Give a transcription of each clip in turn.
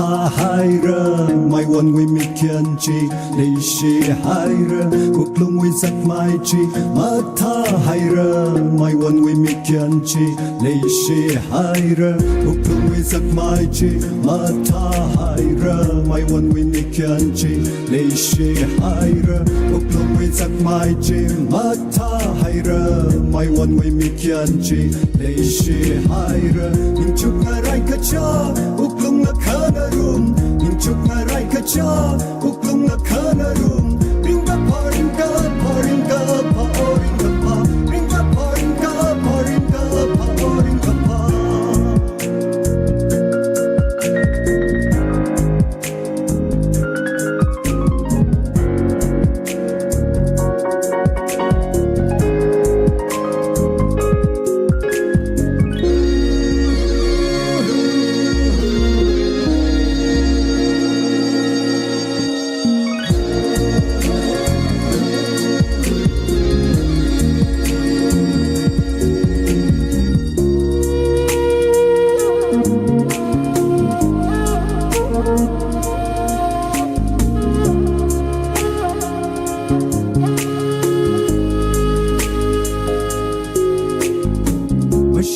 ta hai ra mai one we mi kian chi lei shi hai ra cuộc lung we giặc mai chi ma ta hai ra mai one we mi kian chi lei shi hai ra cuộc lung we giặc mai chi ma ta hai ra mai one we mi kian chi lei shi hai ra cuộc lung we giặc mai chi ma ta hai ra mai one we mi kian chi lei shi hai ra ning chuk na rai ka cha cuộc lung na khana rum ning chuk na rai ka cha cuộc lung na khana rum ring ka pa ring ka pa ring ka pa o ring ka pa ring ka pa ring ka pa ring ka pa o ring ka pa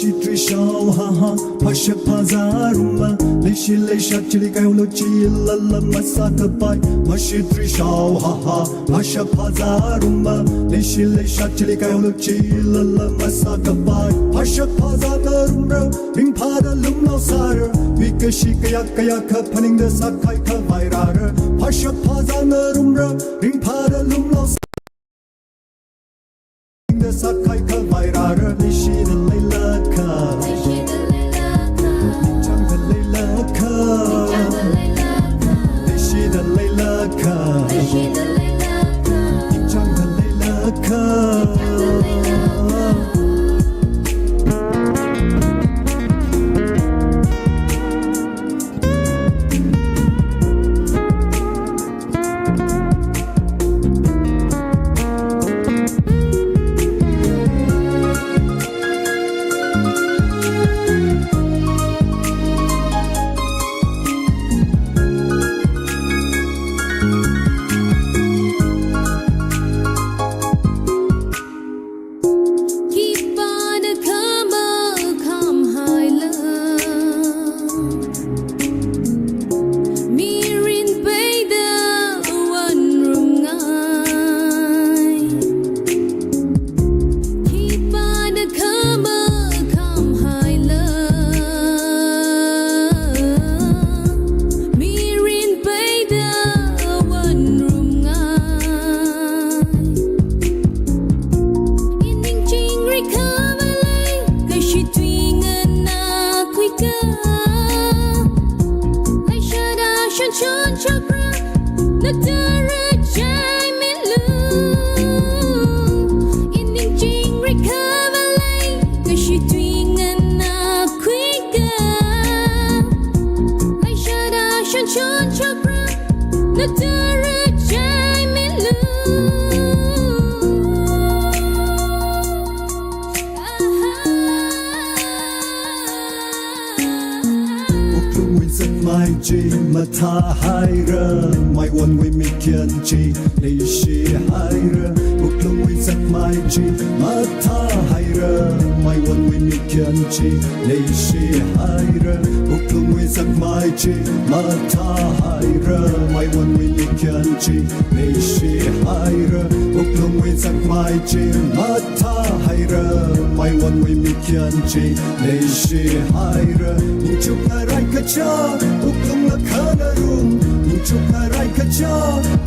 西追烧哈哈，帕什帕扎鲁玛，雷西雷沙吉里盖乌吉啦啦马萨克拜，马西追烧哈哈，帕什帕扎鲁玛，雷西雷沙吉里盖乌吉啦啦马萨克拜，帕什帕扎的鲁热，林帕的鲁老萨热，维克西格亚格亚克帕宁的萨开克拜拉热，帕什帕扎的鲁热，林帕的鲁老萨。的萨开克白拉热，雷西的雷拉克，雷西的雷拉克，你唱的雷拉克，雷西的雷拉克，雷西的雷拉克，你唱的雷拉克。มาทาไฮเรไม่วันวิมิเคียนจีเลยชีไฮเรบุกลงวิสักไม่จีมาทาไฮเรไม่วันวิมิเคียนจีเลยชีไฮเรบุกลงวิสักไม่จีมาทาไฮเรไม่วันวิมิเคียนจีเลยชีไฮเรบุกลงวิสักไม่จีมาทาไฮเรไม่วันวิมิเคียนจีเลยชีไฮเรยิ่งจุกอะไรก็ชอบบุกลงละKanarum, Ninchukarai kacha,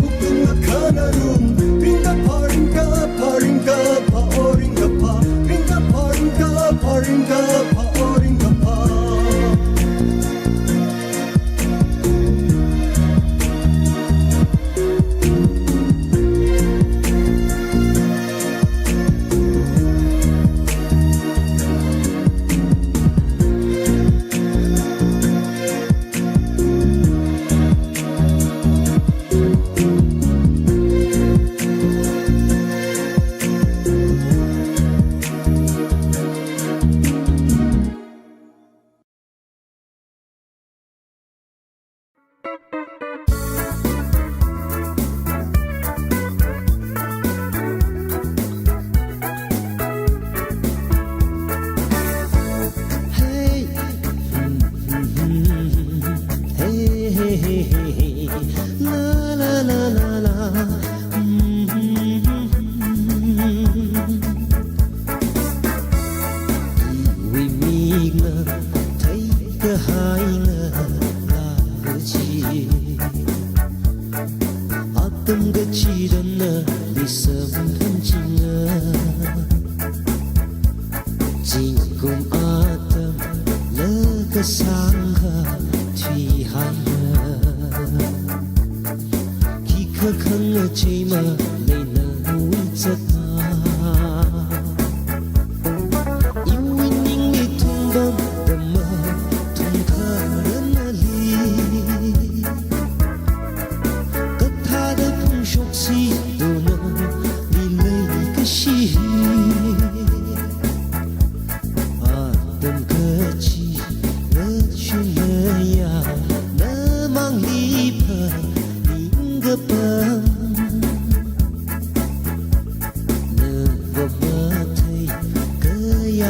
Ukunga Kanarum, Ringa paringa, paringa, paoringa pa, Ringa paringa, paringa, paoringa pa.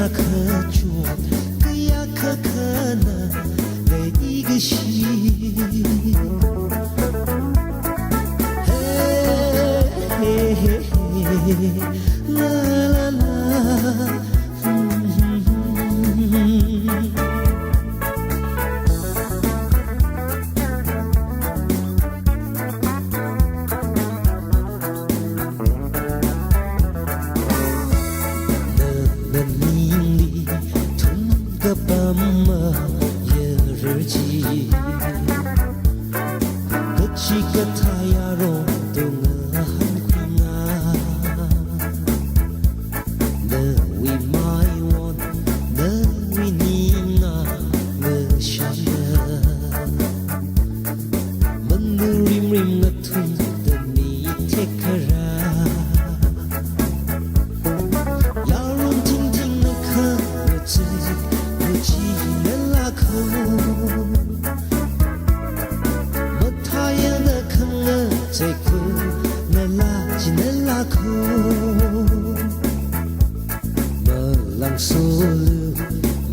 khờ chuột 本么也日记，个几个他呀容都我很困啊，那为买我那为你啊我想的，门路rim rim我吞的你贴可热。Solo,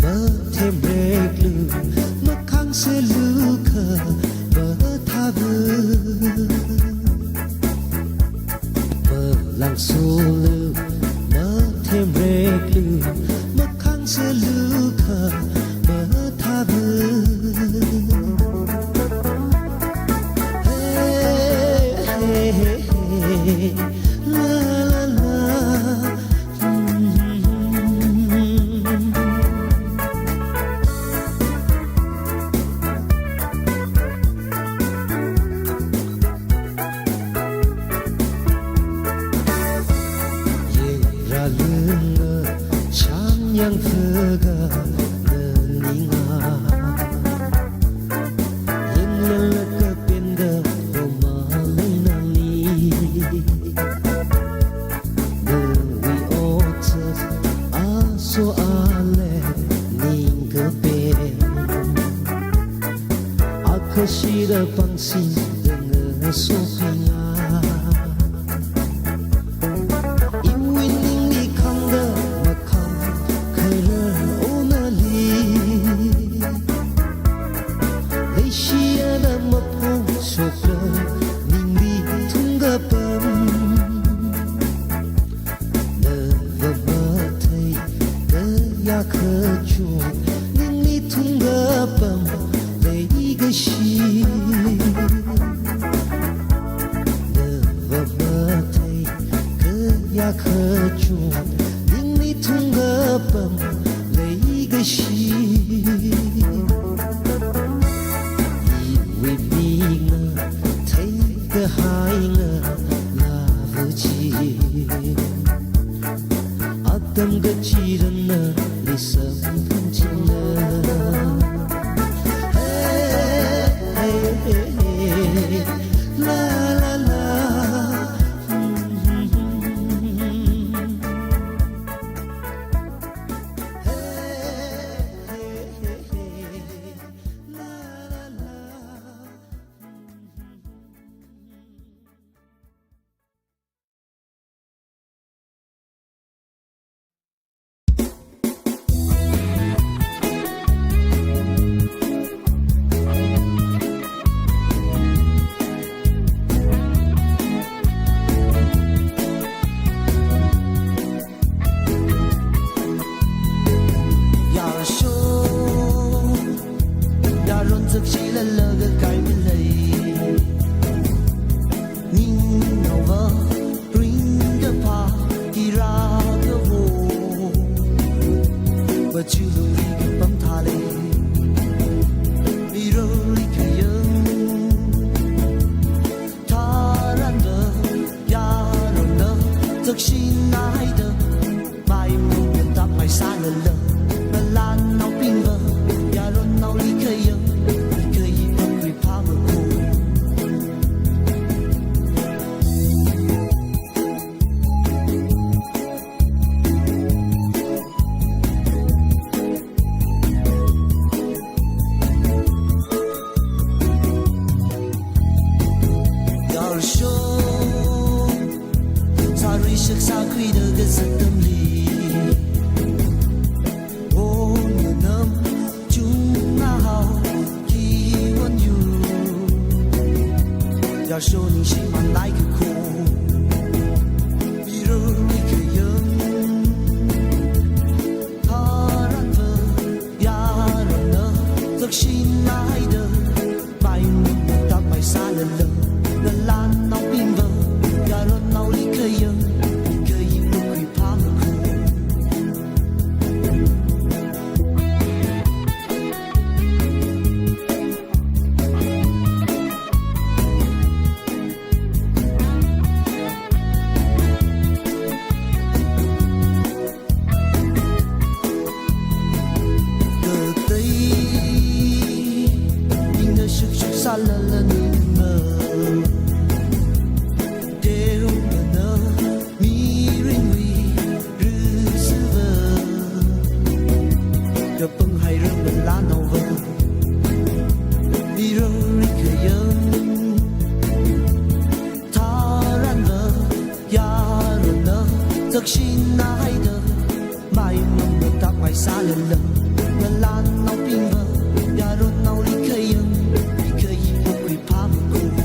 matem reglu, makang seluka, matabu. Malang solo, matem reglu, makang seluka, matabu. Hey, hey, hey, hey, la la la. yang vega neninga yang lelaka pinda romalani dewi otak aso ale ningga ben akashira pangsin dengan sopinga Adam kecilnya di sepanjangnya hey, hey, hey, la la la bưng hay rừng lên lá nâu vơ đi rừng đi khơi dân tha ran lơ ya rừng nơ giấc xin na hay đơ mai mong được ta ngoài xa lần lần lần lan nâu pin vơ ya rừng nâu đi khơi dân đi khơi một quỷ phá một cùng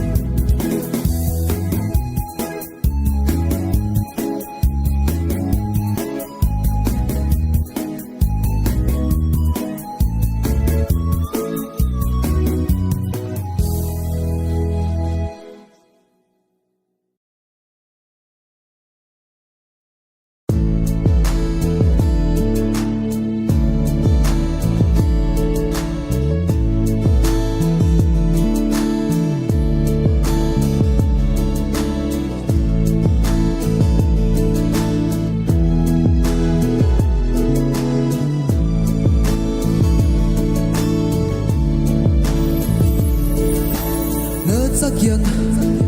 dân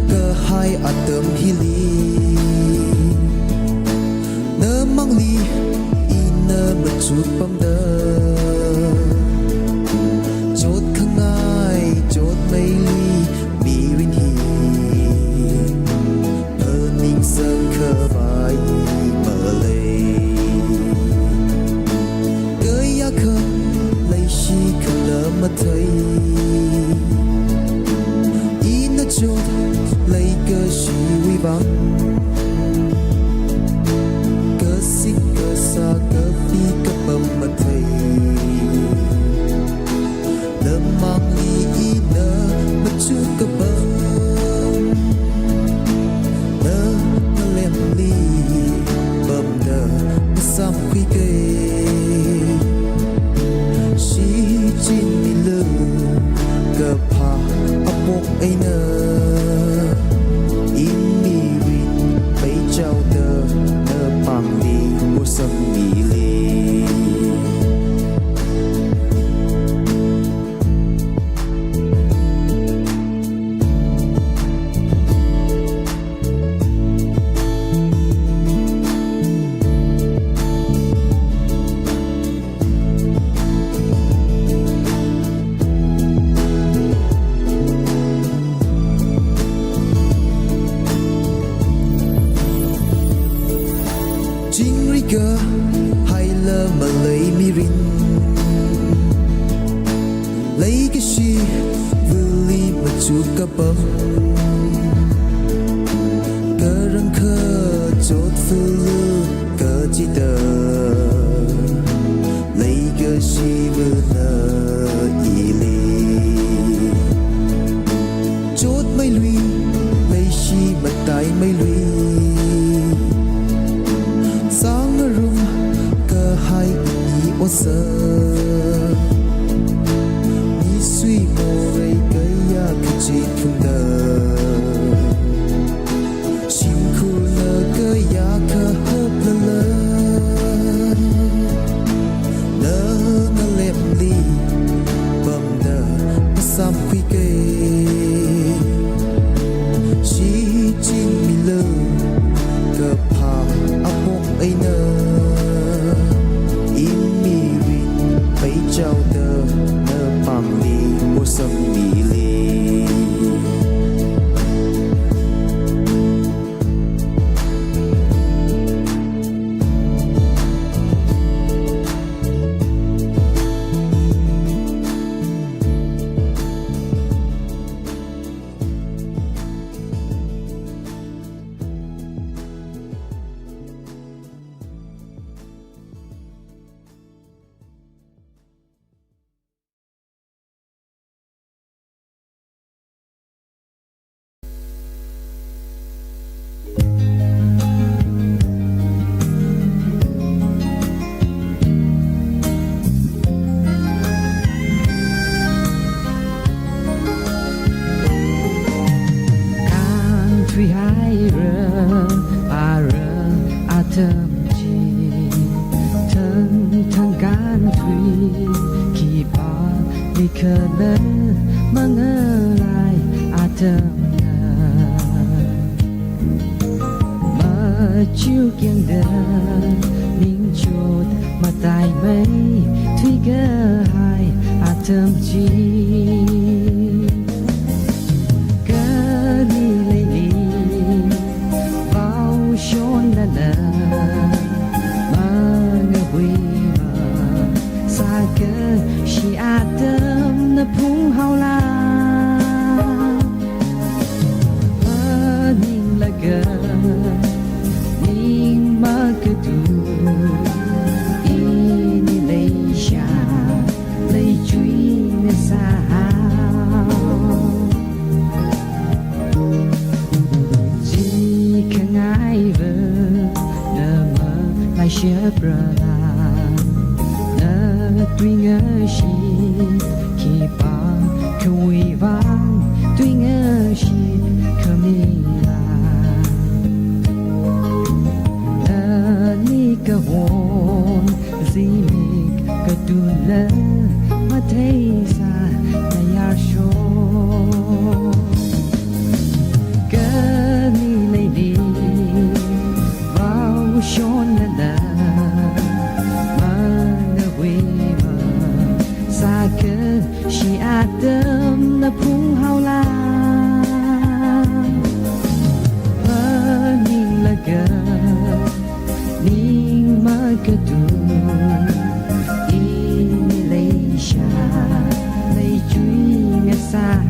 cơ hai ở tấm hi li nơ mang li y nơ bật chút bấm đơ chốt khăng ai chốt mây li mi win hi ở ninh sơn khơ vai mở lệ cơ ya khơ lấy chi khơ lỡ mất thấy chốt lấy cơ chỉ uy vắng cơ xích cơ xa cơ phi cơ bầm mà thầy nơ mang ly y nơ mất chưa cơ bầm nơ nó lem ly bầm nơ nó xăm quy kê chỉ chín mi lơ cơ pa ấp bốc ấy nơ cơ hay lơ mà lấy mi rin lấy cái gì vừa ly mà chú cơ bấm cơ răng khơ chốt phư lư cơ chỉ tờ lấy cái gì vừa nơ y lì chốt mấy lui lấy gì mà tay mấy lui ô sơ ni suy mô rây cây ya cứ chỉ thun đờ chim khu lơ cây ya khơ hớp lơ lơ nơ nơ lem ly bầm nơ nơ xăm quy kê chỉ chín mi lơ cơ pa áp bông ấy nơ trao tơ nơ bằng ly mua sâm mì ly thơm chi thân thân can thủy khi bỏ đi khờ lớn mang ở lại thơm mơ chiều kiêng đời ninh chốt mà tại mấy thủy cơ hai thơm chi cơ đi lấy đi vào chốn là lờ mà ngờ huy mà xa cơ chỉ thơm nó phung hao la mà ninh là cơ ninh mà cơ tu chia brala na tuy ngờ chi khi ba chui vang tuy ngờ chi camila na ni ka won zimik ka dula ma thấy sa na yar sho ka ni lấy đi vào chốn là chỉ đâm là phung hao la và nhìn là gờ nhìn mà cơ tu in lấy cha lấy truy nghe xa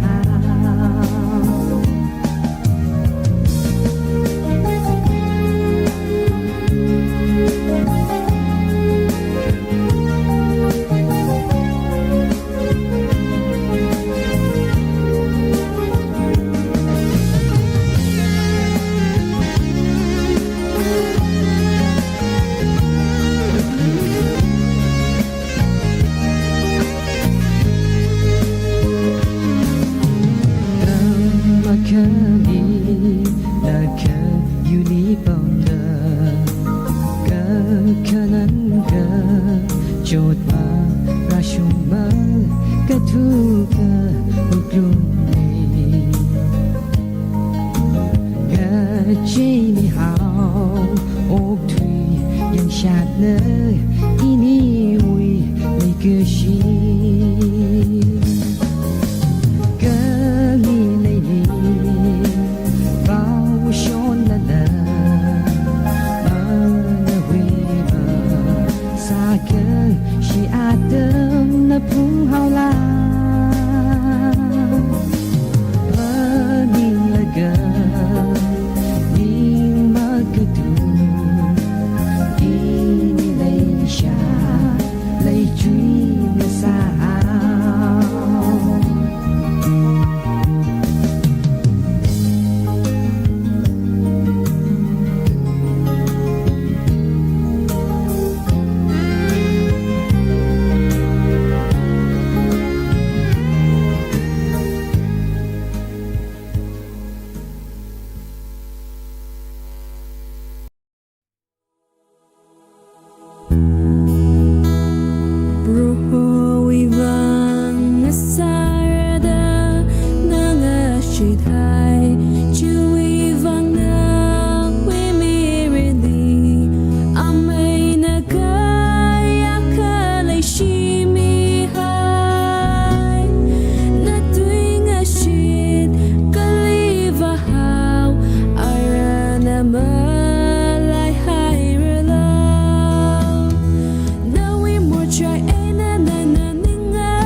Try na na na ninga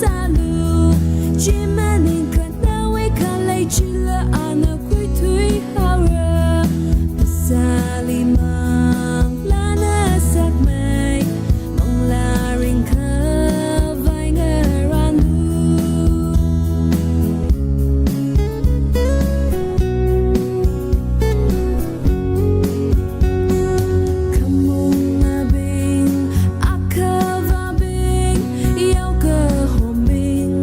salut chỉ mà nên cần đâu ấy khá lấy chỉ là anh ở cuối thủy hào rơ xa li mang lá nơ sắc mây mong là ring khơ vai ngơ ran Come on mà bình ác khơ và bình yêu cơ hồ mình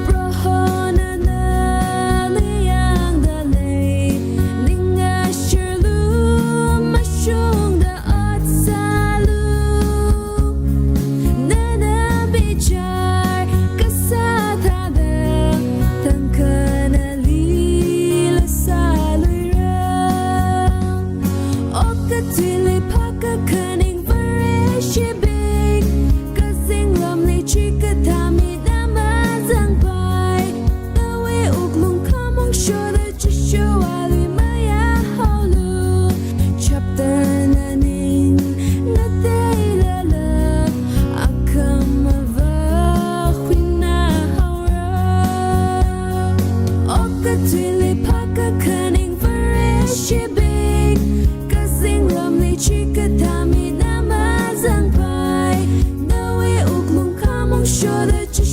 pro hôn nơ li yang da lei ning a shulu ma shung da ot salu na na bi char ka sa tha de tan ka na li la sa lui ra o ka ti li pa ka kaning vare shi big ka sing lam li chi ka tha mi da ma zang pai na we uk lung ka mong sho da chi sho a lui ma ya hao lu chap ta na ning na te la la a kam va khwin na hao ra o ka ti li pa ka kaning vare shi big ka sing lam li chi ka tha mi da ma zang pai na we uk lung ka mong sho da chi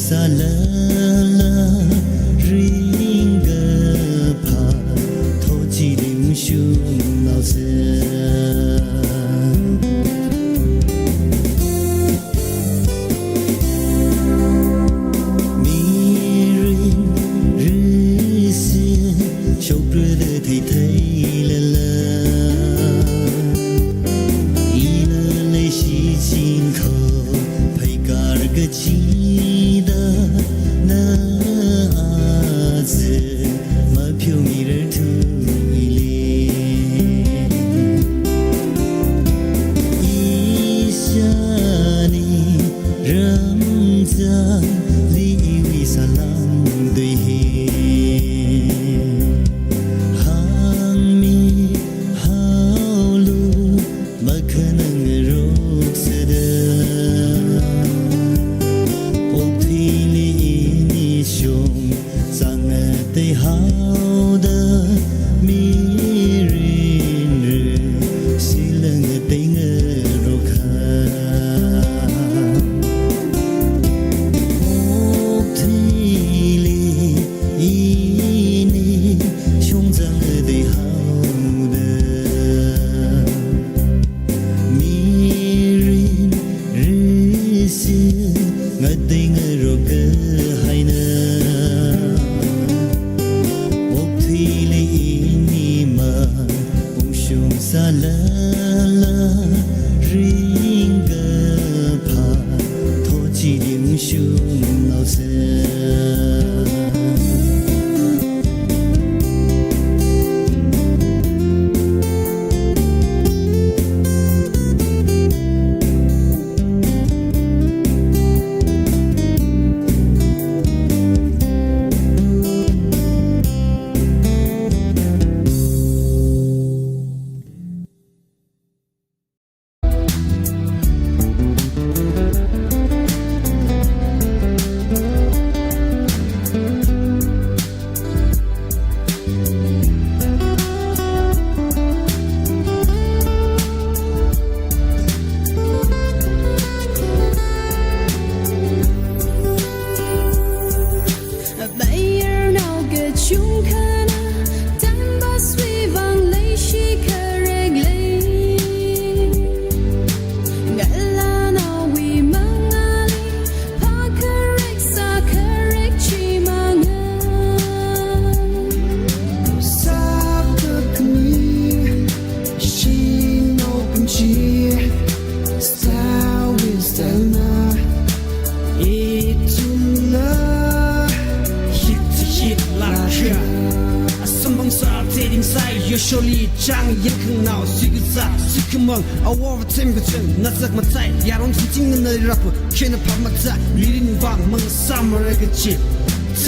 萨勒勒人个怕，托起灵修老色。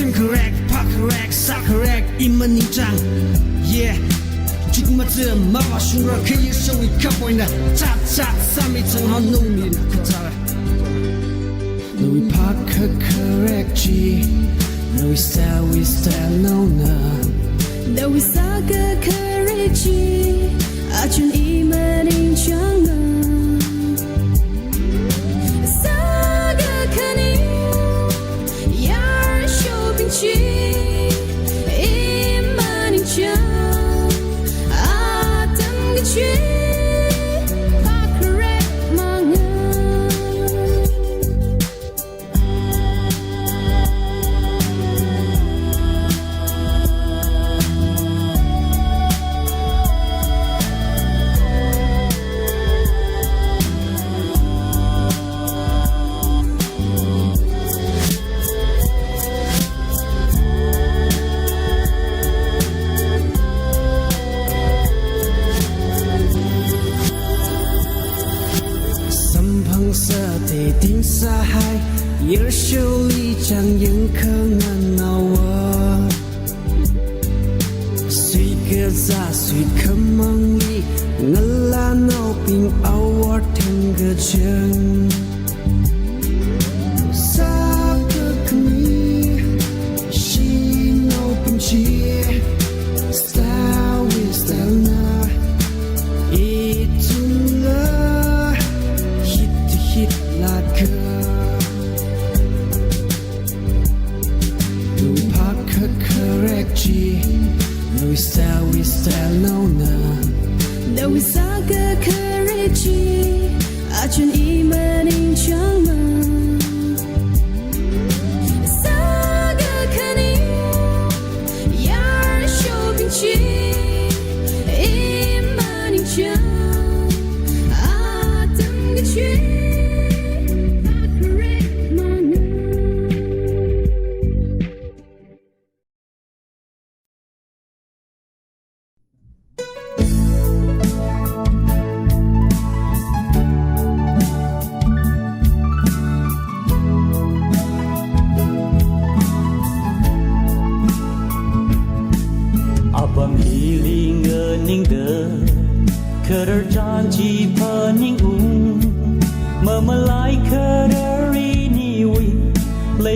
Tim correct, park correct, sock correct, imani jang. Yeah, jigma zhe ma ba shun ra ke yi shou yi ka boy na. Cha cha sa mi chang hao no mi na ka ta. No we park correct G, no we style no na. No we saga correct G, a chun imani jang na.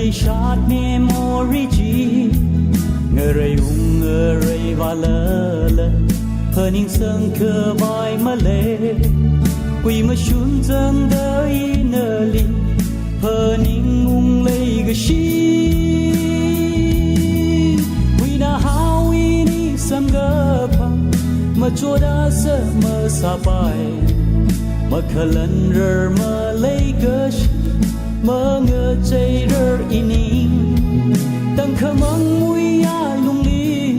lây sát memory ngờ rây ngờ rây và lơ hờ ninh sơn khờ vai mà lệ quỳ mà chun dâng đời nơ li hờ ninh lây gờ shi quỳ na hao ini sam gờ phăng mà chua đã sơ mơ sa bài mà khờ lần rờ mà lây gờ shi mơ ngờ chạy rờ ini tăng khờ mong mùi ya lung li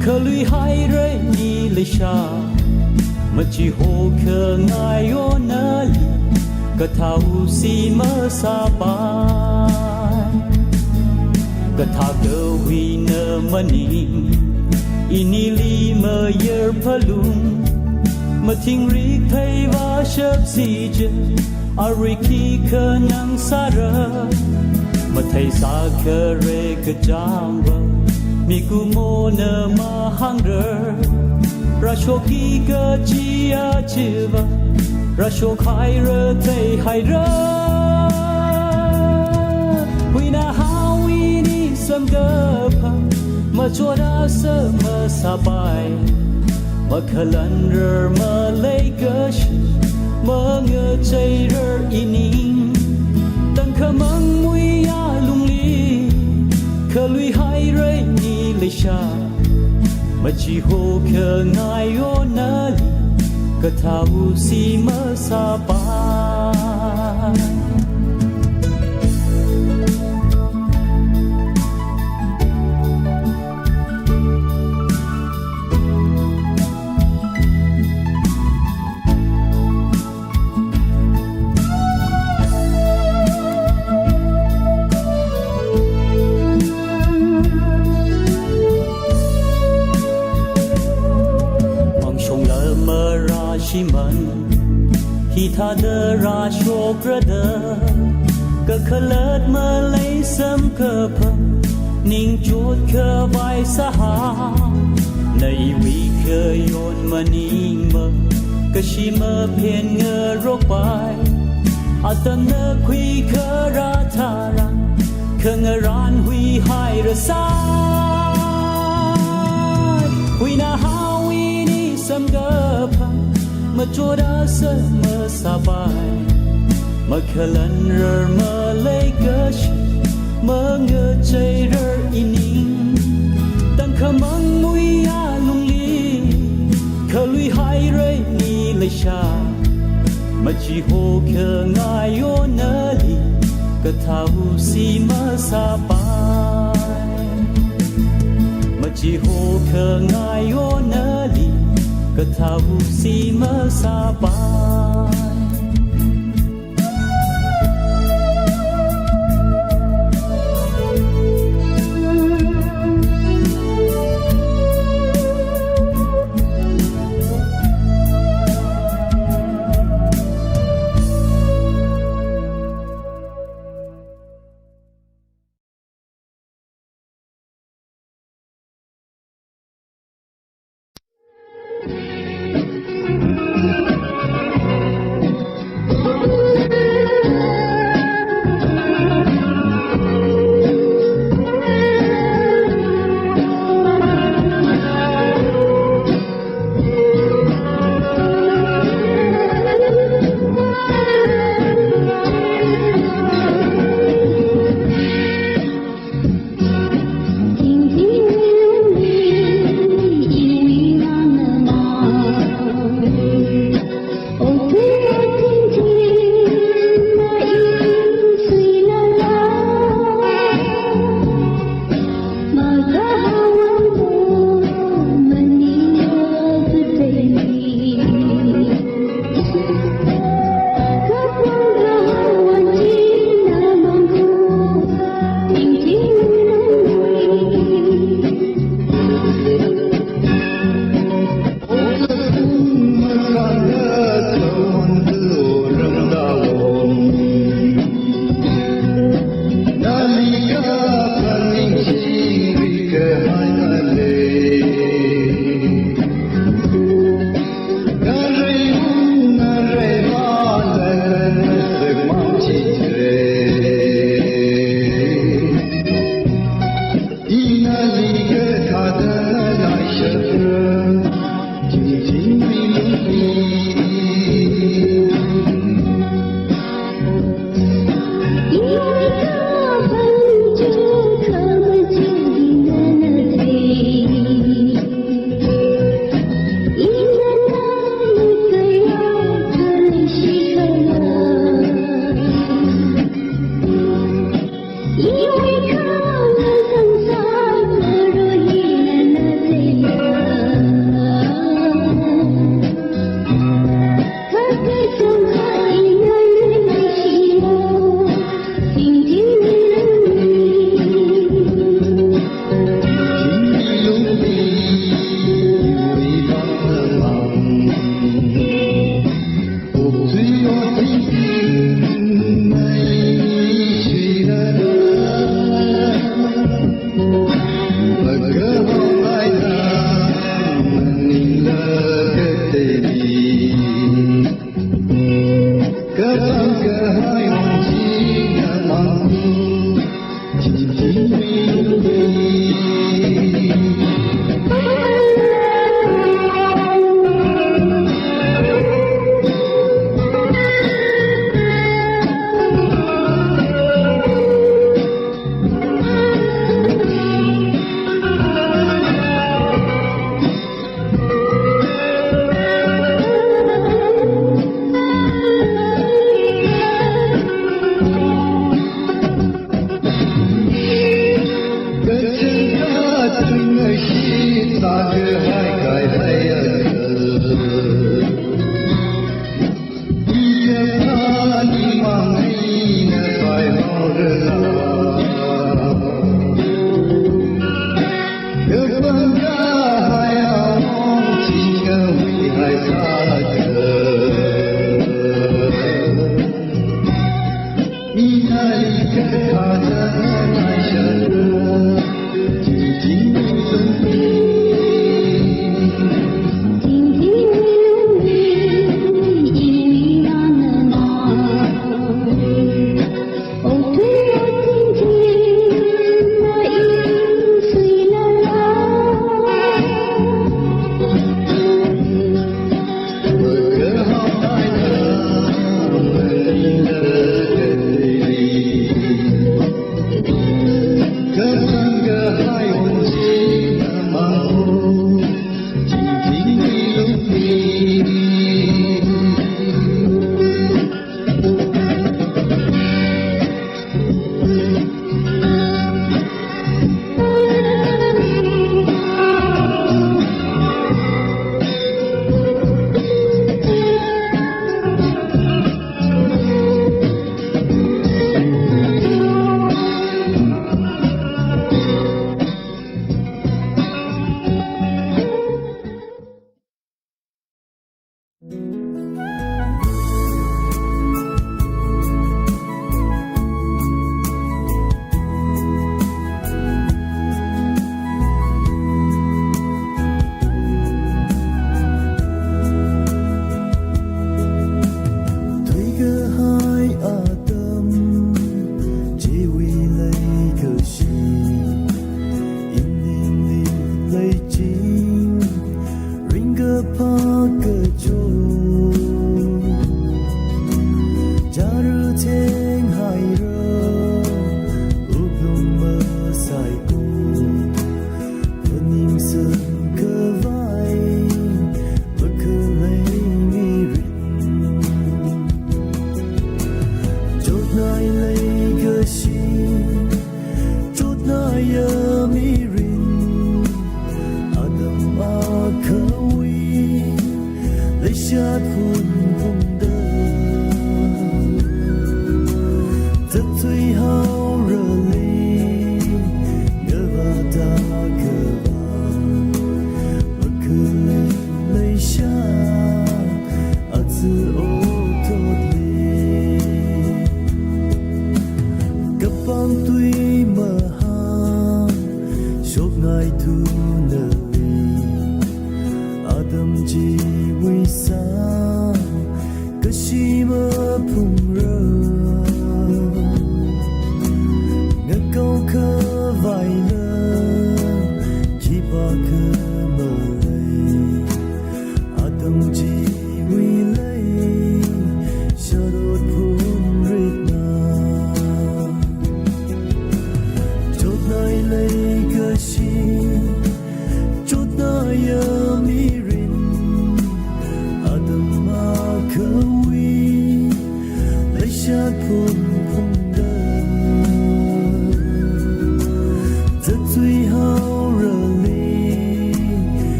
khờ lùi hai rơi ni lệ xa mà chỉ hồ khờ ngài ô nơ li cả thao si mơ sa bài cả thao cơ huy nơ mà ni ini li mơ yer palung mà thình rik thấy và chớp gì chứ Ariki khờ nhang sa rơ mà thầy sa khờ rê cơ trang vơ mi cu mô nơ mà hang rơ ra cho kỳ cơ chi a chư vơ ra cho khai rơ thầy hai rơ huy na hao uy ni sâm cơ phăng mà chua đã sơ mơ sa bài mà khờ lần rơ mà lấy cơ mơ ngờ chạy rơ ini tăng khờ mong mùi ya lung li khờ lùi hai rơi ni lệ xa mà chỉ hồ khờ ngài ô nơ li cơ thao si mơ sa bài chi mần khi tha đơ ra cho cơ đơ cơ khờ lợt mơ lấy sớm cơ phăng ninh chuột cơ vai sa hà này vì cơ yon mà ninh mơ cơ chi mơ phiền ngơ rốc bài à tâm nơ quy cơ ra thà ra cơ ngơ ran huy hai rơ sa huy na hao huy ni sớm cơ phăng mà chua đã sơ mơ sa bài mà khờ lần rờ mơ lấy cơ mơ ngờ chạy rờ in tăng khờ mong mùi ya lung li khờ lùi hai rơi ni lệ xa mà chỉ hồ khờ ngài ô nơ li cơ thao si mơ sa bài mà chỉ hồ khờ ngài ô nơ li cơ thao si mơ sa bài 因为可能曾在何若依然的泪了，他在想他依然远去了，听听你的你。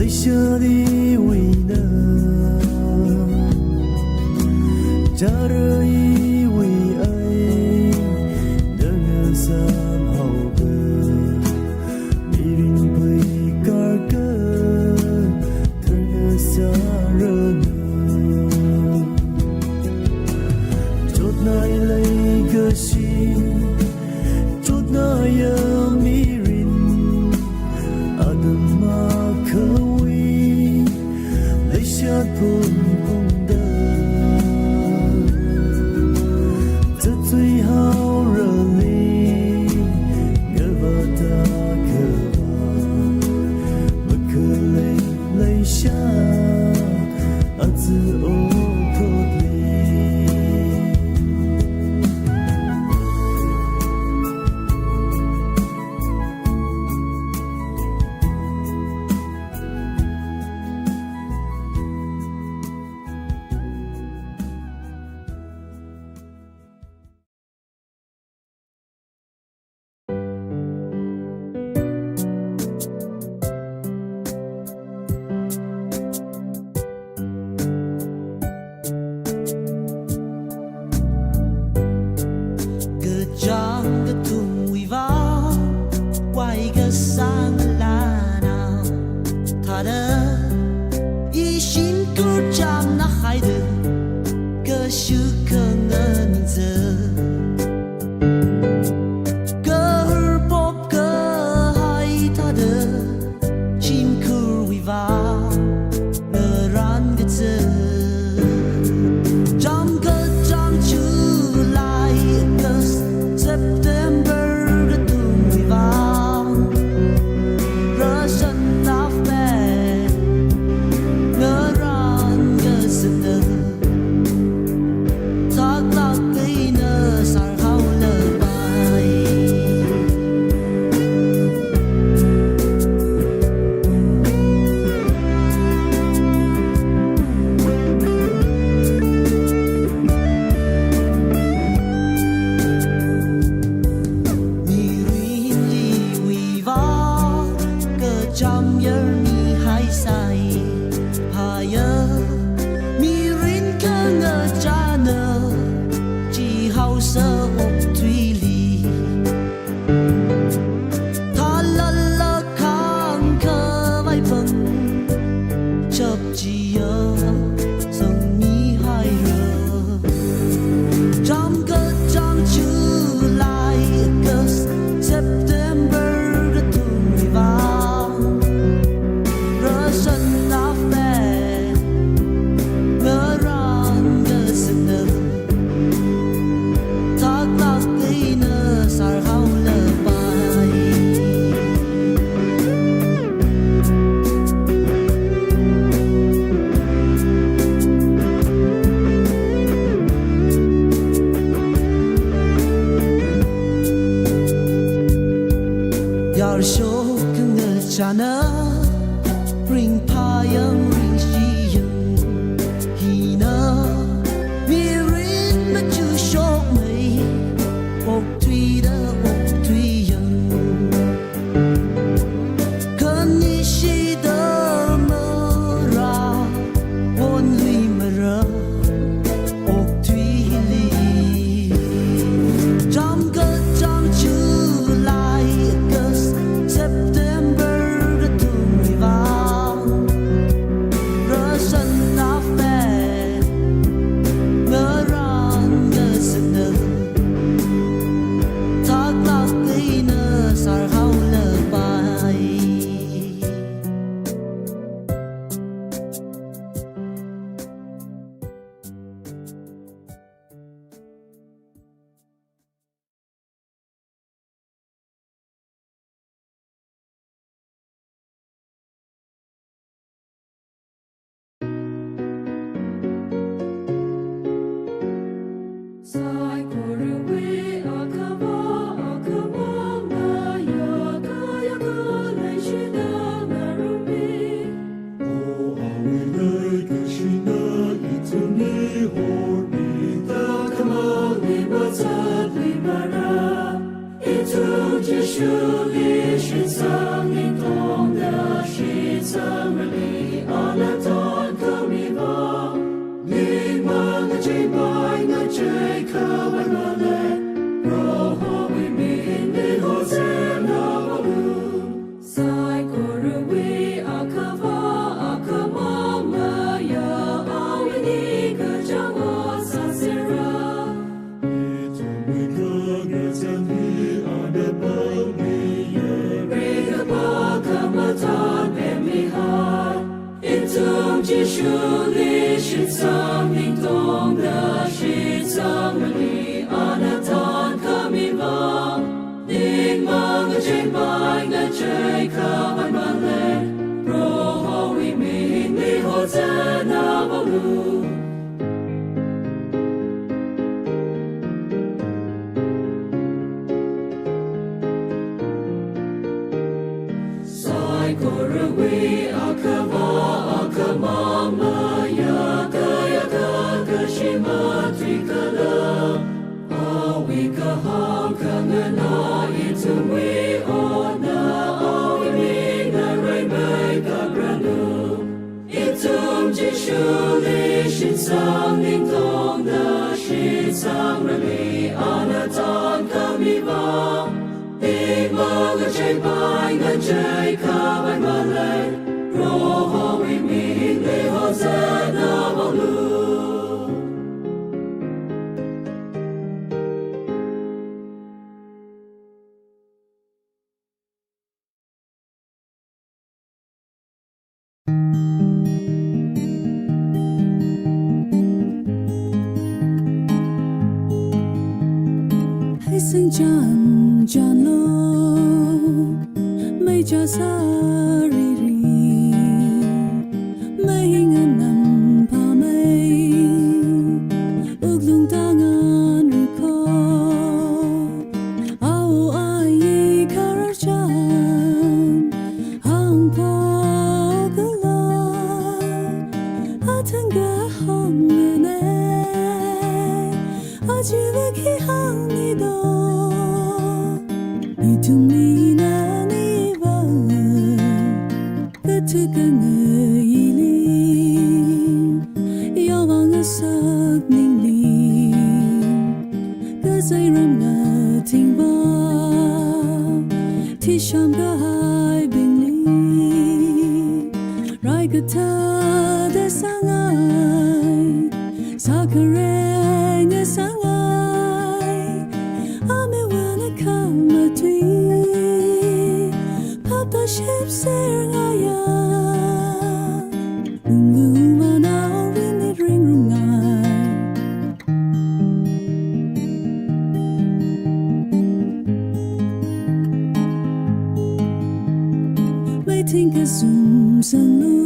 泪下的为难，假热以为爱，的个三好个，迷人会嘎个，特个撒热呢，做那一个心，做那样迷人。可为泪下碰碰的，这最好热泪，我把它可把，不可泪下，自我可怜。主之树立是曾灵动的，是曾人。结束历史生命中的是怎么里阿那坦可米望，宁梦个最白个最可万万嘞，若后为民你何在那保路？sai korwe akava mama ya ka shima trikala awi ka ha kana itumi ona awi mi na rai mai ka branu itum jishu li shin sang ning tong da shi sang rali anatan kami ba Big mother chạy bay ngân chạy khá bay mà lệ Rô hô vì mình lê hô dễ nà bao lưu hãy sinh tràn lo mây cho xa rì rì mây ngân nằm pa mây ước lưng ta ngàn rì khó áo ai khá ra chan hàng po cứ lo á thân gã hong người nè á chỉ về khi hàng đi đâu to me na ni va to ka ngai li yo wang a sak ning li ka sai ram na ting ba thi sham ga hai bing li rai ka ta de sang ai sa ka re nga sang ai ame wanna come to ship sailing aya Uma now in the ring room May think a zoom sang lu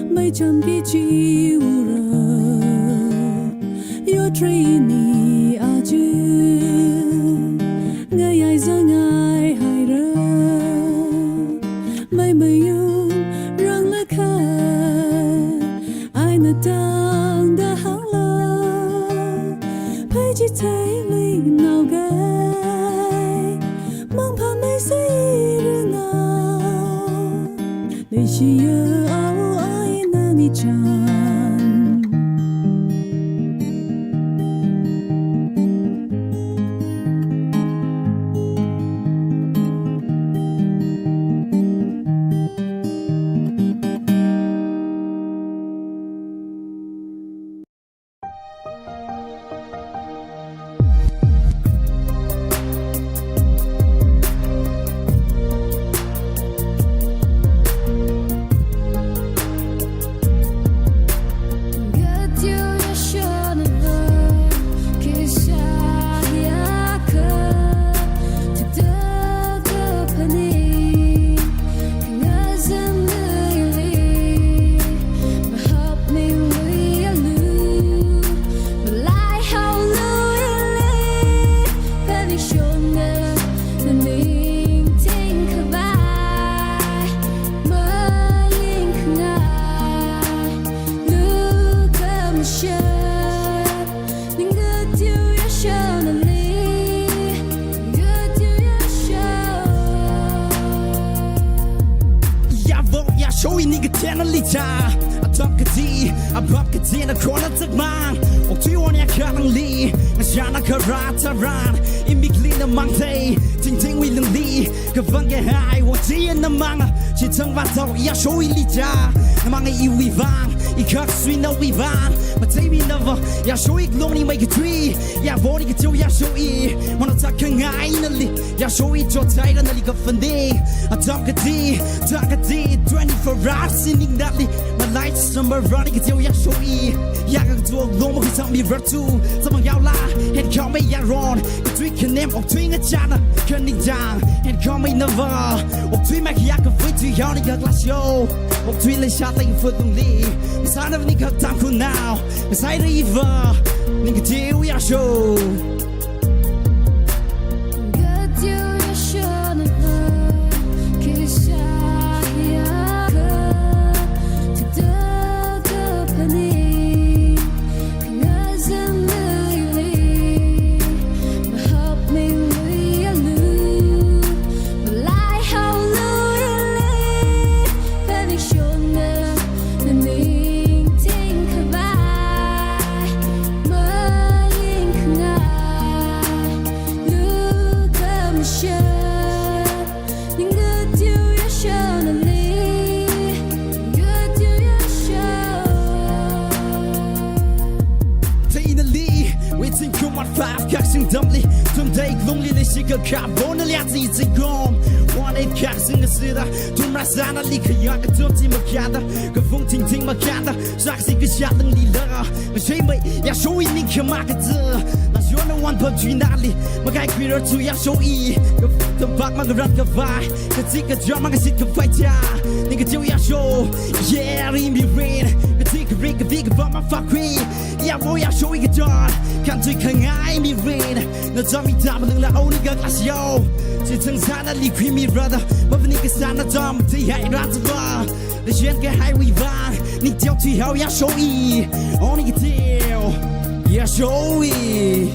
May jump get you Your trainee are you Ngay ai zang ai hai ra May mayung rang la kha ai na dang da hang la Pai chi tai li nào gai Mang pan mai sai ra nào Để chi ơ ao ai na ni chan chỉ thăng văn thầu ya show in lija na mang ai we vang I khắc suy na we vang mà thấy mi na vợ ya show ik long ni make a tree ya vô đi cái châu ya show I mà nó chắc khăng ai na li ya show I cho trái ra na li cái phần đi à trong cái gì 24 hours in ning that li my lights summer running cái châu ya show I ya cái chuột long mà cái trong mi vợ tu sao mà yao la head call me ya ron cái truy cái name of truy cái cha na cái ning giang head call me never of truy mà cái cái vui truy yao ni cái glass show of truy lấy shot lấy phượt tung đi sao nó vẫn cái tam khu nào sai river ning cái châu ya show个卡波那俩子一直讲，我那卡生个事的，从那山那里可呀个中间没看的，个风听听没看的，啥是个下等里了，没谁没呀手一你看嘛个字，那说那玩不去哪里，没该亏了就呀手一，个等把嘛个人个vai，个这个叫嘛个是个坏家，那个就呀手 ，Yeah in me rain，个这个 ring 个 big 把嘛发挥，呀我呀手一个 John， 看最可爱 me rain， 那咱们大不能来欧你个。Yo, 只剩下那里 creamy brother， 我问你个啥那张，最爱拉着我，那选个海威王，你叫最后要收益，哦你个调要收益。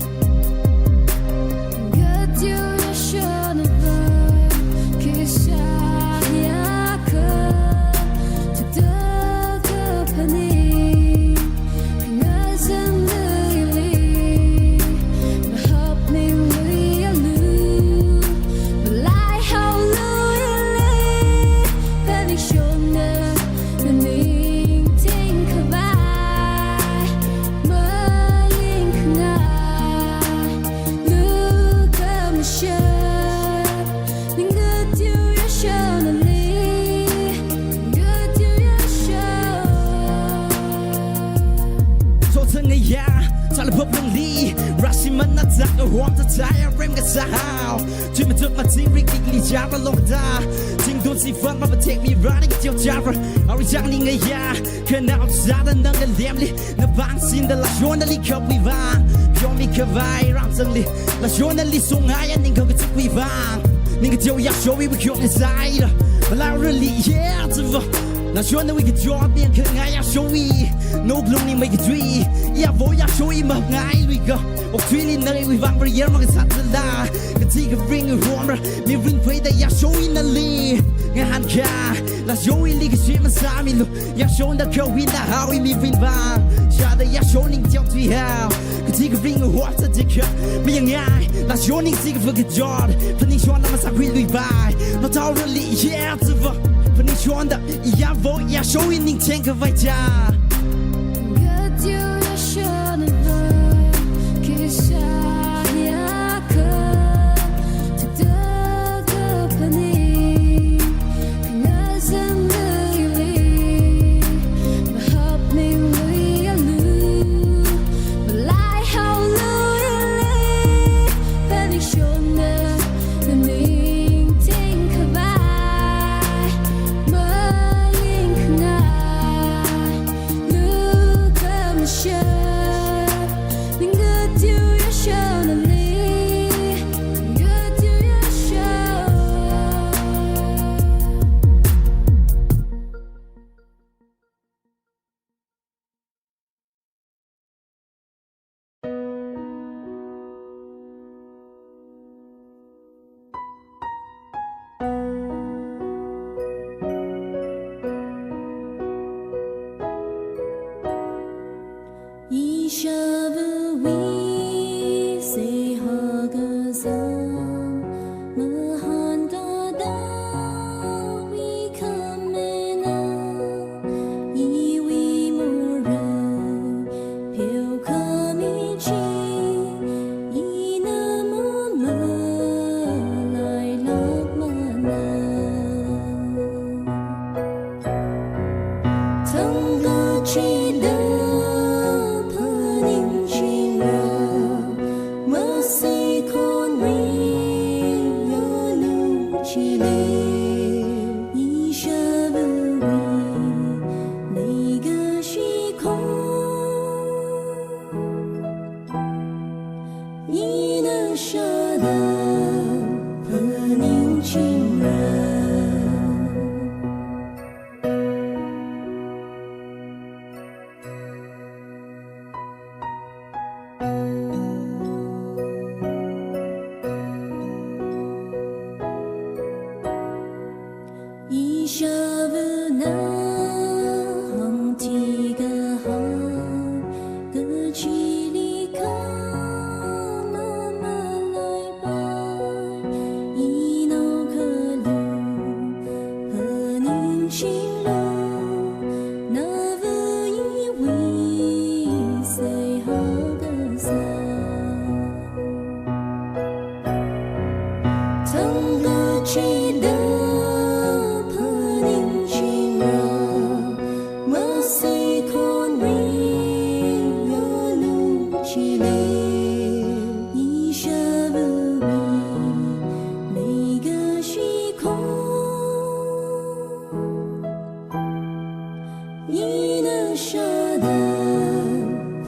我的太阳 rim 个啥好，专门做嘛经历历加了落大，经多几番嘛不 take me running 就加分，而我讲你个呀，看到啥的那个脸里，那帮心的拉说那里可不完，表面可外让这里，拉说那里送爱呀，你可个只会忘，你个就要说我不用在了，我老人里也这不。那说那为个 job 变可爱呀收益 ，no 龙你没个追，呀我呀收益嘛爱那个，我推你那为王不也嘛个啥子啦，个这个 ring 个 warmer， 没 ring 配的呀收益那里，我喊卡，那收益里个什么啥米路，呀收那口味那好，没 ring 吧，下的呀收你叫最好，个这个 ring 个 water 这个没人爱，那收你这个 for 个 job， 分你说那么啥会对白，那到了里也这不。你说的，呀我呀手一拧千个外家。show 记得เพอนิ่งชิงเราเมื่อสิคนวิ่งยอลูชิเล一下不为那个时空你能舍得เพอนิ่งชิงเรา一下不能红提个红个起离开慢慢来吧一脑可路和宁静路那不以为谁好个伞曾个记得你能舍得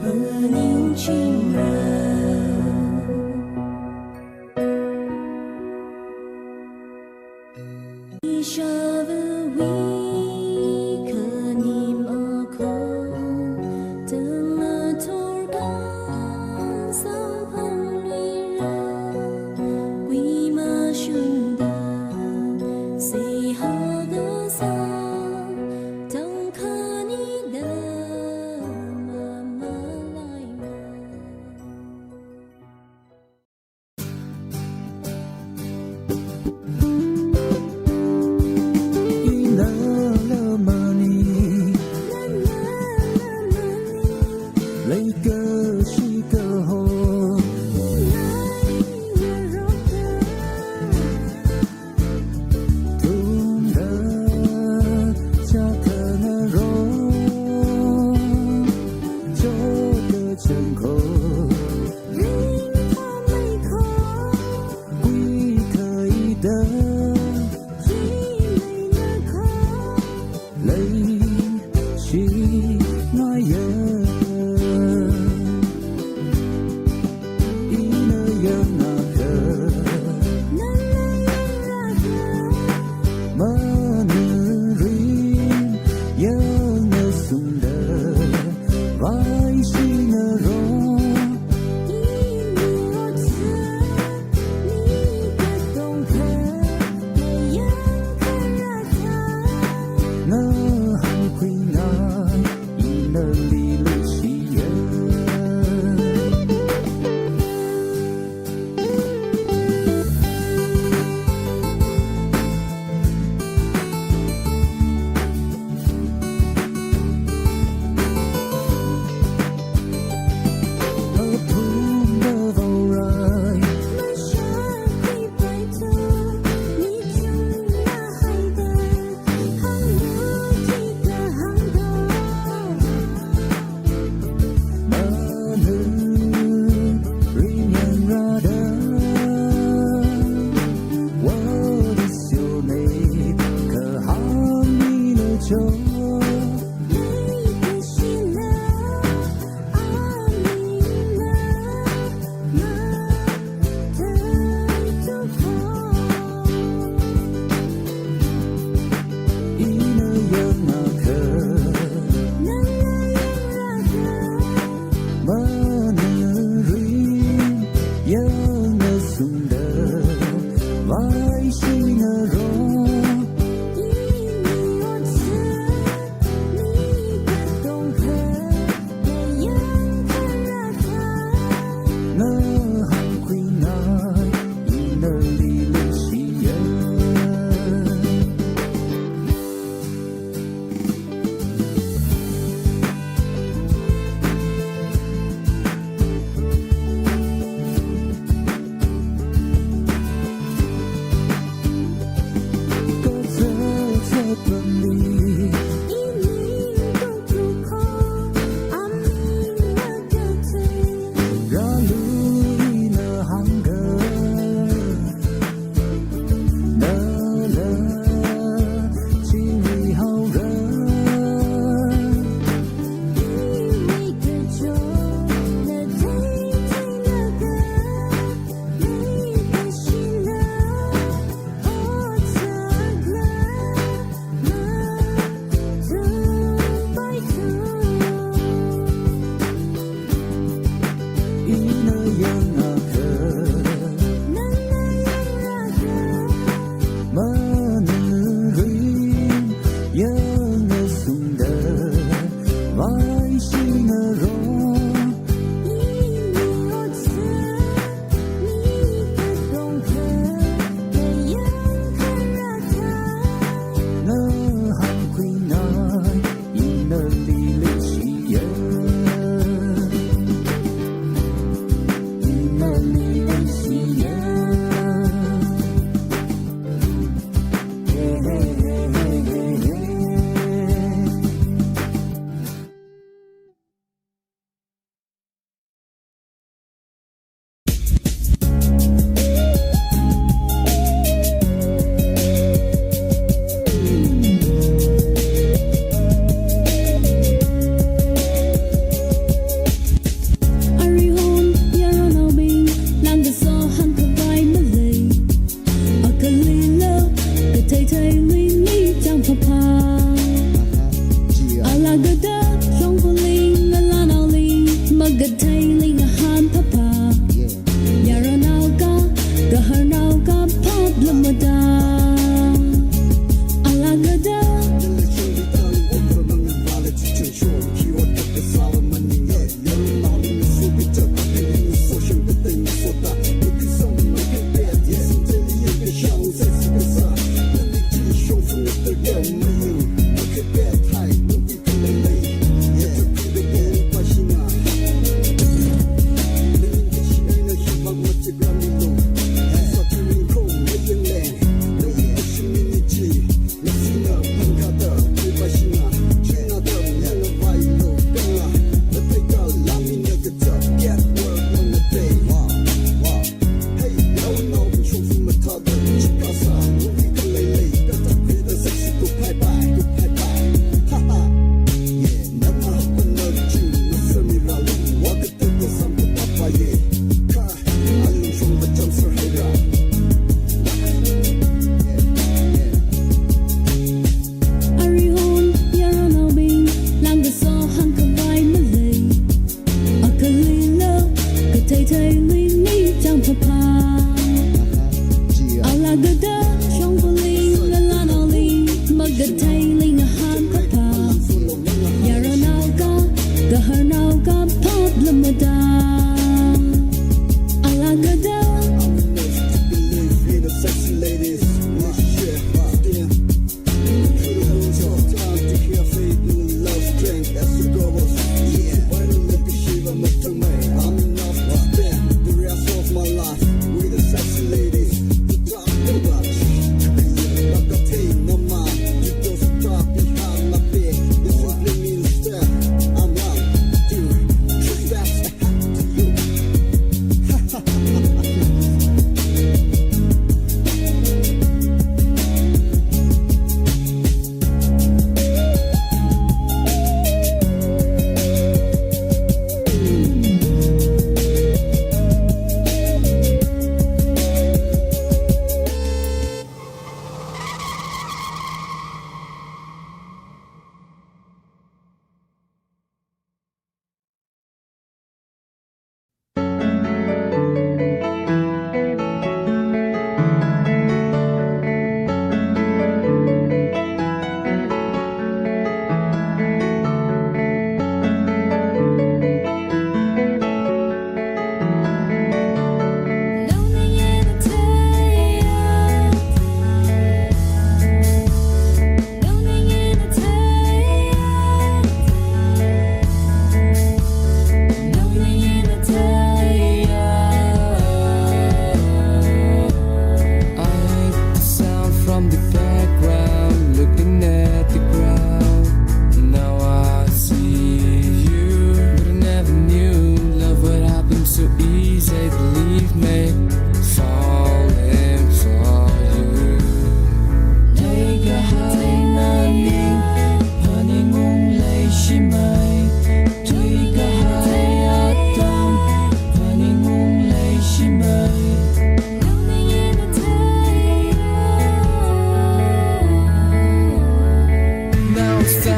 和宁静人你舍不为可你马口等了头干上旁里人鬼马兄的谁好个啥等可你的慢慢来嘛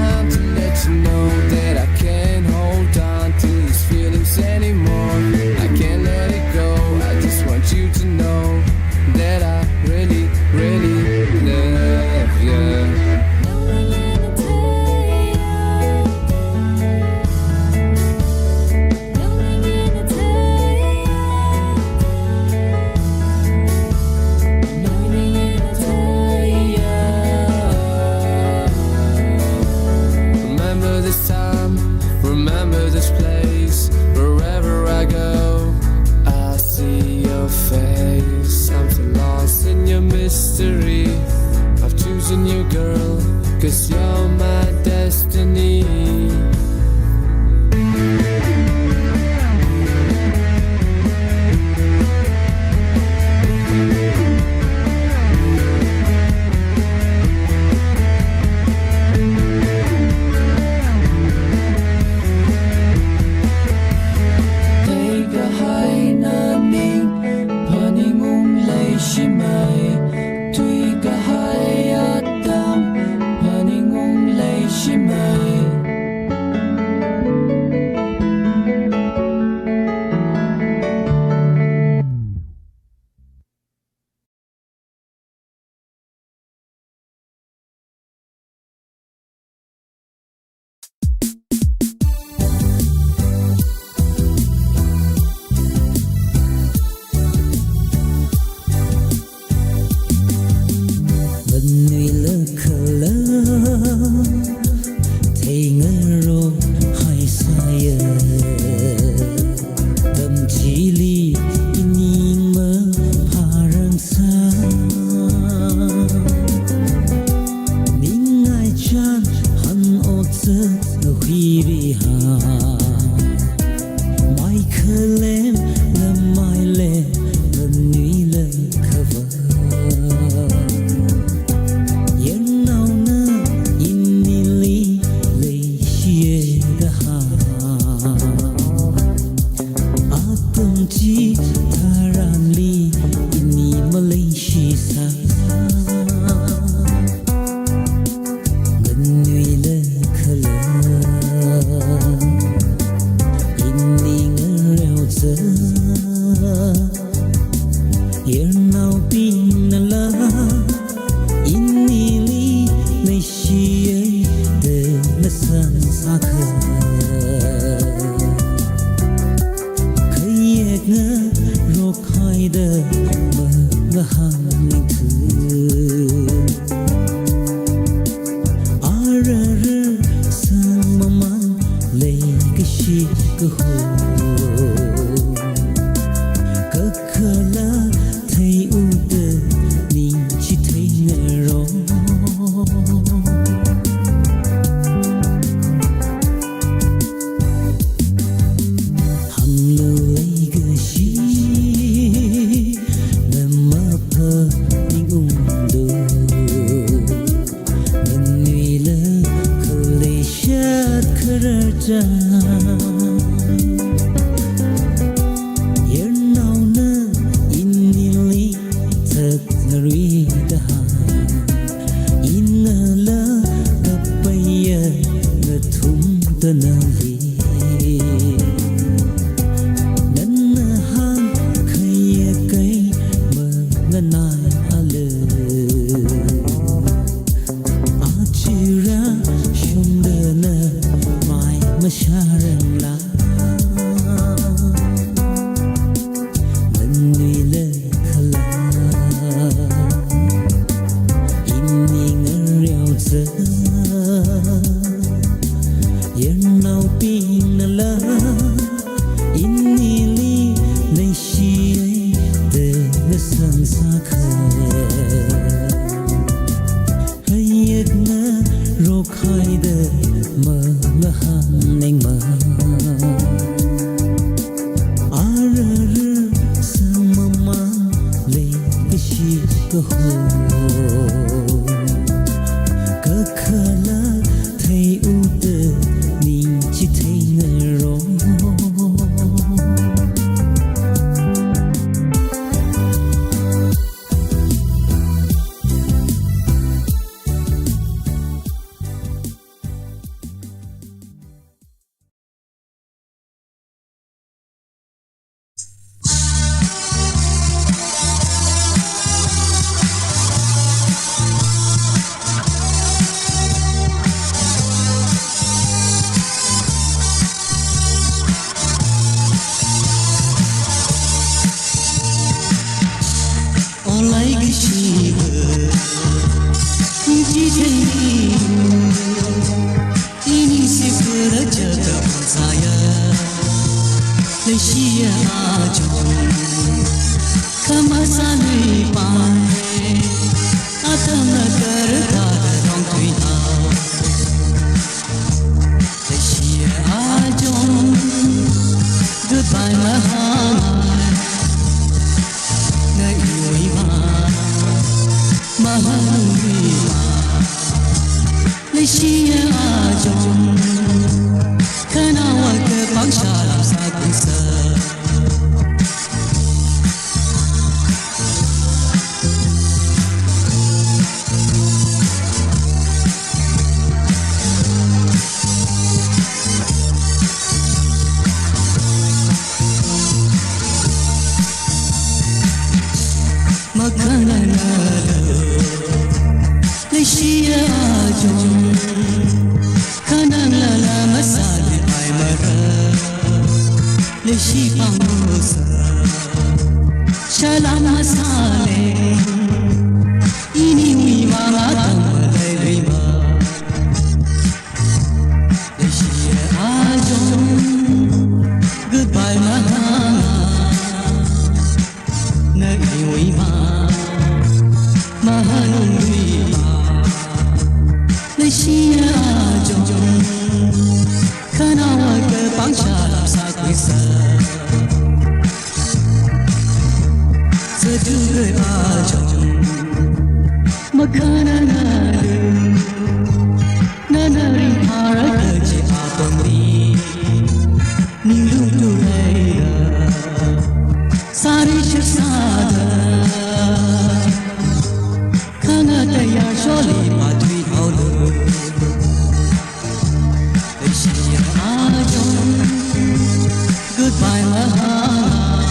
time to let you know that I can't hold on to these feelings anymore. I can't let it go. I just want you to know that I really, really love you. Remember this time, remember this place. Wherever I go, I see your face. I'm so lost in your mystery. I've chosen you, girl, 'cause you're my destiny. จงขมาสาลุยไปอาตมกรตาร้องตุยเอาแต่เชียอาจง Goodbye mahal na iwi mahal na siya ajong kanawa ke pangsalam sa kunsa Siya ajong kanang lala masali ay mara Leshi pangusa Shala masali Iniwi mga tamalay lima Siya ajong goodbye mahal Nag-iwi mahalong lima Siya ajong kanawa ke pangsalam sa kuisa Seduga ajong makanan alim Nanari para kerja apang ni Nilung turaya Sari syasada Kangataya syoli patui haulu Goodbye mahal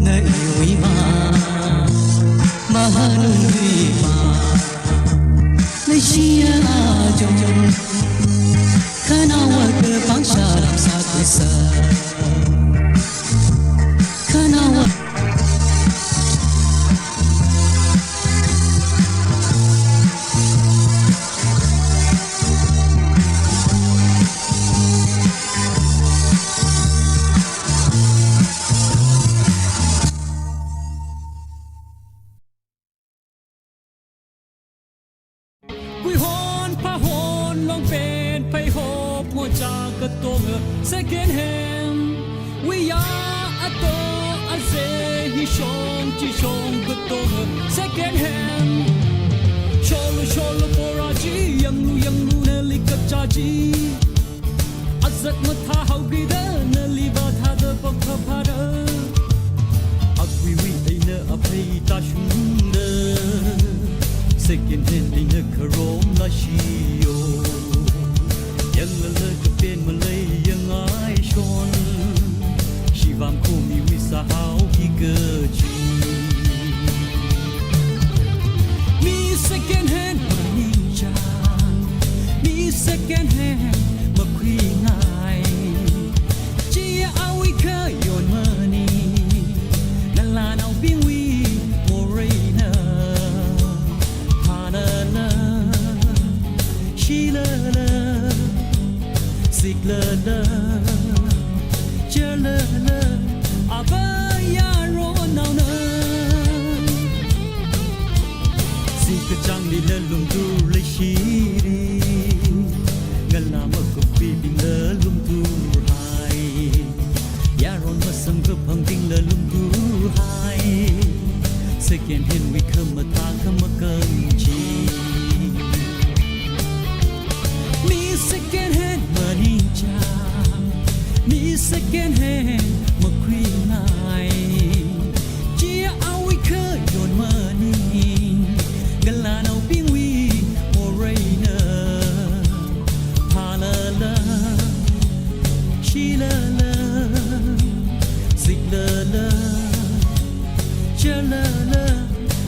na iwi mahalong lima na siya ajong kanawa ke pangsalam sa kuisa kanawa Second hand, we are at the Aze, he shone, good dog. Second hand, Sholo, Boraji, young Nelly Kachaji. Azat Mata, how good a liver had a book of Hada. Agui, we ain't a pay dashunda. Second hand in a Karom Lashio. Young Malaka Ben Malay, young I shone. Shivam Komi Wisa how he gaji. Me second hand ninja. Me second hand McQueen I. Chia Awika your money. Nalana Bingwi Morena. Hanana. Sheila. Sigla Jala Abaya Ronana Sika Jangli Lung Du Lishiri Galama Kopi La Lung Du Hai Yaron Masam Kapang Ding La Lung Du Hai Second hand we come a Kanchi Me second hand ninja, me second hand McQueen I. Chia Awika your money, Galano Bingwi Morena, Palala, Sheila, Sigla, Jala,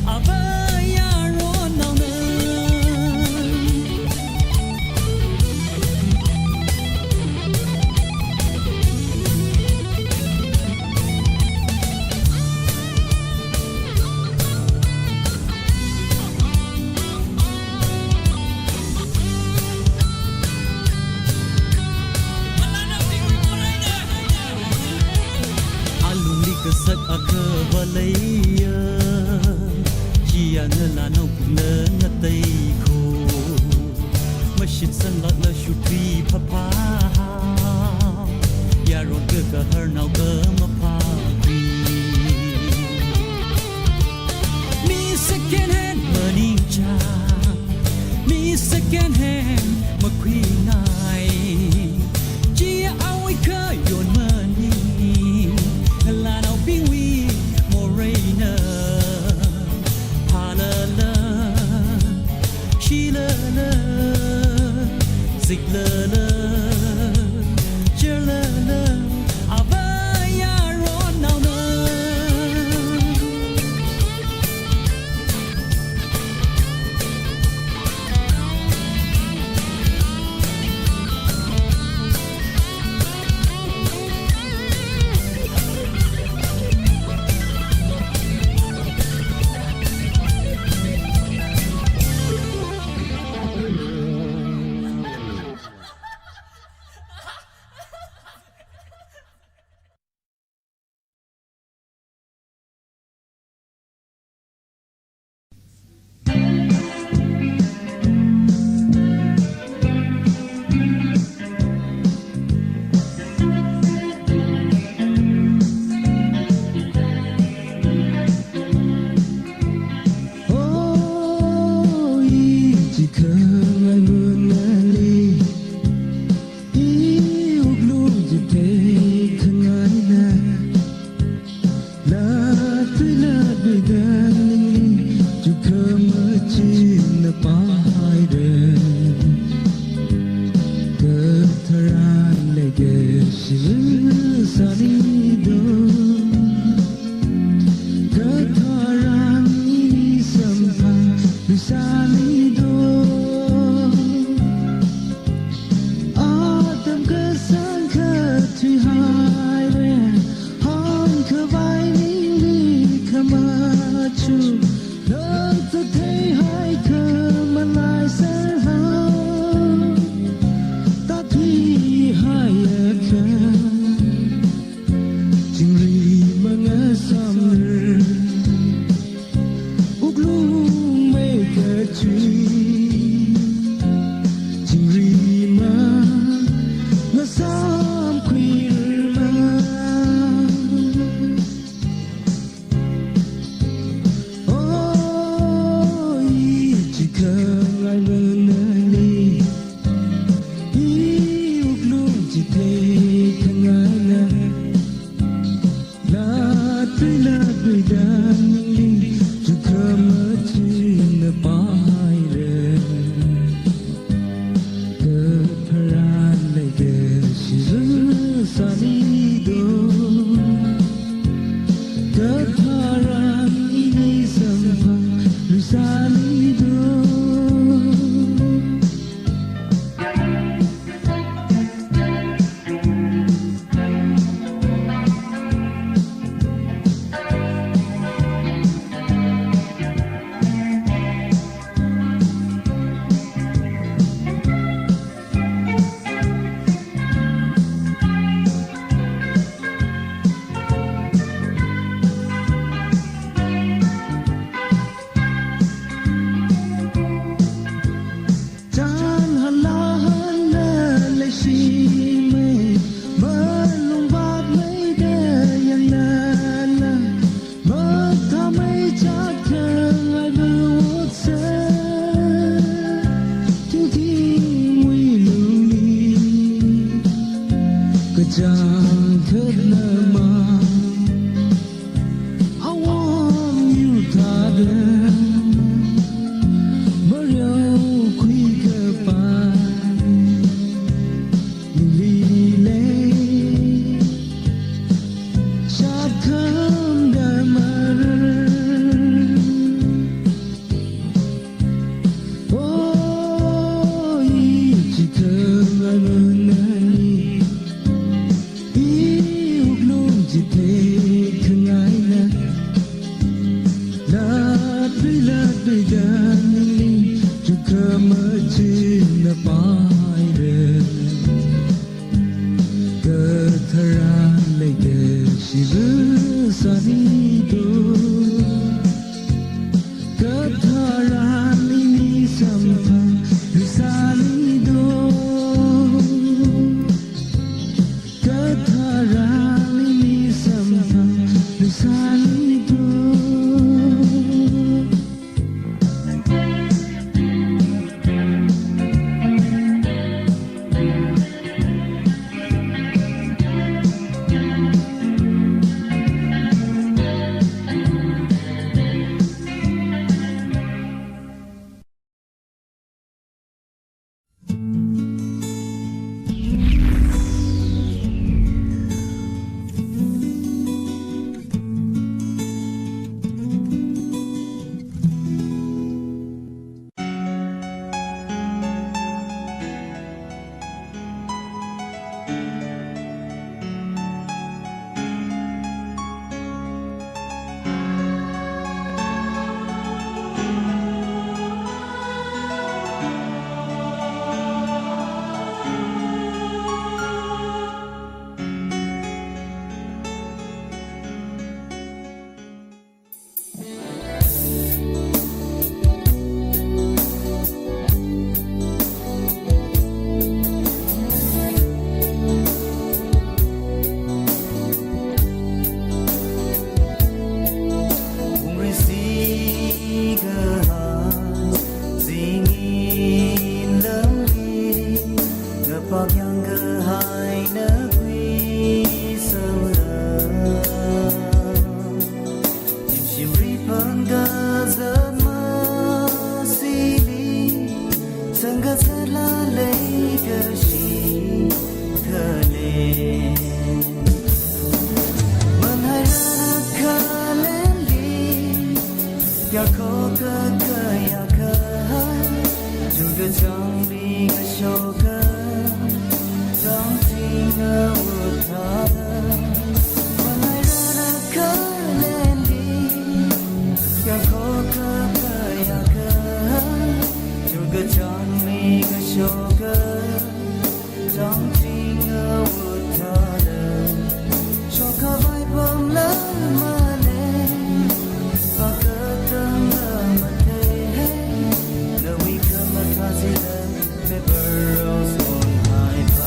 Abaya Ronana. sắc a cơ và lấy chỉ à ngơ là nông nơ ngơ tây khô mà xin sân lọt lơ sụt vi pha pha ya rồi cơ cơ hở nào cơ mà pha vi mi second hand mà ninh cha mi second hand mà quy ngài chỉ ao ấy cơ yồn mà ninh là nào biến vi mồ rây nơ pa lơ lơ chi lơ lơ dịch lơ lơ chưa lơ lơ à vơi ya rón nào nơ 长进而无他的，说可爱不了嘛嘞，把个灯了嘛嘞，那为什么他记得被不肉所害怕？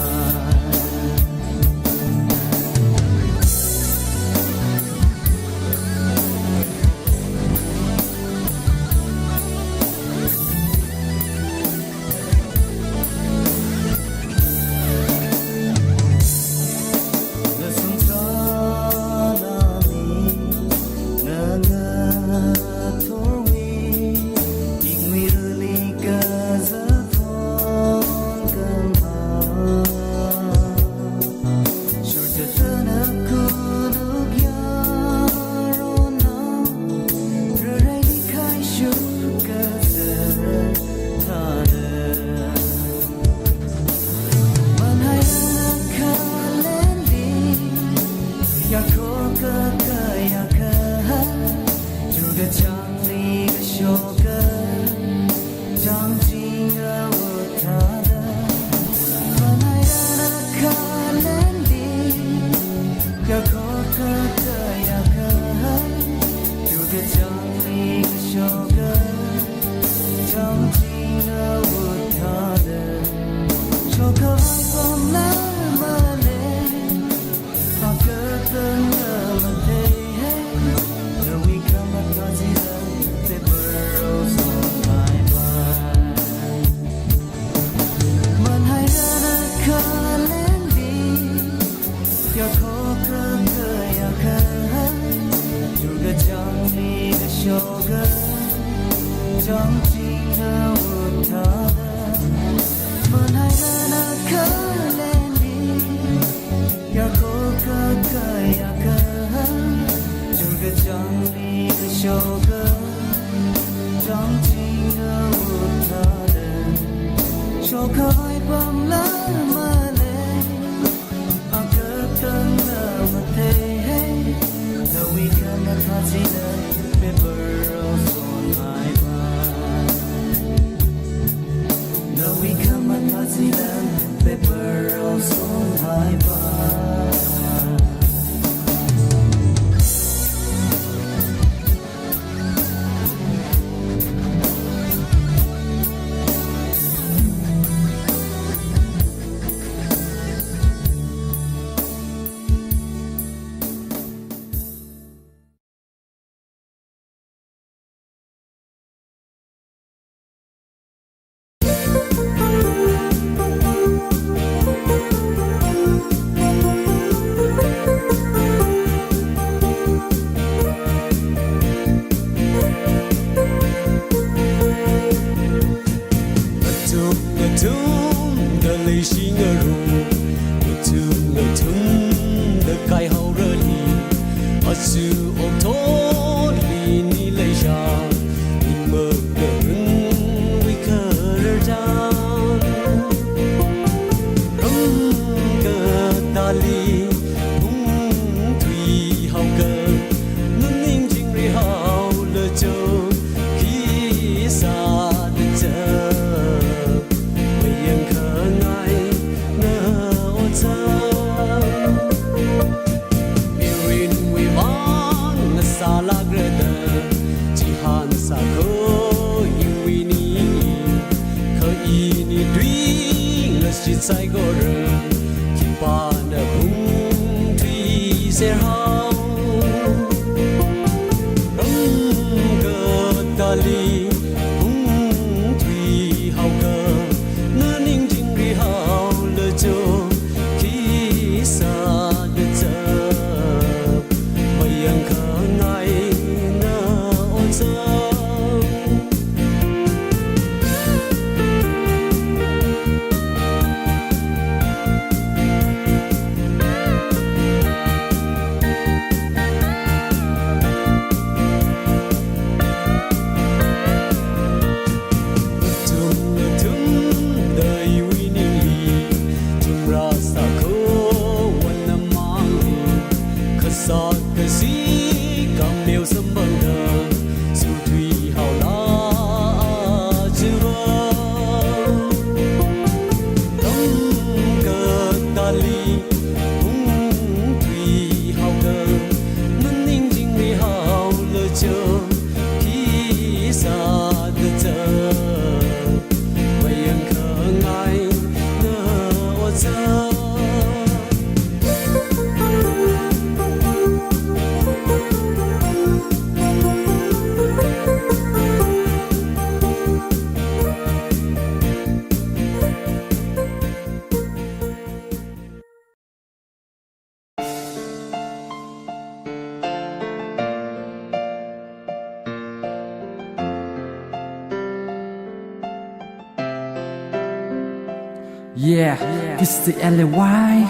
Yeah, this is the LY,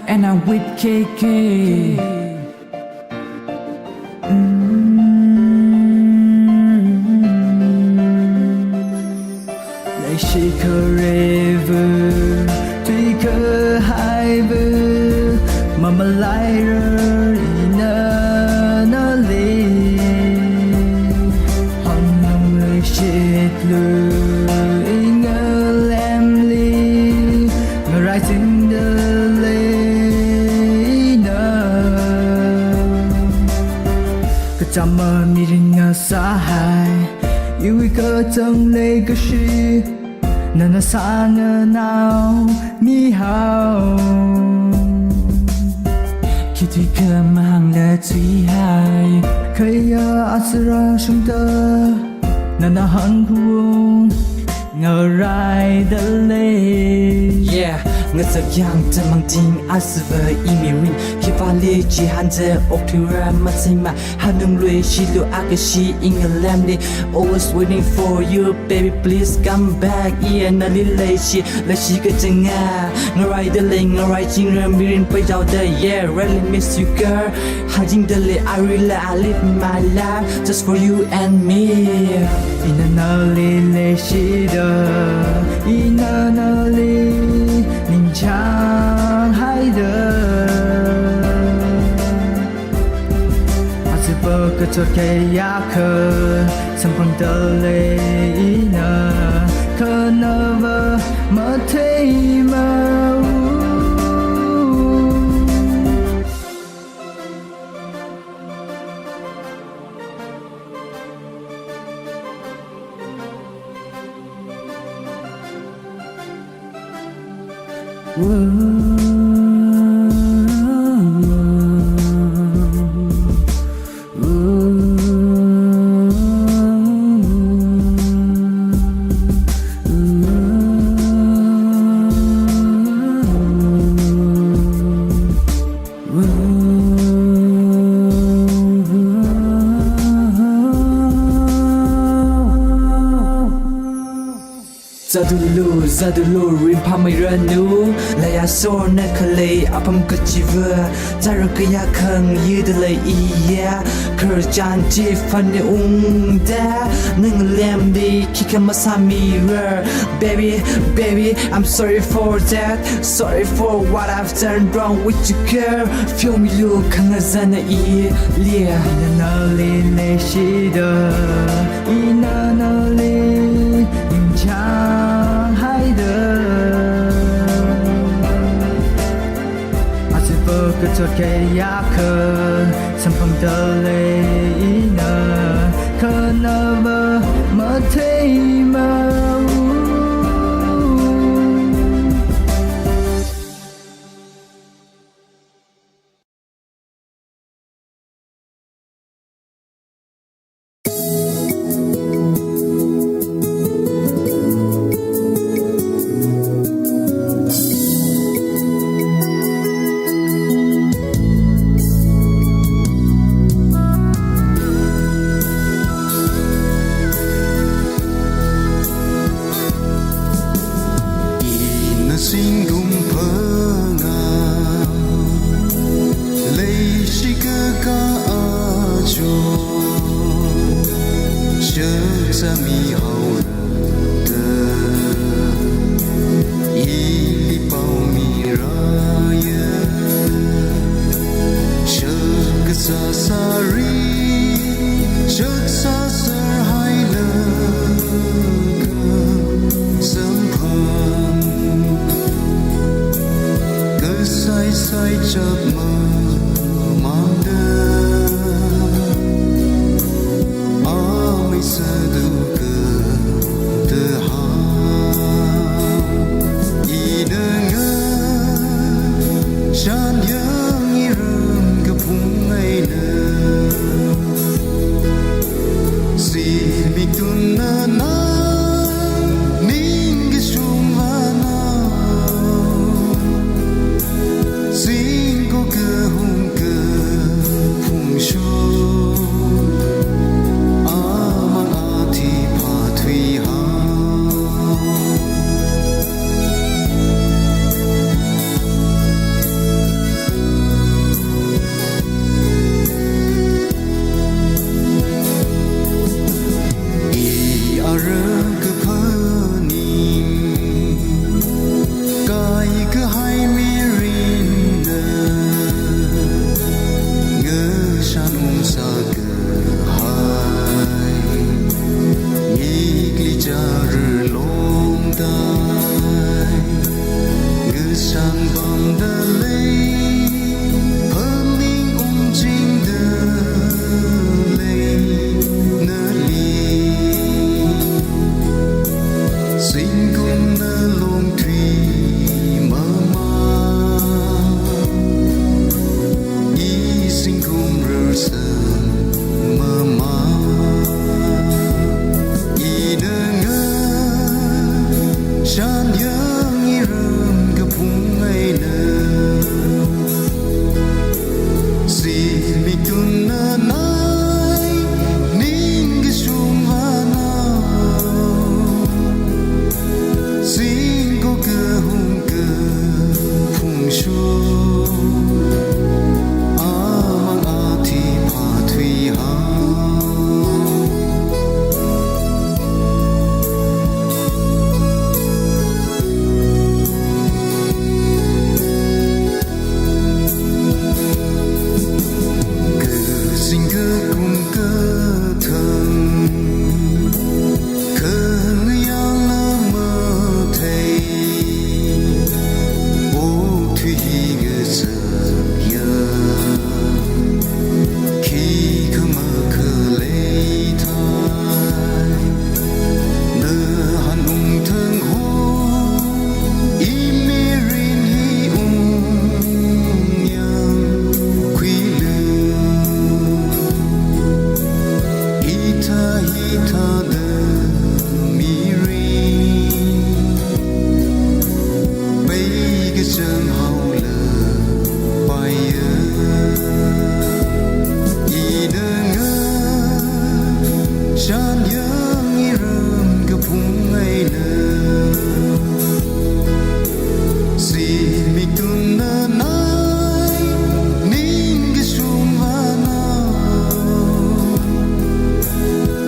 and I'm with KK. Lại chỉ forever, tuy cơ hai bờ, mà lại rơi nơ lì, hòn nông lời chết lời ngơ lem li, ngờ rai tình đơ lê nơ, cứ chăm mơ mi rình ngờ xa hai, yêu cơ chẳng lê cơ shi.那啥呢闹你好，คิดที่เคยมาห่างและที่หายเคยอยากอาศราชงเตอนาหันพวงเงาไรเดล Yeah เงาสักอย่างจะมังจริงอาศเบอร์อีเมรินคิดว่าเลี้ยจีฮันเจออกที่รามาใช่ไหมฮันนึงรวยชิลูอากาชีอิงเกลมดี Always waiting for you baby please come back อีนั่นเลยชีและชีก็จะงาเงาไรเดลเงาไรจริงเริ่มมิรินไปดาวเดย์ Yeah really miss you girl หาจริงเดล I really I live my life just for you and me อีนั่นเลยชีเดออีนั่นเลยนิ่งช่างให้เดออาจจะเบิกก็จะแค่อยากเคยสัมพันธ์เดเลยอีน่าเคยนับมาเทมา Zadulu rin pamiranu Laya sor na kalay apam kachiva Tara kaya kang yidalay iya Kerjaan jifan ni ungda Nang lem di kika masamira Baby, I'm sorry for that Sorry for what I've done wrong with you girl Feel me look kang azana iya Inanali le shida Inanali 인창 하이드 아직 벅그저게 약한 선풍들레이나 그나마 못해이마 Cinco que 个正好了怀一的我想有一人个碰爱了si mi tunna nai ning cái sum vana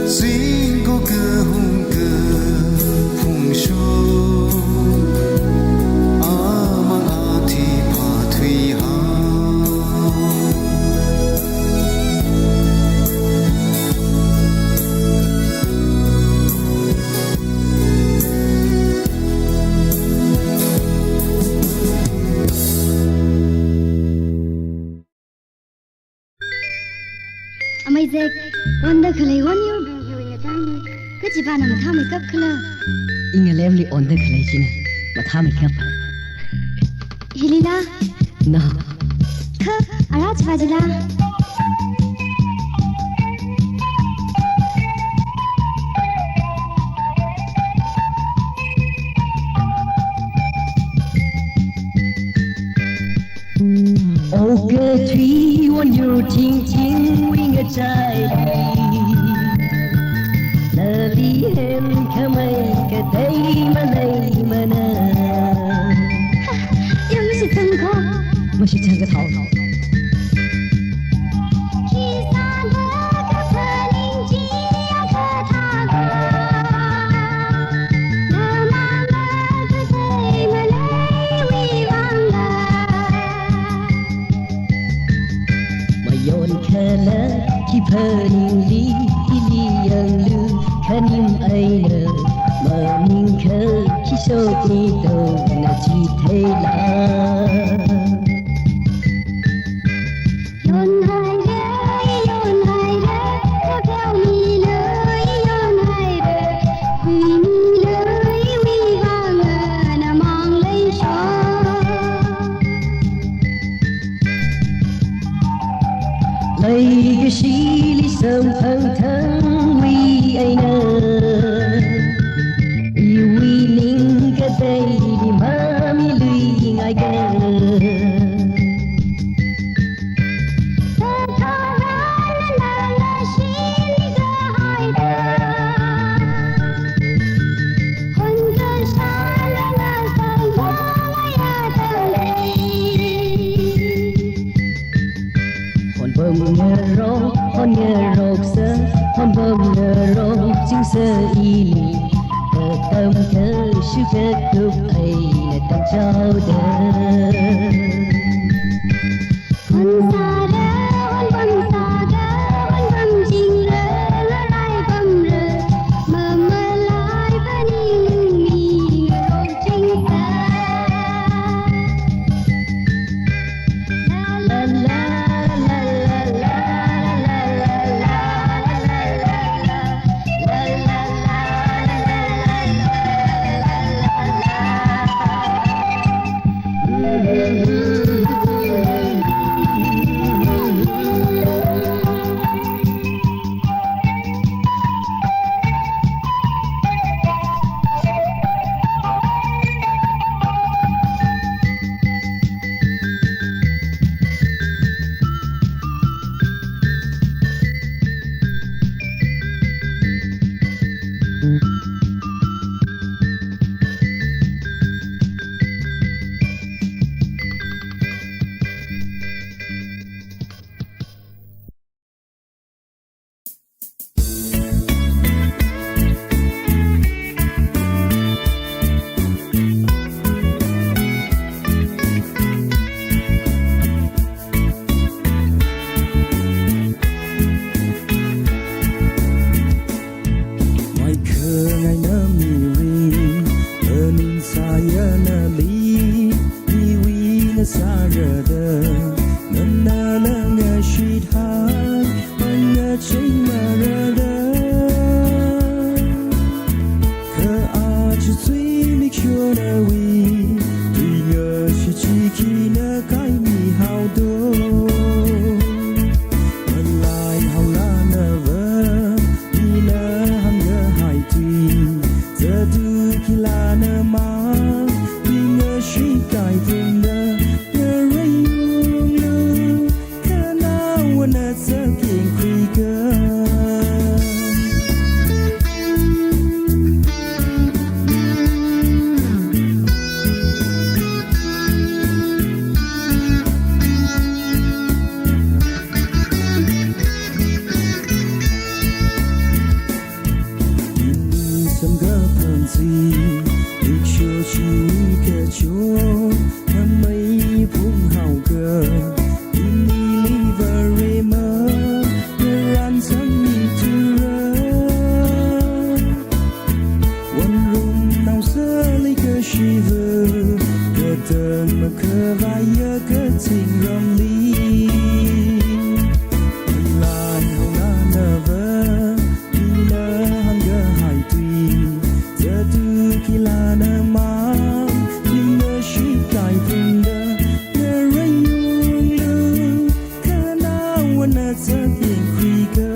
sin có cơ hung cơ phung shu mang a thi pha thủy ha Amai zek wanda khalai wan yo yu yu ta ni ka ji ba na ma tha mai kap khala inga lemli on the khlai china ma tha me kap hilila no kha araj bajila oh ke thui won yu ting ting wi nga chai la li hen khamai ka dai ma nei ma na yang si tang kha ma shi chang ka thau ki sa na ka pha ning ji ya ka tha ga na na na ka dai ma nei wi wang la ma yon khala ki phaning li li yang lu khanim ai na ma ning kha ki so ni do na chi thai la yon hai re ka phao mi loi yon hai re wi mi loi wi wang na mang lai sho lấy cái xí lý sớm thân thân vì ai nơ yêu vì linh cái đây đi mà mi lùi ngay gờ ta tha ra la la shi li ga hai da hon ga sa la la sa ma ya ta lai hòn bơm nhờ rốc sơ hòn bơm nhờ rốc chính sơ y lì tờ tâm thơ sư kết đục ấy là tâm trao đời hon sa ra hon bam jing ra la lai bam ra ma ma lai ba ni mi ro jing sa la la la la Giờ đưa khi là nơ má vì ngờ suy cài thương ทำไมพุ่งเห่าเกินที่นี่ลีเวอร์เรเมอร์เมื่อรันสันมีจูเรวันรุ่งเต่าเสือลิกชีเวอร์ก็เดินมาเคยไว้เยอะก็ทิ้งรำลีลานเฮาหน้าเนเวอร์ดีเลอหันเกอหายตุยเธอดูกีฬาเนมาที่เมื่อชีกายพุงเดอเมื่อไรยุ่งลืมแค่นาวันน่าจะเพียงคุยกัน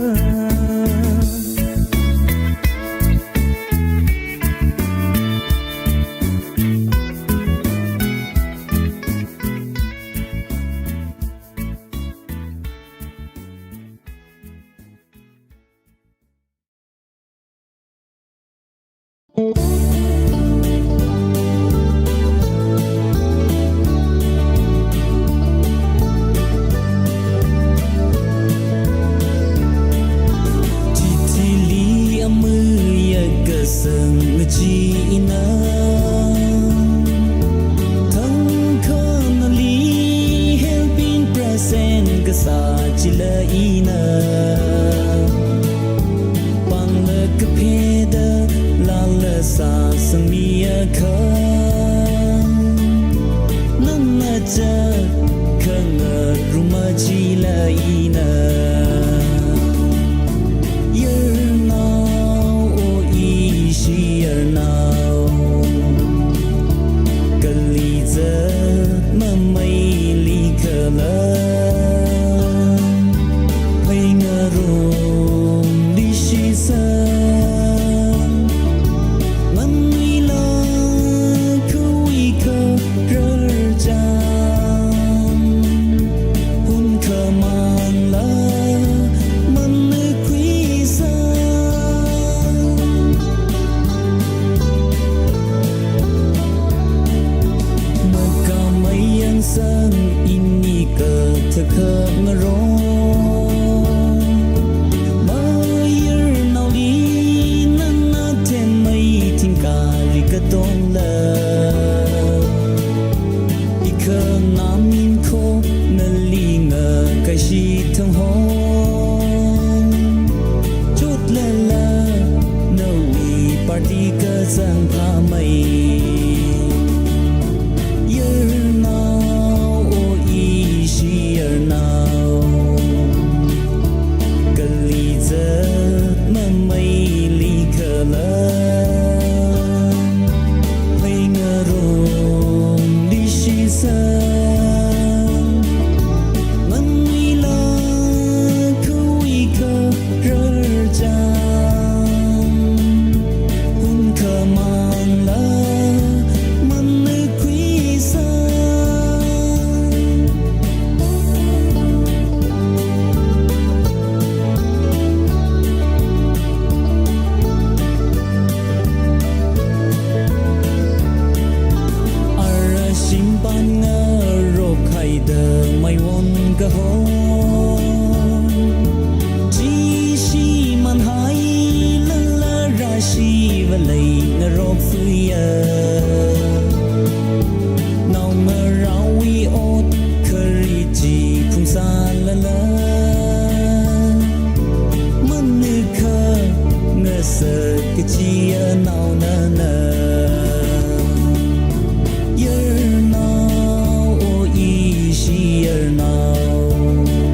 Year now, oh, easy year now.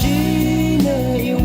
Gina, you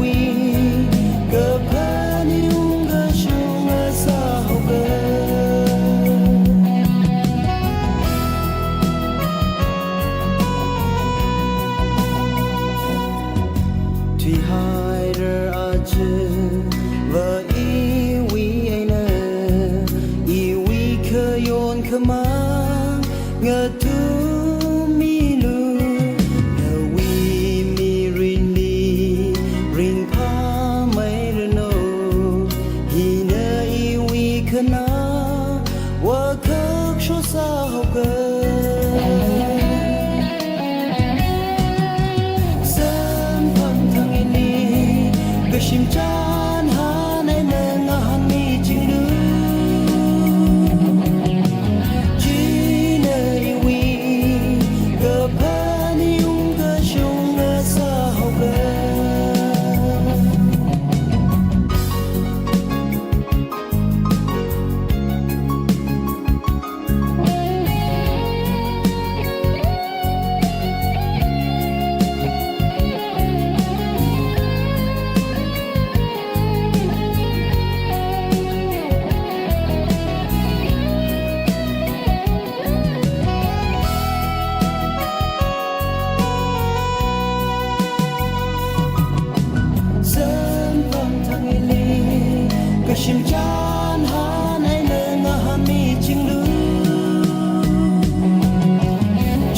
Kashimjan han ai le nga hami chinglu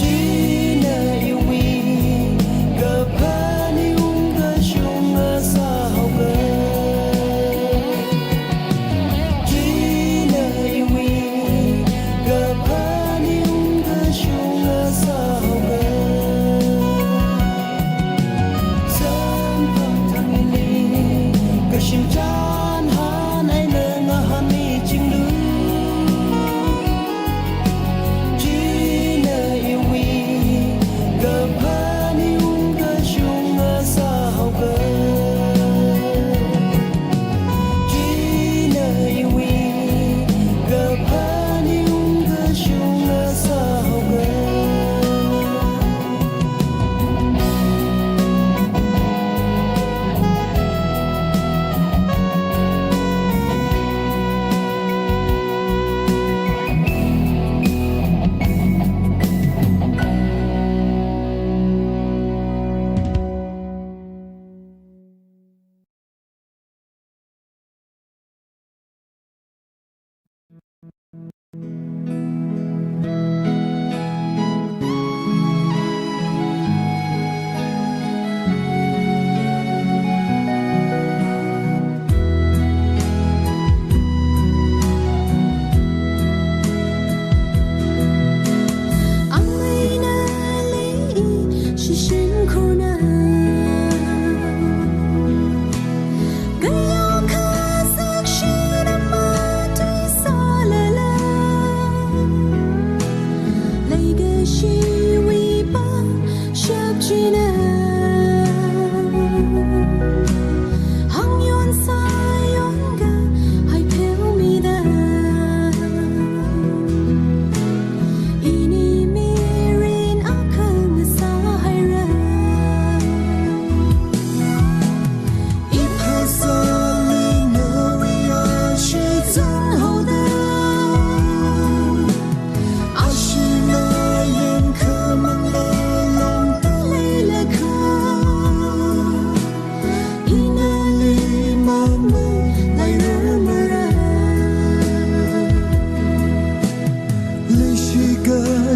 Jina iwi ga pani ga shunga sa hoga Jina iwi ga pani ga shunga sa hoga Sam tamili Kashimjan han ai le nga hami chinglu Jina iwi ga pani ga shunga sa hoga Jina iwi ga pani ga shunga sa hoga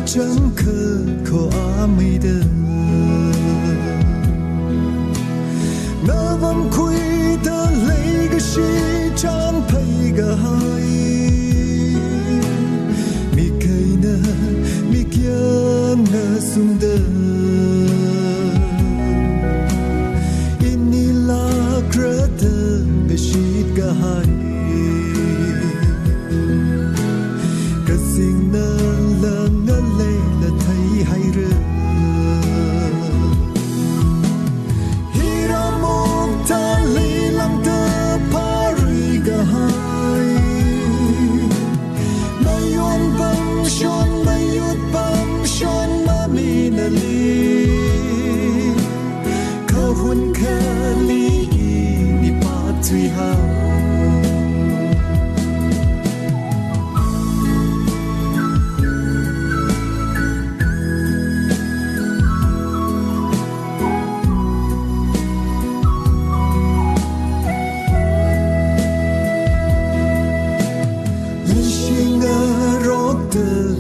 chẳng khờ khó mây đờ nơ vòng khuy ta lấy cái gì chẳng thấy cái hay mi cây nơ mi kia nơ sung đờ inilah kereta besit cái hay Kasing na lang alay na thay hay rơ Hiramok tali lang ta pari gahay Mayon bang syon mayut bang syon maminali Kahun kali ni patri hao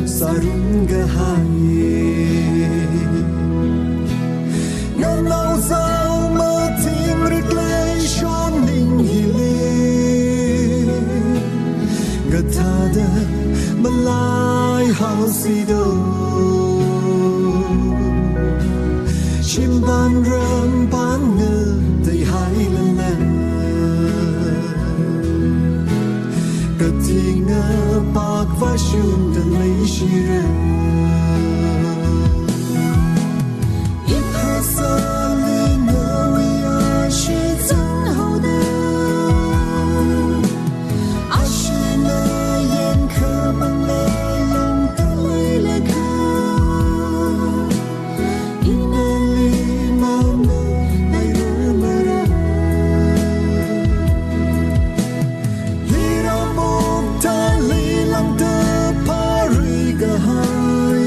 sarung gahai ngân nào sao mà tim rực lên shon ning hili gatada malai hausido chim ban râm ban ngơ tay hai lần lần Katinga bak vashun da leishire Ipasali nawiya shi zan hoda Ashina yen ka bangla long ta leile ka Inali mamu ay rumara Hiramok tali lang ta pari gahay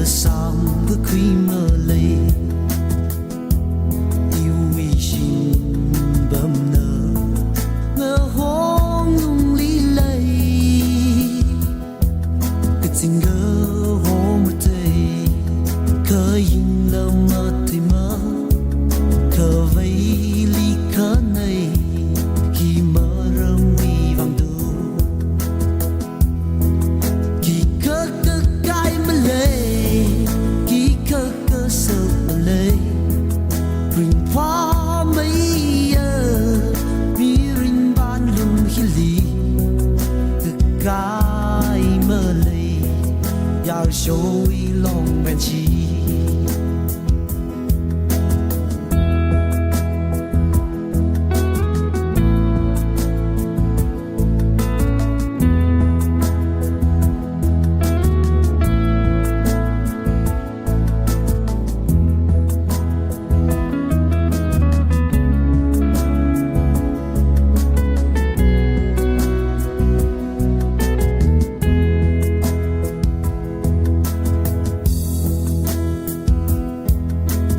nơ sam cứ khuy mơ lê yêu uy xin bầm nơ ngơ hong lung lý lây cứ tình ngơ hong một tây khờ in lơ mơ thì mơ khờ vây ly khờ này khi mơ rơm uy vàng đu kỳ khờ cơ cái mà lê kỳ khờ cơ sơ mà lê rình phá mấy mi rình ban lùm hi lì cơ cái mà lê yào show uy long bên chi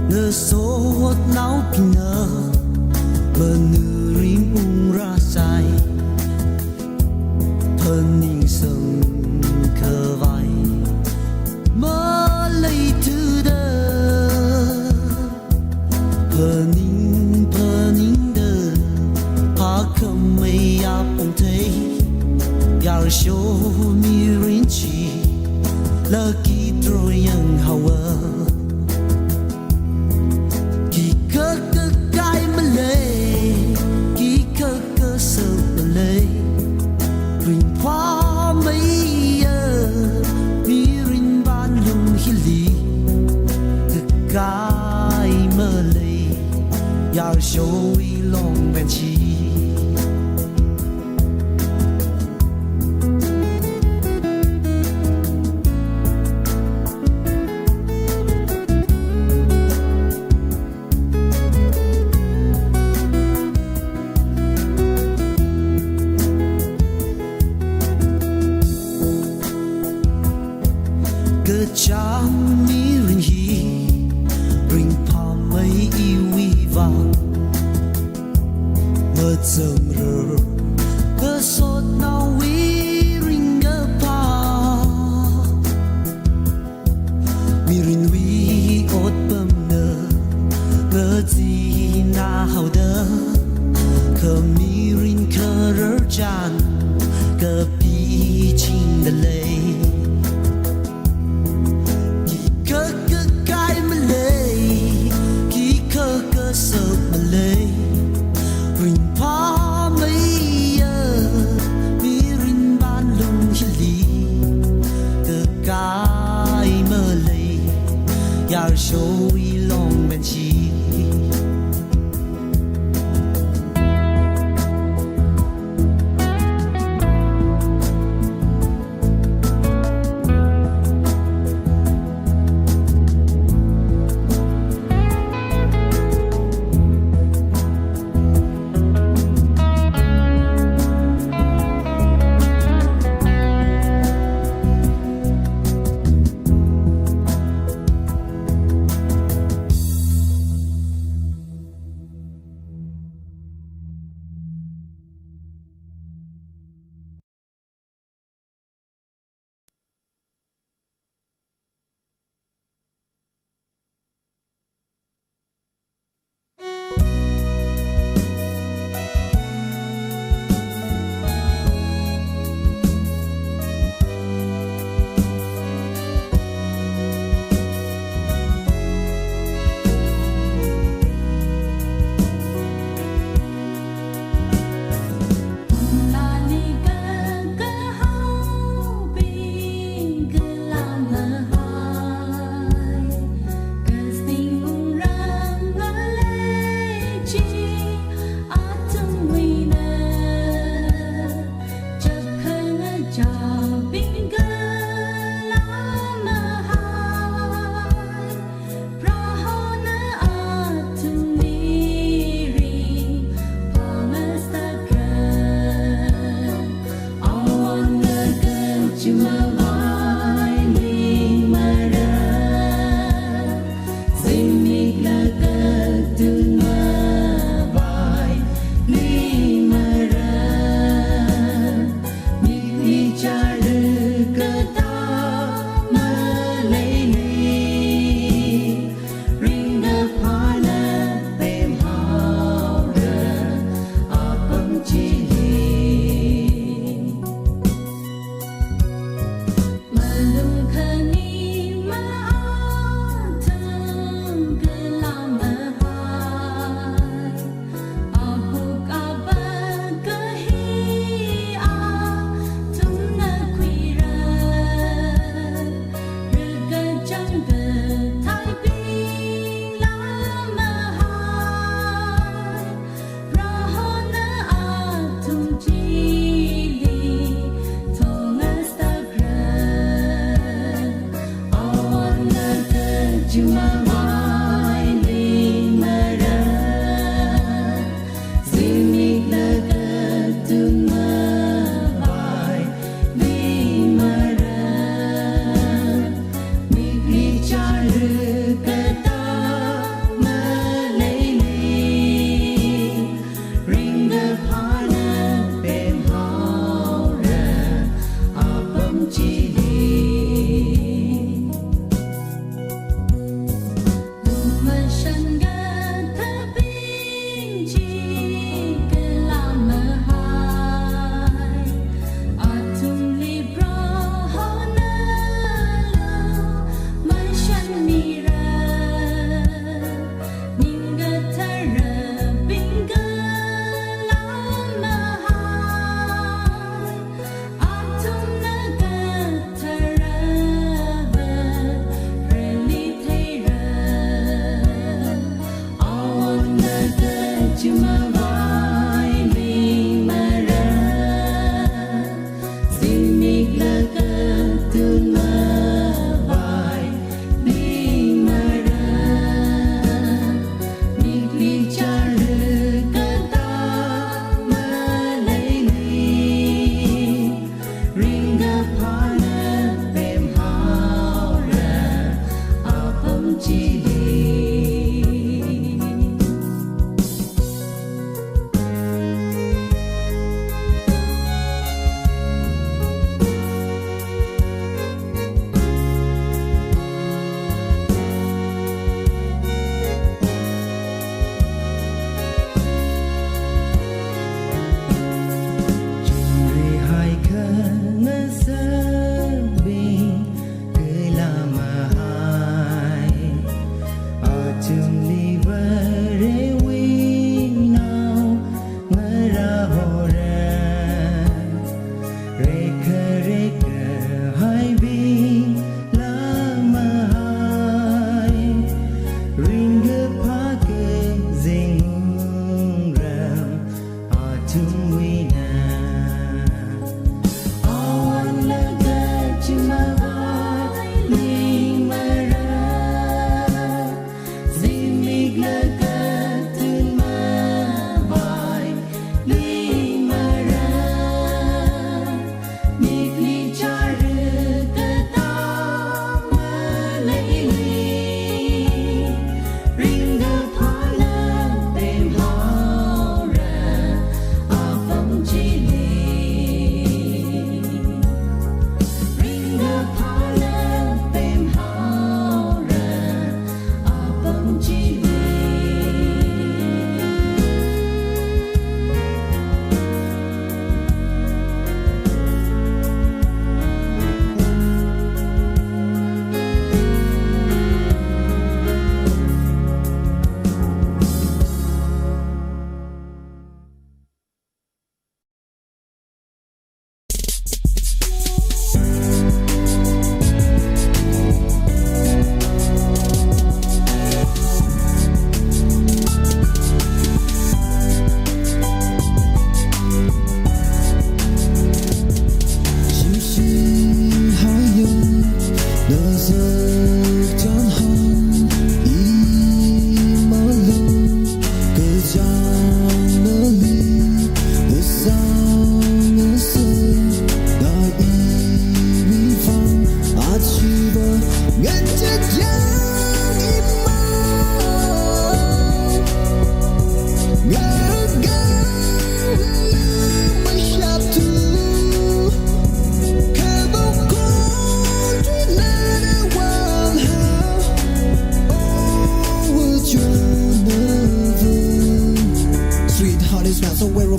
nơ sốt náo pin nơ mơ nư rim ung ra sai thân ninh sông khờ vai mơ lấy thứ đơ phờ ninh đơ phá khâm mây áp ông thấy yar show mi rin chi lơ kỳ trôi yang hào kỳ cơ cơ cái mà lê kỳ cơ cơ sơ mà lê rình phá mấy mi rình ban lùm hi lì cơ cái mà lê yar show uy long bên chi cơ chang mi rình hi rình phá mấy uy vàng mơ dầm rơ cơ sốt nào uy rình ngơ pa mi rình uy ốt bầm nơ ngơ gì na hào đơ khờ mi rình khờ rơ chan cơ pi chinh đơ lê cơ cơ cái mà lê kỳ cơ cơ sơ mà lê rình phá mấy mi rình ban lùm hi lì cơ cái mà lê yar show uy long bên chi เ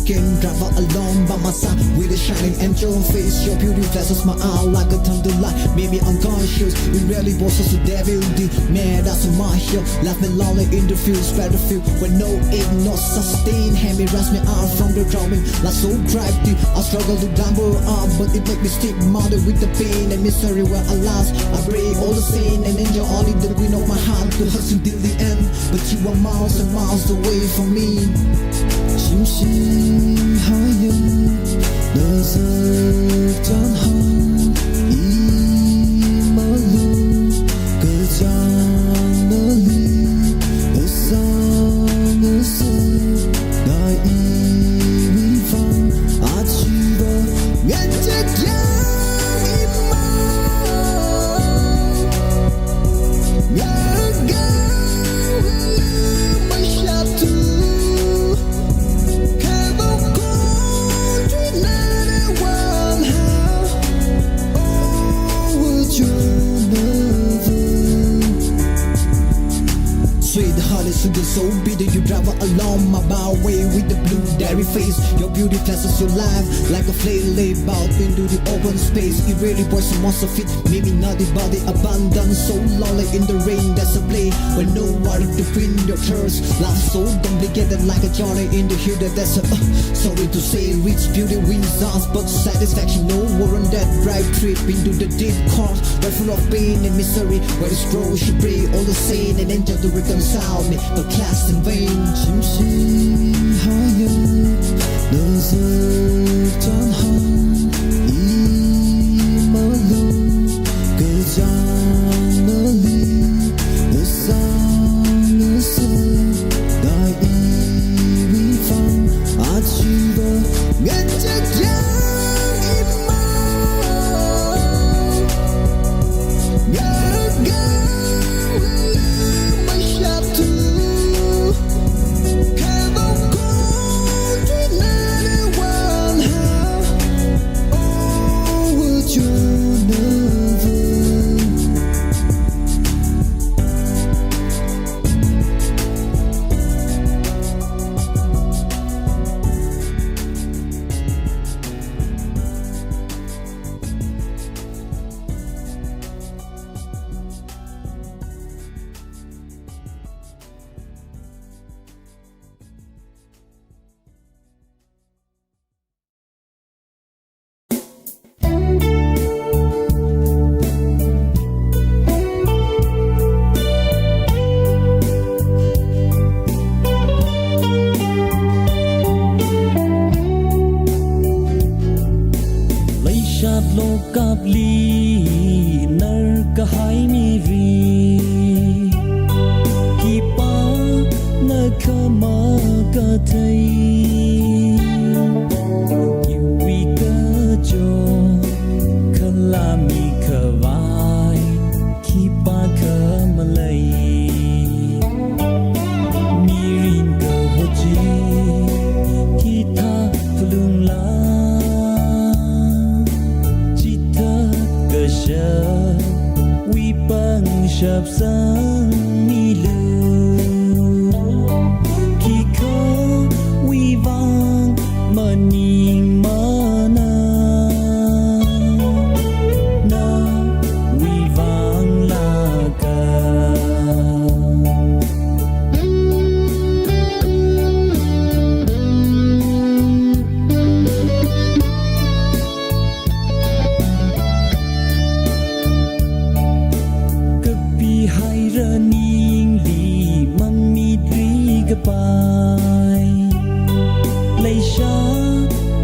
broken. Travel alone by my side with a shining angel face. Your beauty flashes my eye like a thunder light. Made me unconscious. We rarely was us a devil. The man that's on my hill. Left me lonely in the field, spread the field. When no aid, no sustain. Hand me rise me out from the drowning. Like so drive deep. I struggle to climber up, but it make me stick mounted with the pain and misery where I lost. I break all the sin and enjoy only the wind of my heart to hustle till the end. But you are miles and miles away from me. 星星还有垃圾站好一马路隔江那里和上的色那一地方阿去吧沿着江一马呀高我下土Sugar so bitter, you drive along my byway with the blue dairy face. Your beauty flashes your life like a flame laid out into the open space. It really was a monster fit, made me naughty body abandoned, so lonely in the rain. That's a play when no water to clean your thirst. Life so complicated like a journey in the hill. That's a sorry to say, rich beauty wins us, but satisfaction no war on that bright trip into the deep course, where full of pain and misery, where the scroll should break all the sin and angel to reconcile me. But cast in vain 星星还有垃圾站好一马路隔江那里和上的色那一地方阿去吧沿着江一马呀高我下土chập sáng mi lưu khi có uy vang mà nhìn mà na uy vang là cả goodbye 泪下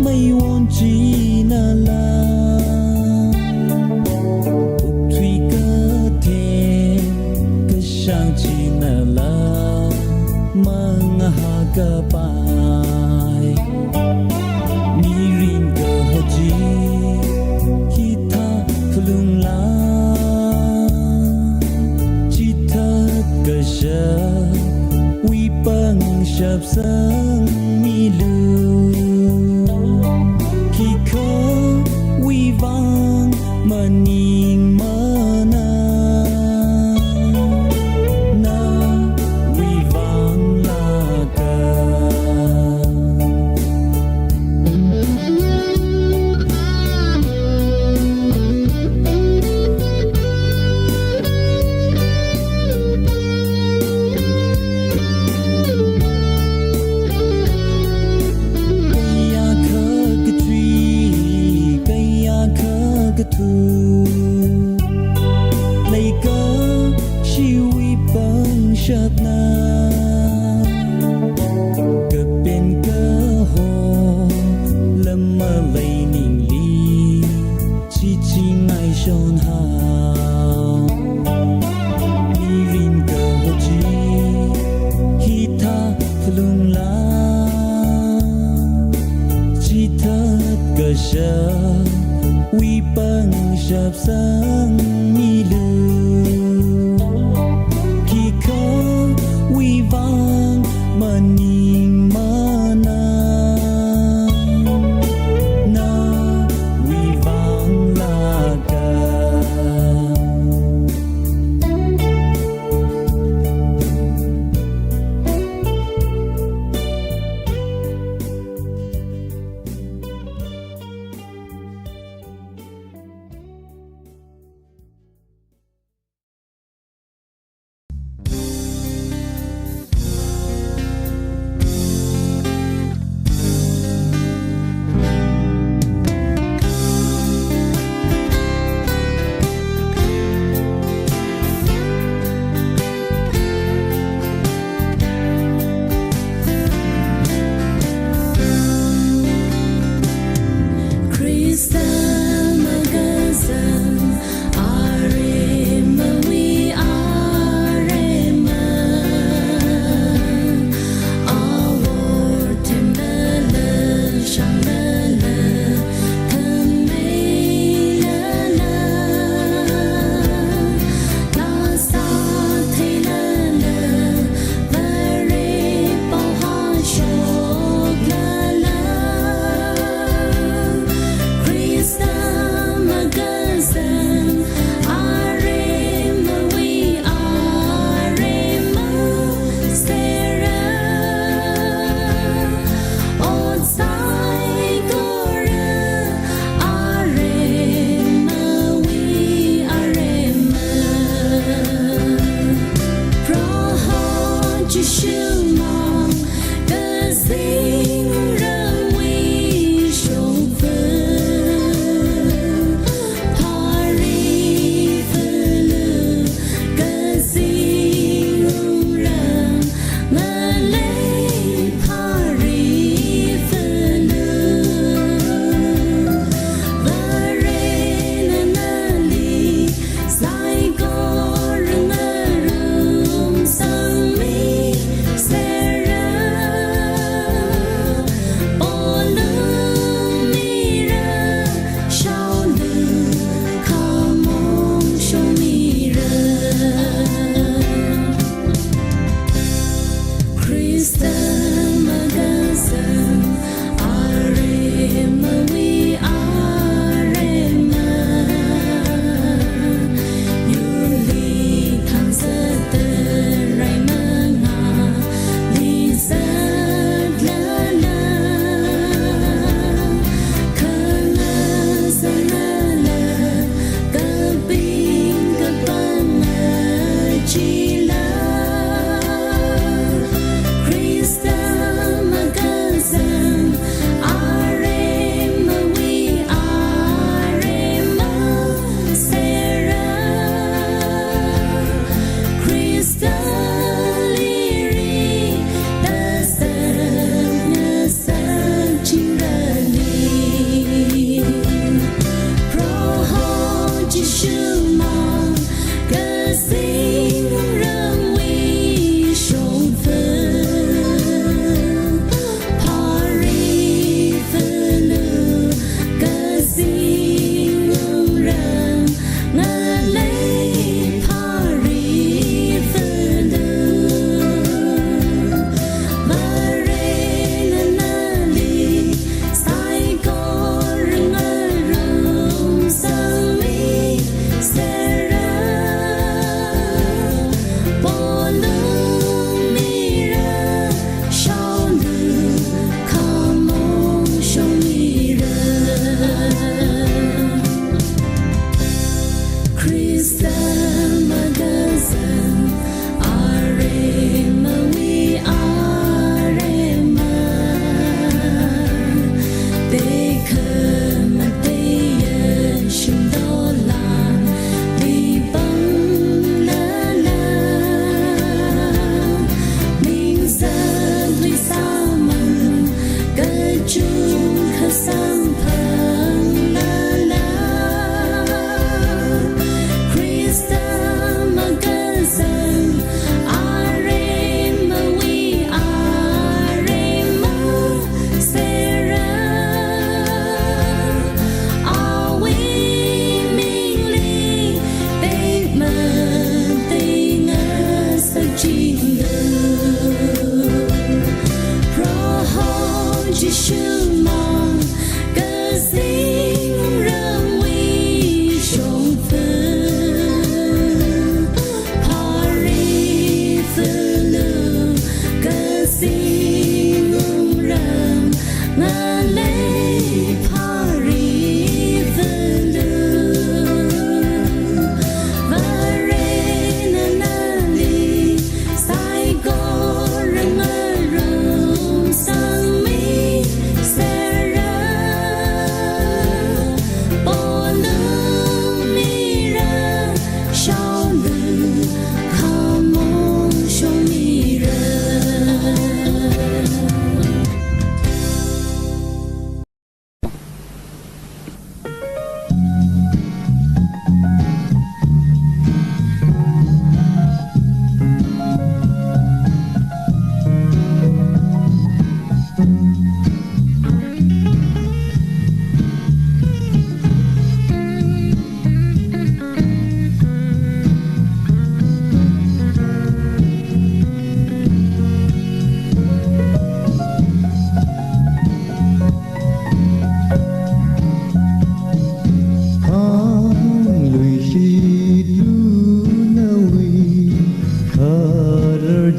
没忘记那啦不退个天个想起那啦梦哈个拜你人个好记 kita pelung la kita ke chập sáng mi lưu khi có uy vang mà nhìn mà na uy vang là cả chợp na cờ bên cờ hồ lâm mơ lấy ninh ly chi chi ngay son hào mi vin cờ hồ chi hi tha phulung la chi thất cờ sơ uy băng chợp sang mi lư khi có uy vang mà nhìn mà na uy vang là cả Say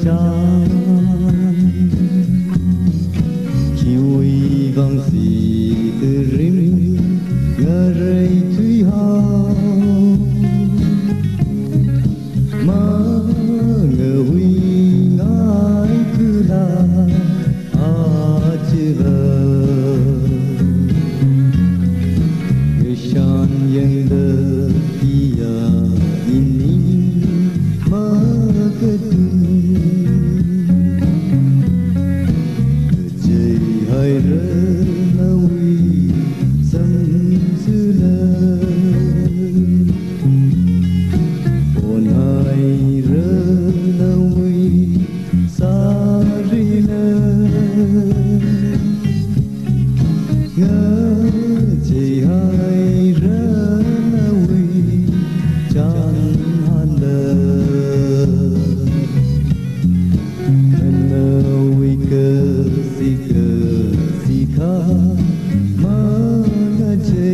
trăng chiều vang xì từ rim ngờ rây truy hao mà ngờ huy ngái cứ là chữ vờ người shan yang đơ kia ini mà cái chơi hay rơ na huy sân sư lơ ôn hai rơ na huy sa ri lơ ngơ chỉ hai rơ na huy chan han lơ khăn huy cơ si kha ma nga chê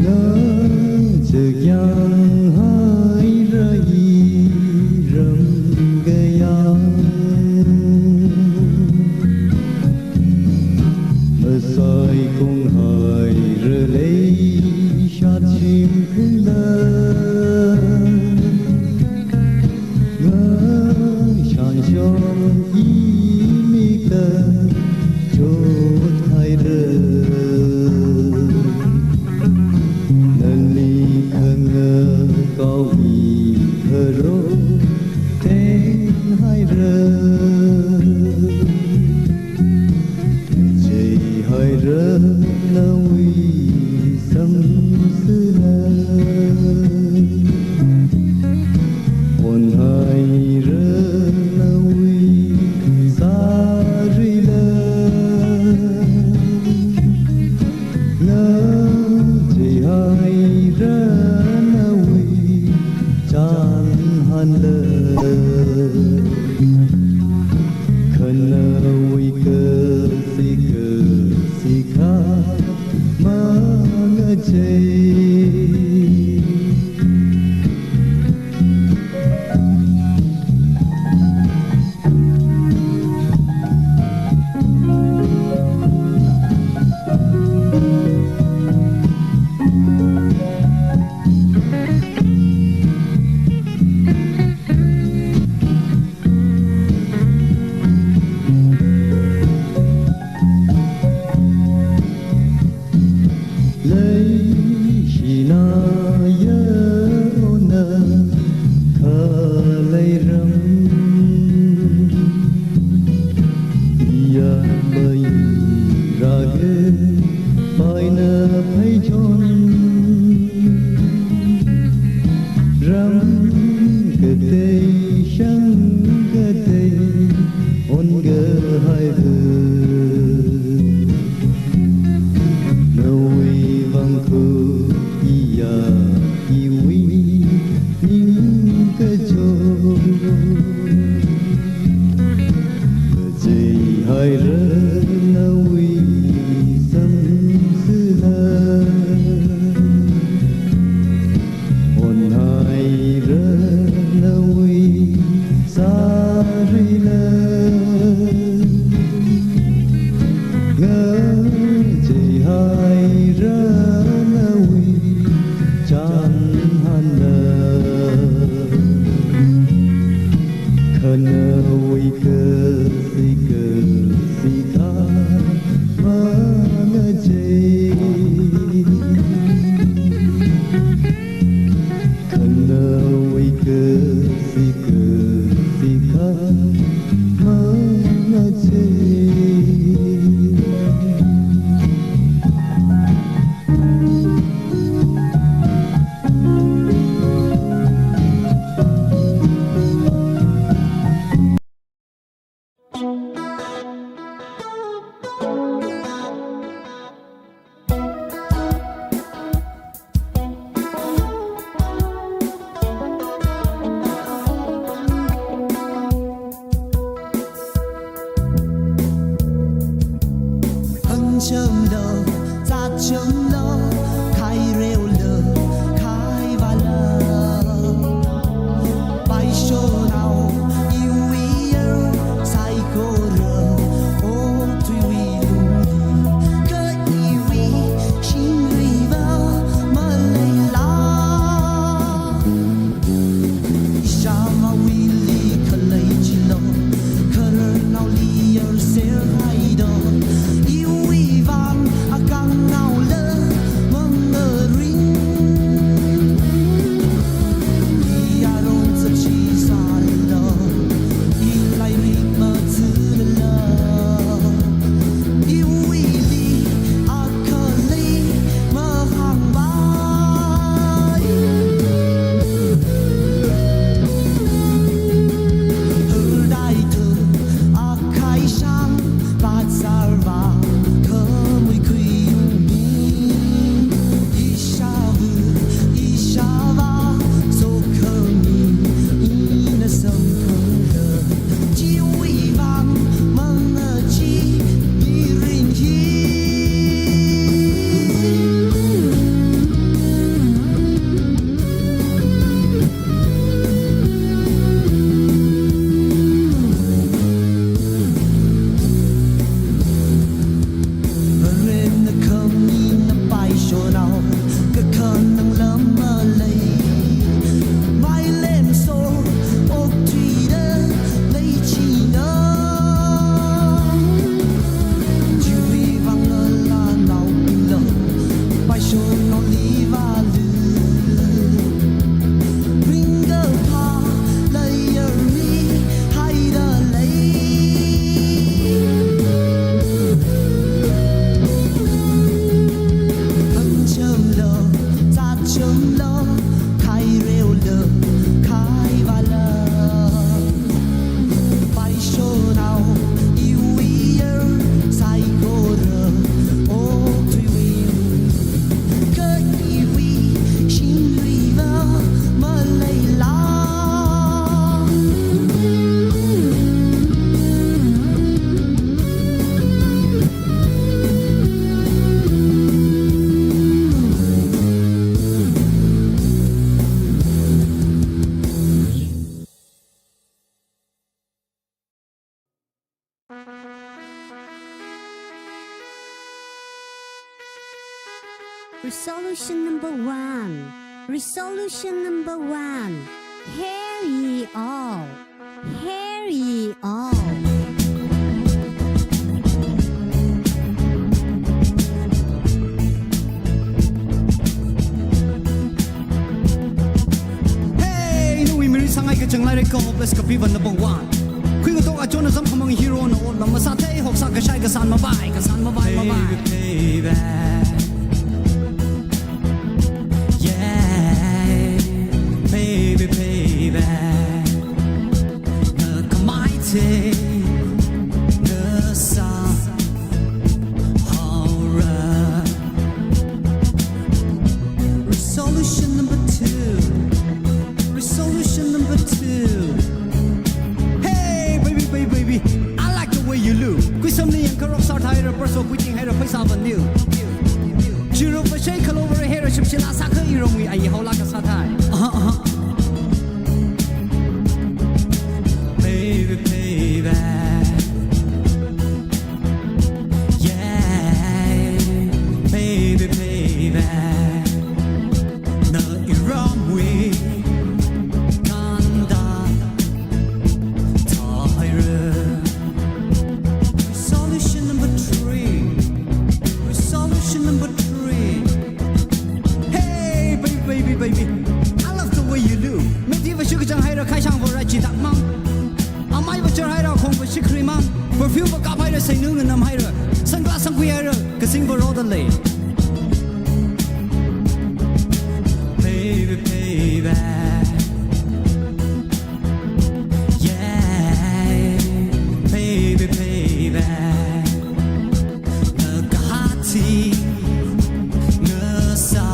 ngơ chực yang hai ra y râm gây mơ soi cùng hai rơ lấy sát chim khung lơ ngơ shan shom y mi tơ chốt hai rơ nâng ly khơ ngơ cao y thơ rô tên hai rơ chê hai rơ na huy sâm sư lơ ôn hai rơ na huy sa ri lơ ngơ chê hai rơ na huy chan han lơ khăn huy cơ si kha ma nga chê lấy chỉ na yơ na khờ lấy râm ya bay ra ghê bay na thấy chôn râm cơ tê sang cơ tê ôn gơ hai vơ nôi vang khu ia iwi ning ke cho dây hai rơ nôi sâm sư lơ ôn hai rơ nôi sa ri lơ ngơ chỉ hai rơ na huy chan han lơ khăn huy cơ si kha ma nga chê khăn huy cơ si kha ma nga chê chớm lờ ra chớm lờ khai rêu lờ khai trông lo khai rêu lờ khai và lờ bay số nào yêu ý ơ sai cô rờ ô tùy vì cơ ý vì xin lùi vơ mơ lây la Resolution number one. Hear ye all. Hear ye all. Hey, no we miri sangai ke chang lai re ko hopeless ka piban number 1 Khui to ka chona sam khamang hero no lam ma sa the hok sa ka shai ka san ma bai baby baby nơ ka mai te nơ sa hora resolution number 2 hey baby I like the way you look kui sam ni yang ka rock star thai ra perso kui ting hai ra paisa ban new Jiro pa shai khalo over here ship chila sa kha irong wi ai hola ka sa thai baby yeah baby na iram wi kanda tire resolution number 3 hey baby I love the way you look me ti va shu ka chang hai ra khai chang vo ra chi tak mang amai va char hai ra khong va shi khri mang perfume va ka hai ra sai nu nam hai ra sunglass sang kui hai ra ka sing va ro da le baby yeah baby na ka hati na sa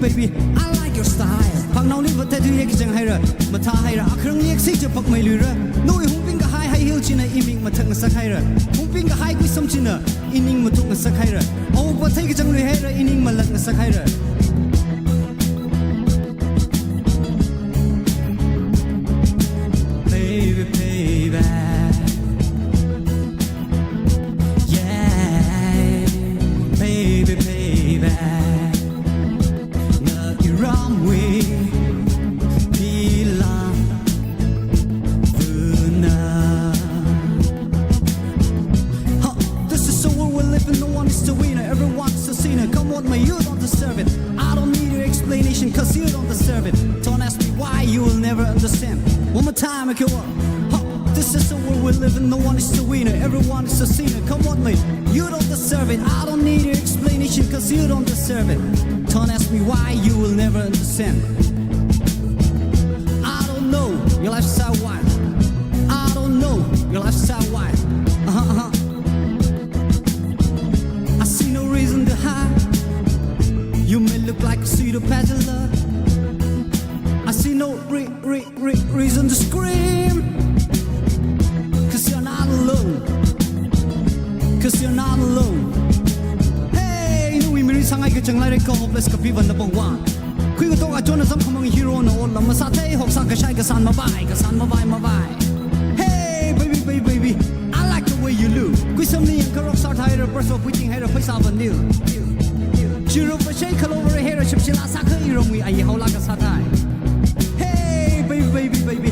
baby I like your style phang nau li va te tu ye ki chang hai ra ma tha hai ra akhrang liek si je phak mai lu ra noi hung ping ka hai hiu china iming ma thang sak hai ra hung ping ka hai kui sam china ining ma thuk sak hai ra au pa thai ki chang lu hai ra ining ma lak sak hai ra baby yeah baby Ramwe Pila Vuna This is the world we're living, no one is the winner, everyone's the sinner. Come on, man, you don't deserve it. I don't need your explanation, cause you don't deserve it. Don't ask me why, you will never understand. One more time, I go on. This is the world we're living, no one is the winner, everyone is the sinner. Come on, man, you don't deserve it. I don't need your explanation, cause you don't deserve it. Don't ask me why, you will never understand. I don't know your lifestyle why. I don't know your lifestyle why. I see no reason to hide. You may look like a pseudo-peddler. I see no reason to scream. Cause you're not alone. Cause you're not alone. Miri sangai ke chang lai re ko hopeless ka pi van na bong wan kui to ga chona sam khamang hero no lam ma sa the hok sa ka shai ka san ma bai hey baby I like the way you look kui sam ni yang ka rock star thai ra perso kui ting hai ra paisa ban new Jiro pa shai khalo over here ship chila sa kha irong wi ai hola ka sa thai hey baby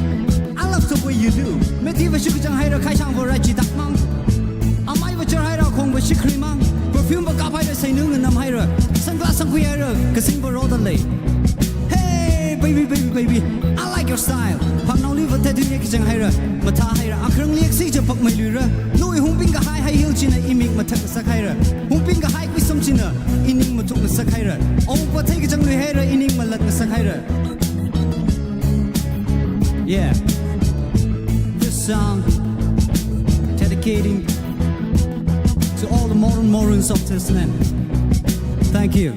I love the way you look me ti va shu ka chang hai ra khai chang vo ra chi tak mang amai va char hai ra khong va shi khri mang perfume ba ka phai ra sai nu nam hai ra sunglass sang kui hai ra ka sing ba ro da le hey baby I like your style phang nau li va te tu ye ki chang hai ra ma tha hai ra akhrang liek si je phak mai lu ra noi hung ping ka hai hiu chin ai iming มาทักสักใครระหุงปิ้งก็ให้กุยสมจินะอินิงมาทุกสักใครระเอาปะเทก็จังเลยให้ระอินิงมาลัดสักใครระ Yeah this song dedicating to all the modern Morons of Testament thank you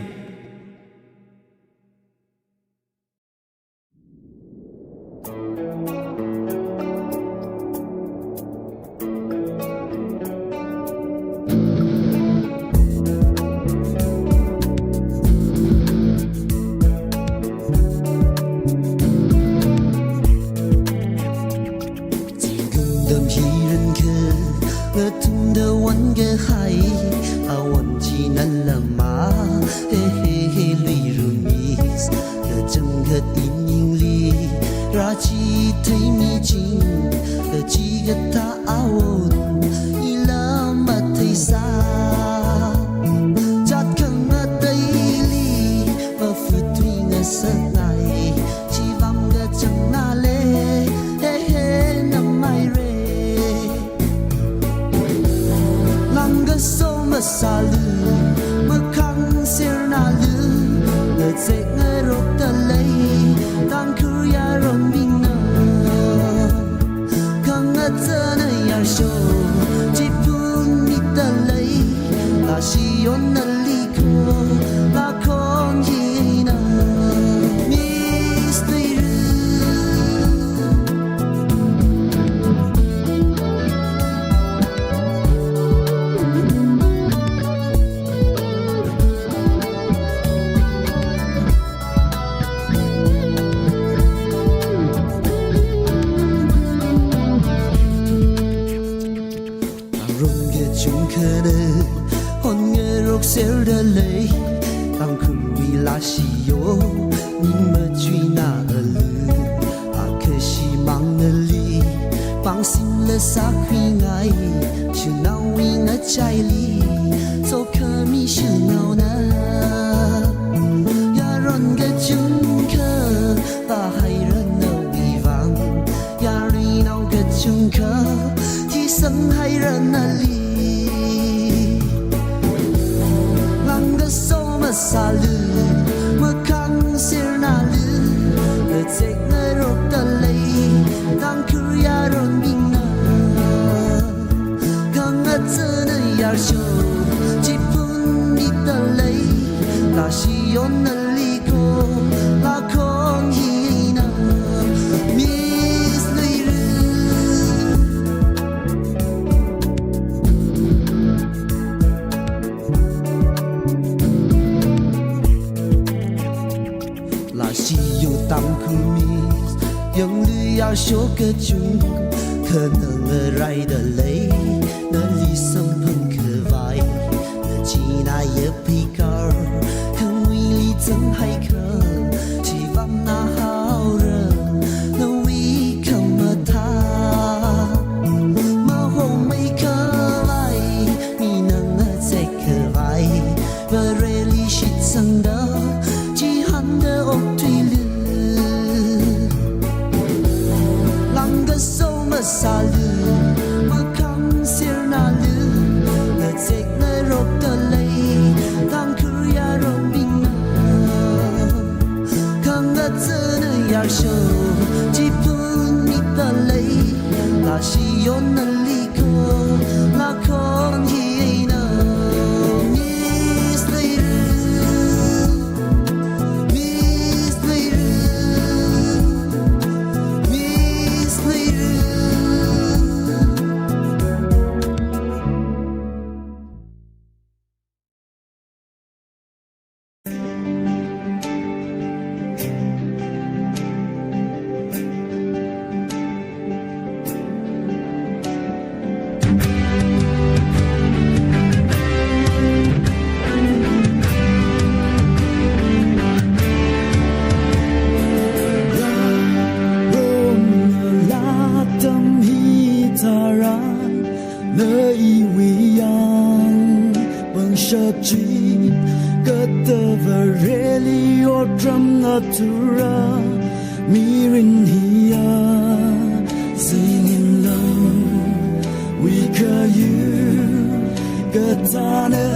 getane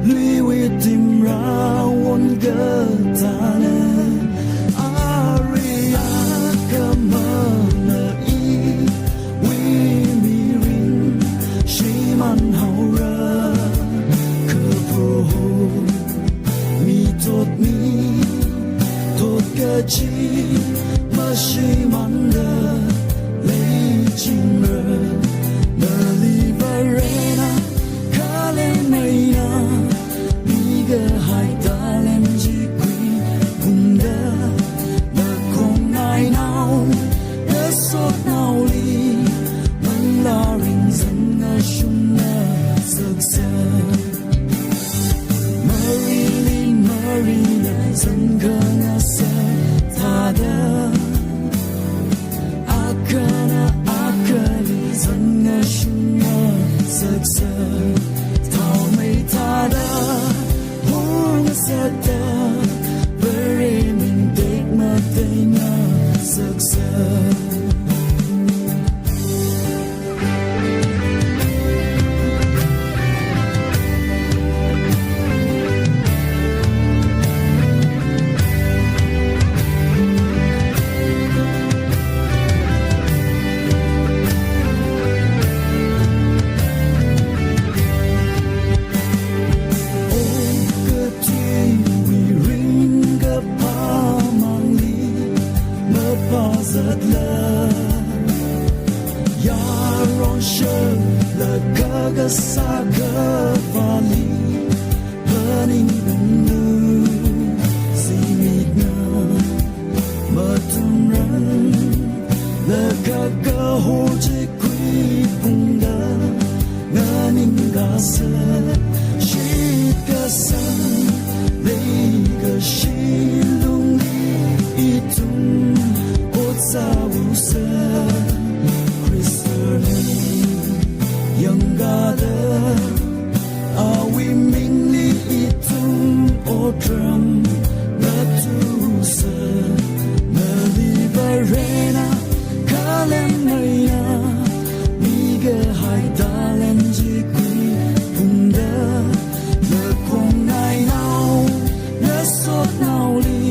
liwitim rawon getane aria kemana I wimirin shiman haura keproho mi tot mi tot gachi mashiman de leichingre na liberena kalemena miga haidalem jikwi bunda na kong nai nao na sot nao li man la ring zan na shum na saksa Marina zan ga na sa tada akana akali zan na shum na saksa tao mai tada hong sa ta very min dek ma tay na saksa Saga valley burning blue simigna matumran la kaga hoje kui punda nganing gasa shikasa leiga shilung itum otsabusa Yangada awi mingli itum otram natusa na liberena kalemaya miga haidalen jikwi bunda na kong nai nao na sot nao li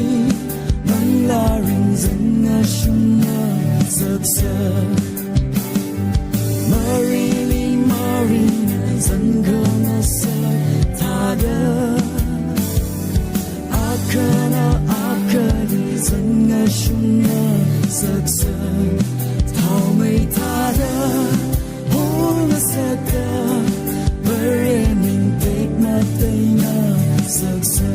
man la ring zan na shum na saksa Marina zan ga na sa tada akana akali zan na shum na saksa tao mai tada hong sa ta very min dek ma tay na saksa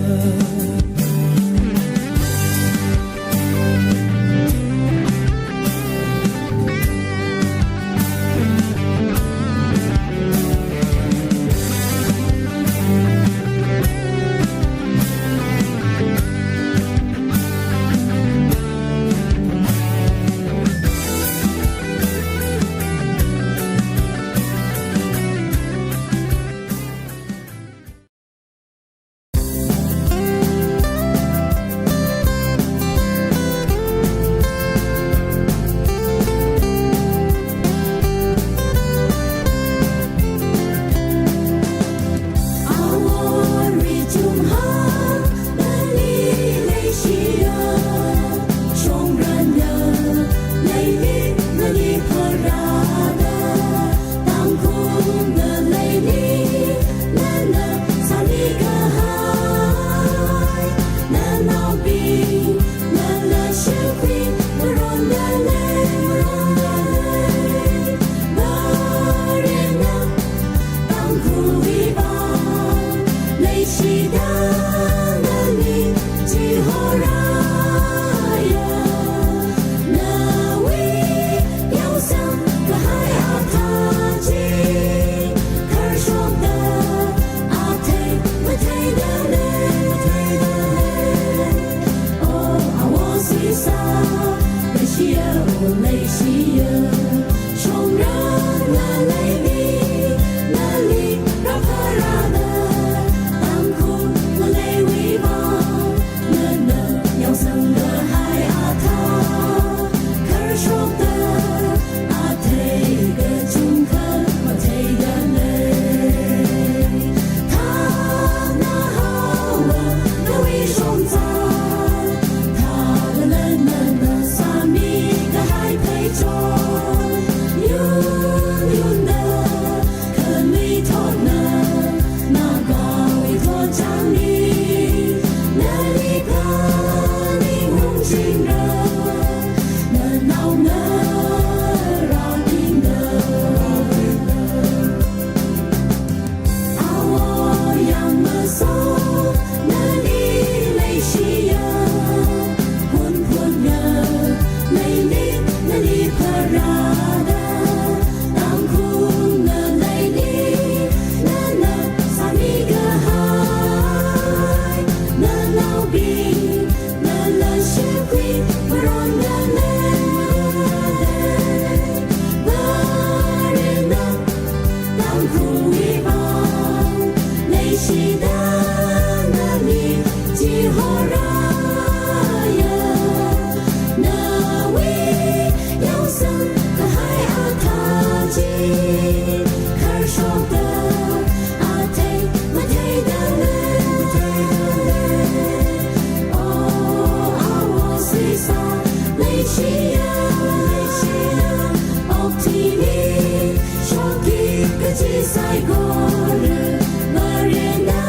望，泪洗的那里几后让呀，那位永生的海阿塔吉，可说的阿忒马忒的人，哦啊我虽丧泪洗呀。Optimi, shoki kachi sai gore, marina.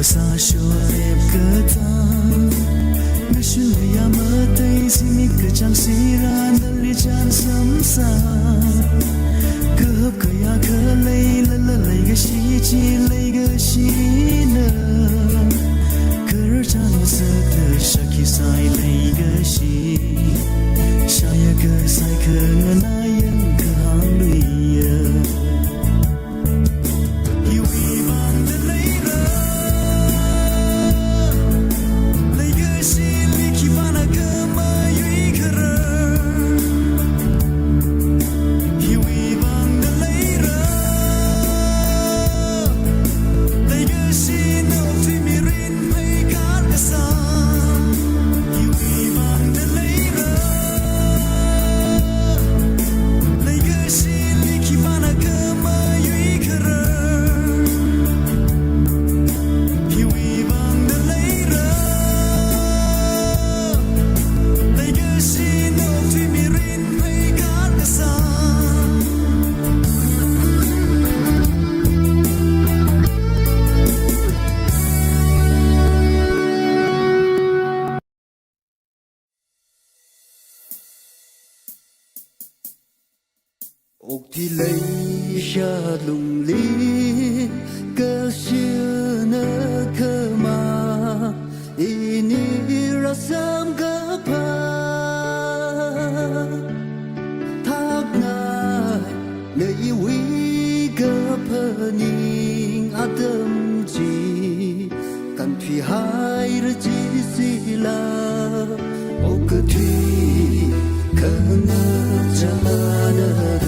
sa shore kata Mishun ya matay sini kachang siran dali chan samsa Kahap kaya kalay lalalay ga shi chi lay ga shi na Kar chan wasak la shaki sai lay ga shi Shaya ga sai ka nganayan ka hang luya ốc thì lấy xa lùng lý cơ xưa nơ cơ mà ini rasam cơ pa thác ngài nơi quý cơ pa ning adam chi căn thủy hai ra chi si la ốc cơ thủy cơ ngơ cha nơ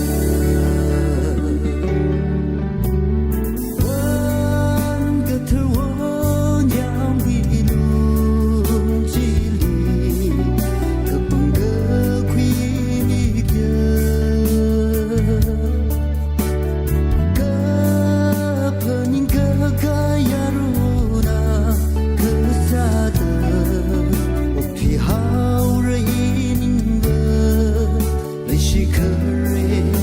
She could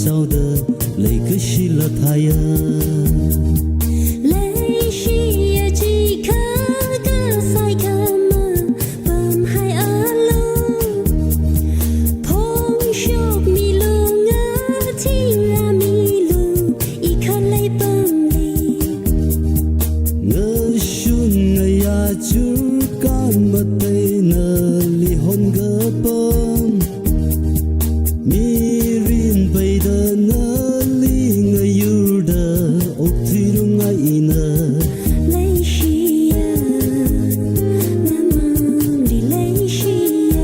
照的那个是了太阳。泪是呀几颗个塞颗么奔海而路，碰上迷路啊听啊迷路，一颗泪奔里。我说我呀就干嘛得那离婚个奔，迷人背的那里我有的哦推动我一呢。泪是呀，那梦里泪是呀。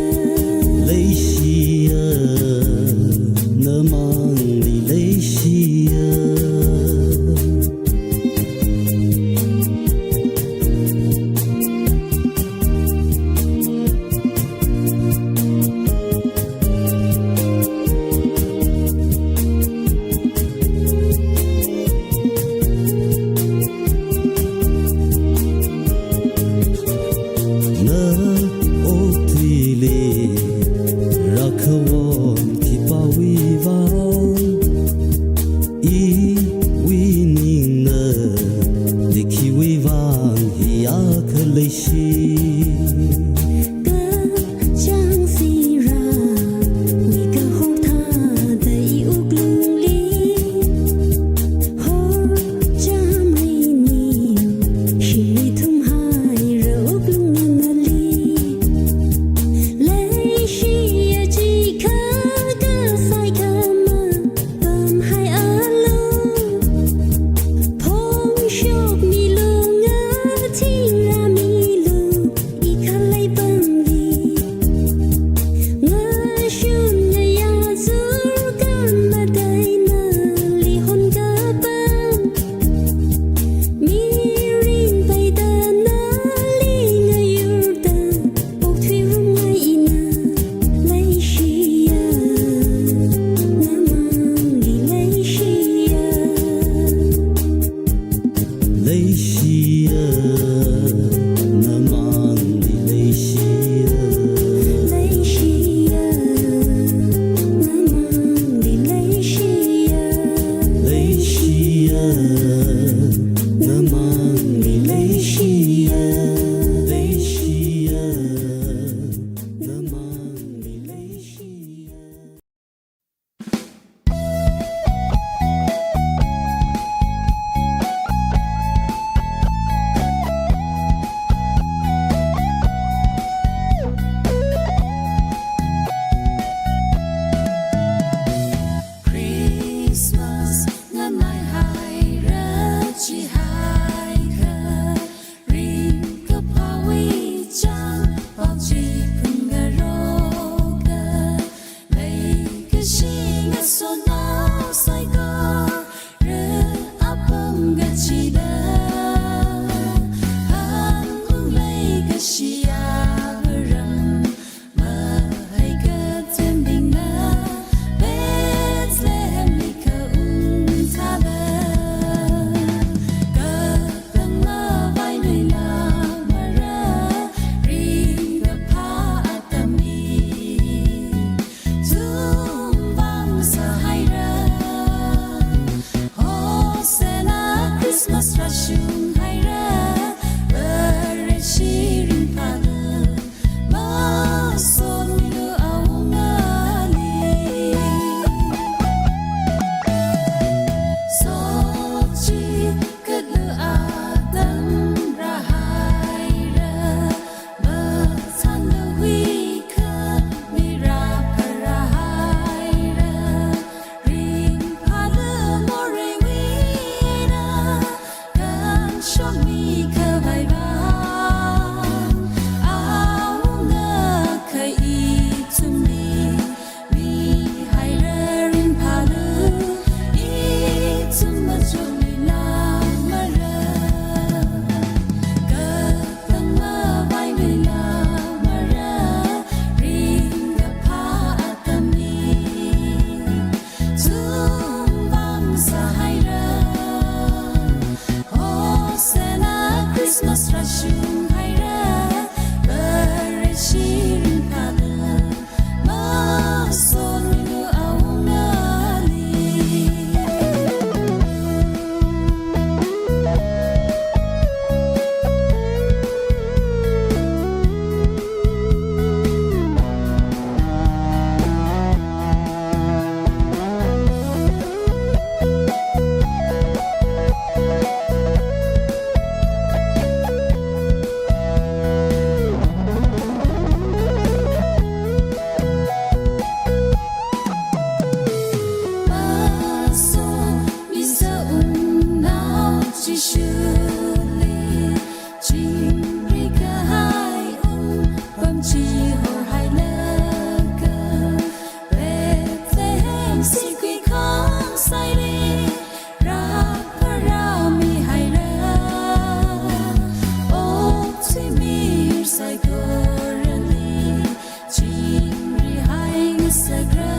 泪是呀，那梦里泪是呀。那哦对嘞，让渴望去把微望，以为你呢，你去微望一样可泪是。个江西人，为个红他的一屋路里，好家里你是你同海热屋路那里，泪是呀几颗เ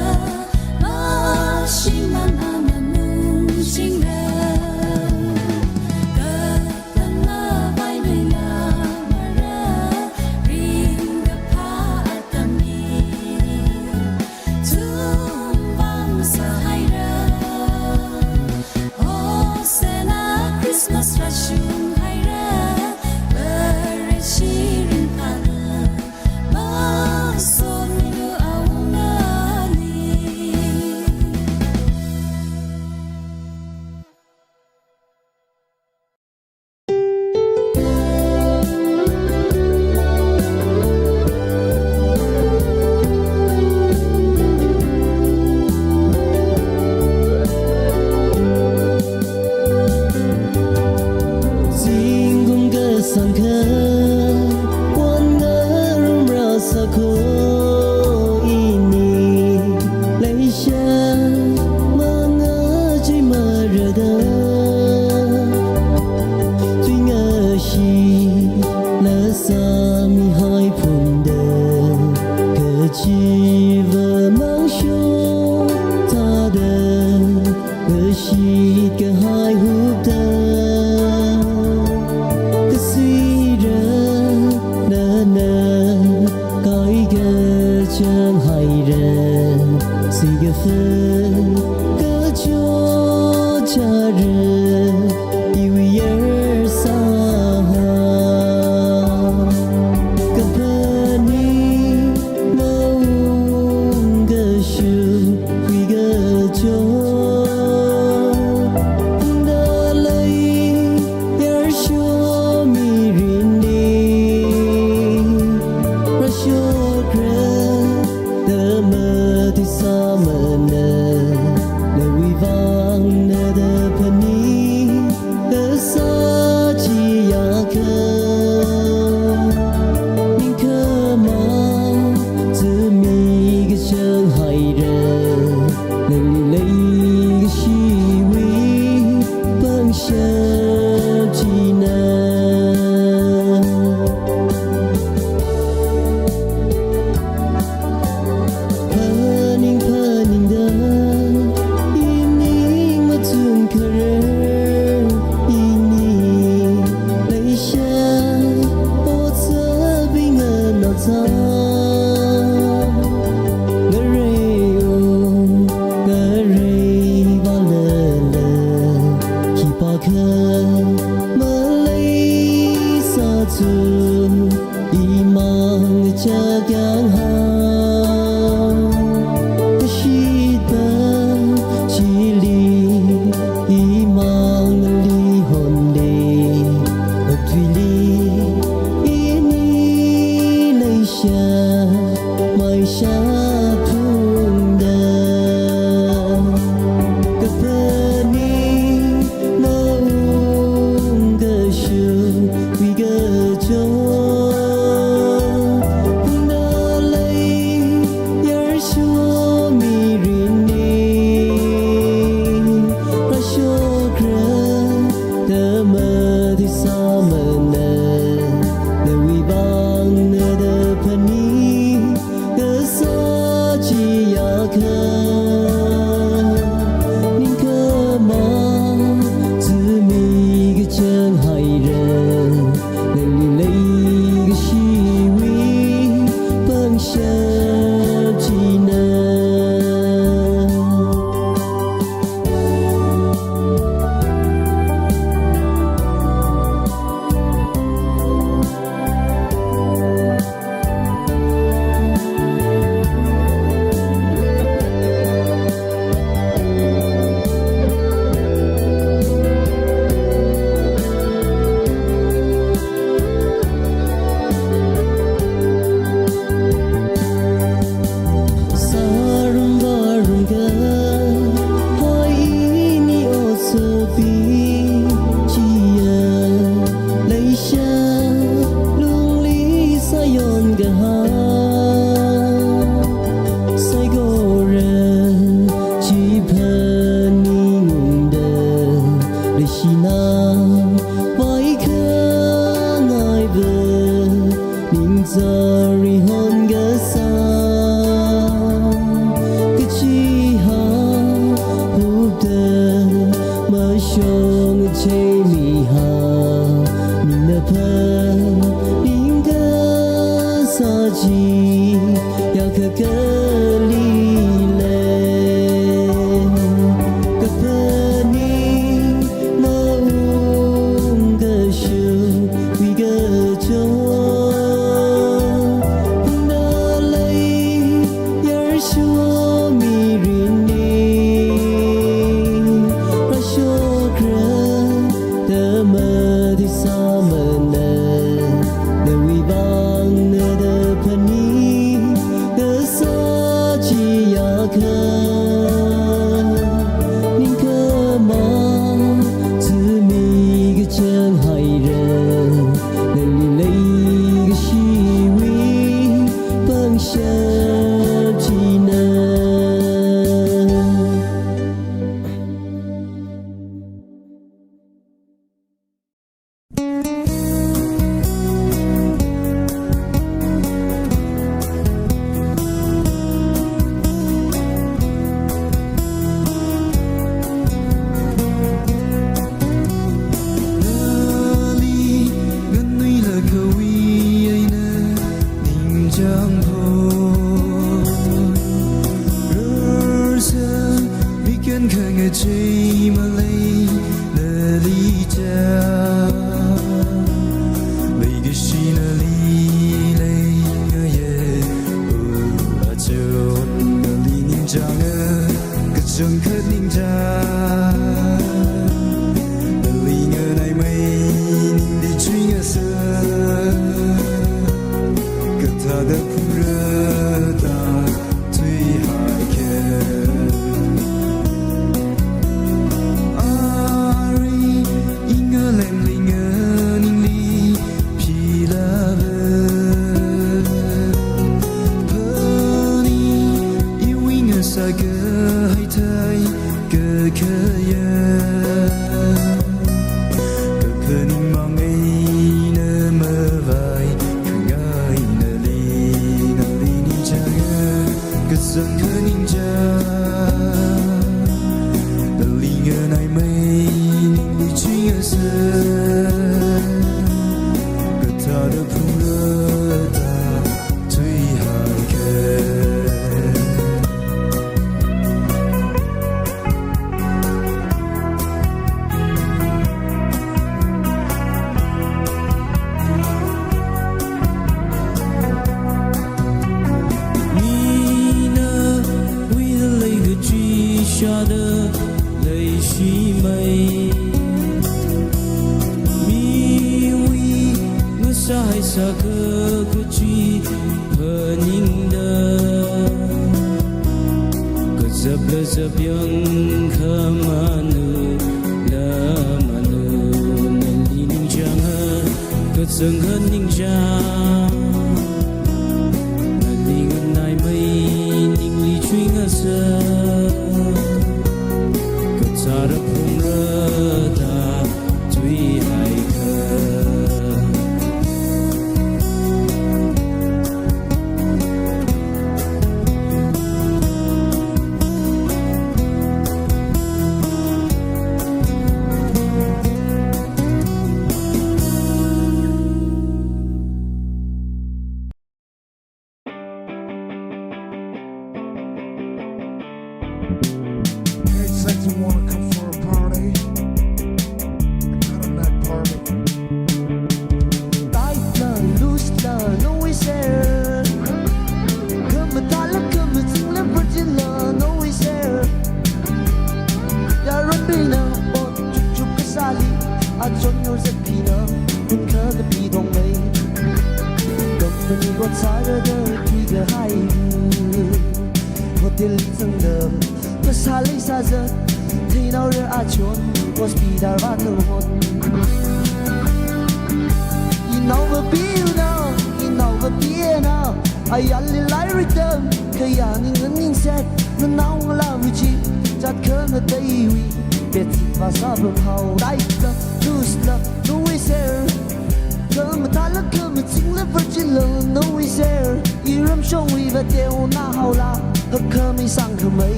说迷人你，让说可的么的什么呢？那为帮那的朋你，那所起要看，宁可吗？自迷个真害人，那里累个虚伪，放下。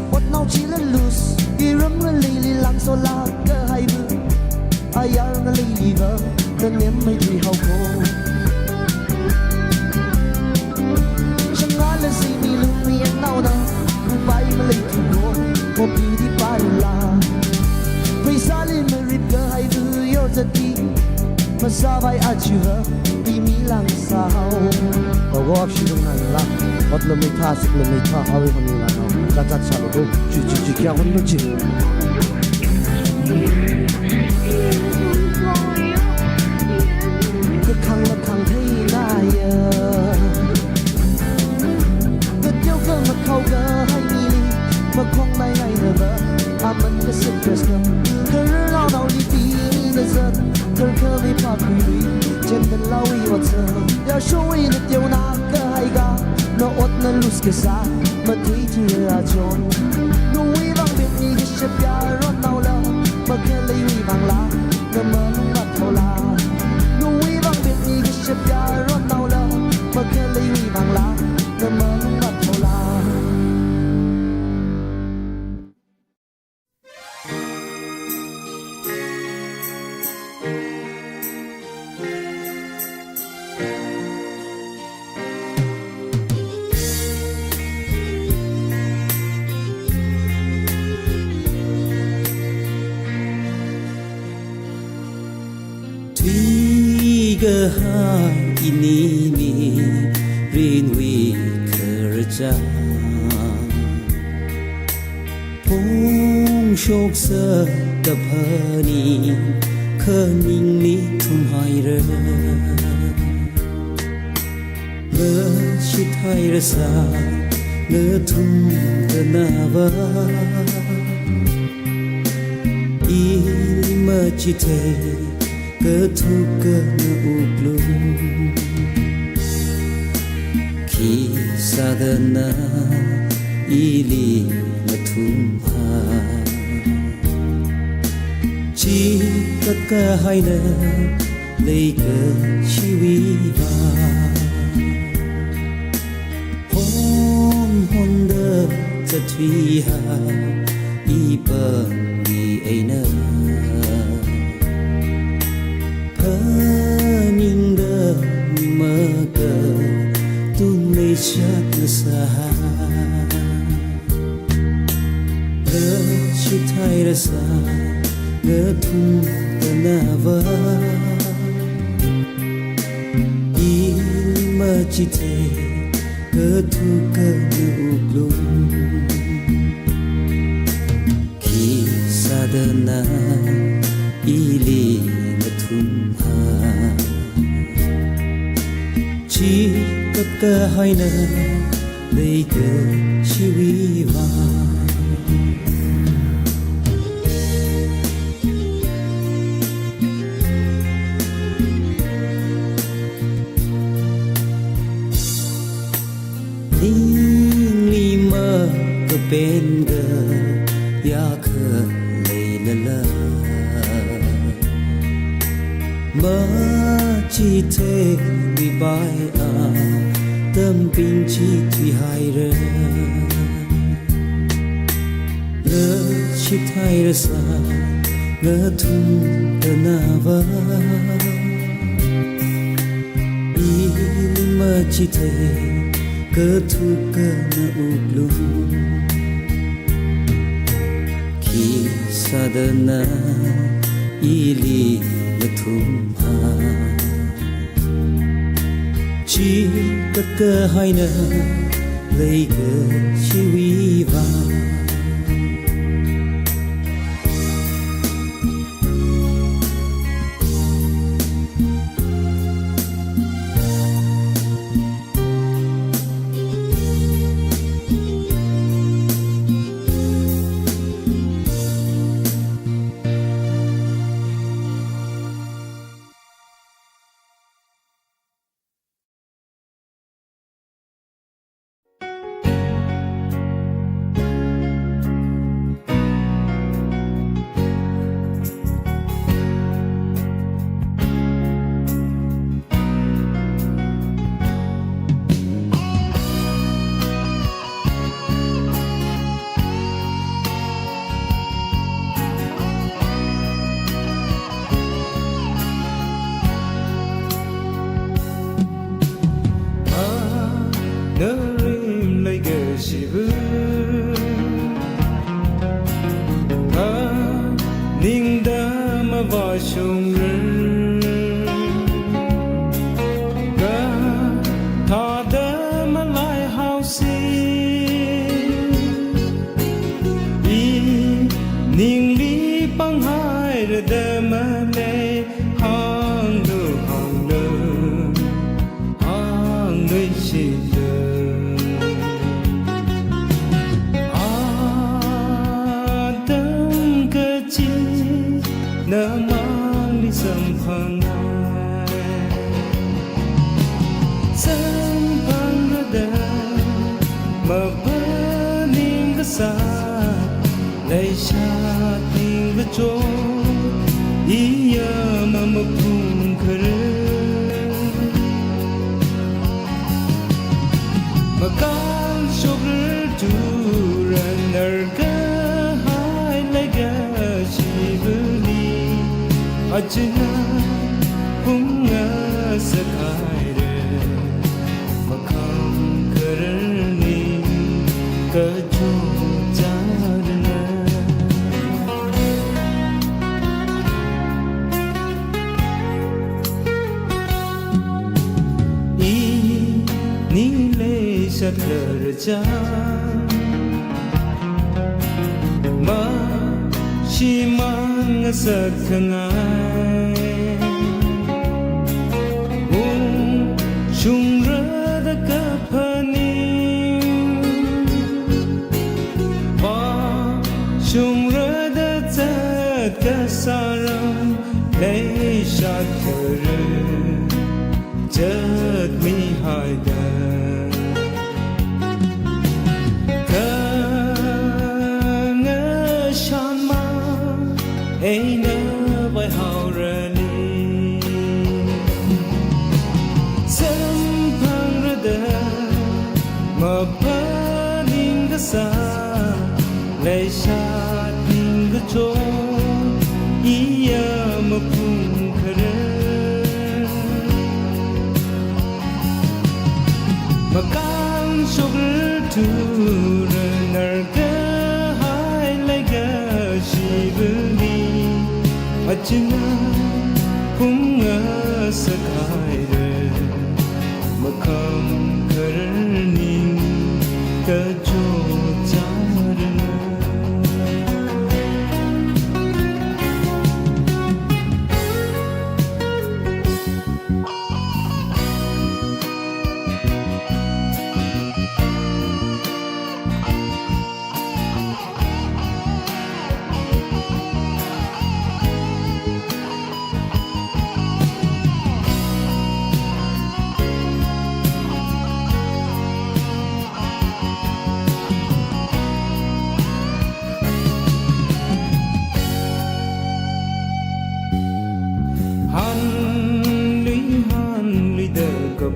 What now chỉ là loose, y râm lên lì lì lăng so la ayar na liva na nem mai ji hau ko shangala si mi lu mi an nau na pai ma lai tu ko ko pi di pai la pai sali me rip ga hai du yo za ti ma sa vai a chu ha bi mi lang sao ko go ap shi dong na la hot le mai tha sik le mai tha awe hon ni la no cha cha cha lo chu chu chu kya hon no chi cứ khăng là khăng thấy nai cứ tiêu cơ mà khâu cơ hay mi mà không nay ngày nữa vợ à mình cái sự cơ sớm cứ lo đâu đi đi là giật cứ cơ bị phá hủy trên đền lâu y vật giờ giờ số y là tiêu na cơ hay ga nó ốt nó lose cái xa mà thấy chưa chọn nuôi bằng việc gì cái sếp ya rót nào lâu mà kia lấy uy bằng lá nó mơ nó bắt thâu la nuôi bằng việc gì cái sếp ya rót nào lâu mà kia lấy uy bằng lá nó mơ nó bắt thâu la Twiga ha ini mi rin wi kerja Pong shok sa tapani kening ni thum hai re Nge shit hai rasa nge thum tenawa Ilma chite ketukan ublum kisadana ili matumha chi tất cả hai nơ lấy cơ chi vi va hôn hôn đơ chật thủy ha y bờ đi ấy nơ nhìn đơ mơ cơ tu mê chắc là xa đơ chỉ thay ra xa ngỡ thung tờ nà vơ ý mơ chỉ thế cơ thu cơ nụ blum khi xa đơ na ili thum ha chỉ tất cả hai nơ lấy cơ chi vi va linh li mơ cơ bên gờ ya khờ lấy lơ lơ mơ chỉ thế bị bài à tâm bình chỉ thủy hai rơ lỡ chỉ thay ra xa ngỡ thung tờ na vơ ý mơ chỉ thế cơ thu cơ na ublum khi xa đơ na ili thum ha chỉ tất cả hai nơ lấy cơ chi vi va var şumrur Gơ ta đơ mà lại hào si Y ninh lý băng hai rơ đơ mà lê Hang lơ Hang nơi xì nỡ mang đi sầm phẳng sớm phẳng ra đời mà bơ nín cái xa lấy xa tình cái chỗ ý nhớ mà phun khơi mà con sốt rượu rồi nở cái hai lấy cái chỉ vừa Acına bunga sekayre makam karni kejo jarna nile şakırca ma Shimang sakhangai Chung ra da kapani Ba chung ra da zat kasaram Lay shakare Jat mi haidan Ain't never how running Some pangrada Ma paning the sa Lay shot in the toe Iya ma pung kare Ma kang sugar to runner high like a shiver Acına bunga sekayre makam karni kejo jarna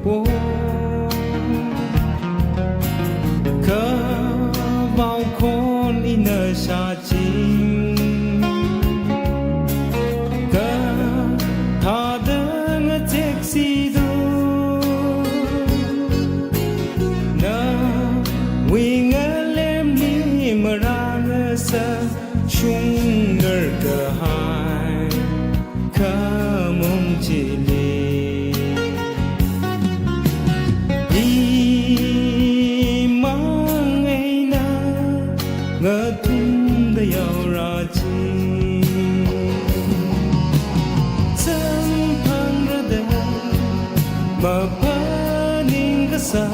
Bộ khờ vào khôn in ở xa chinh khờ thà đơn ở taxi đu na wing ở lem li mà ra ngơ sa chung nở cả hai khờ mong chỉ ngỡ thun đã giàu ra chi sớm phăng ra đời mà phá nín cái xa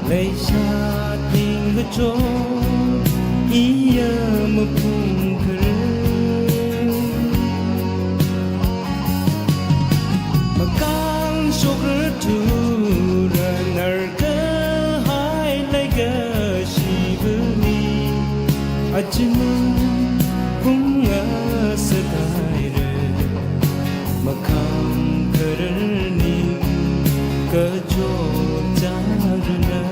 lấy xa tình cái chỗ ý nhớ mà phun khơi mà càng sốt rượu rồi nở cái hai lấy cái gì Acına bunga sekayre makam karni kejo jarna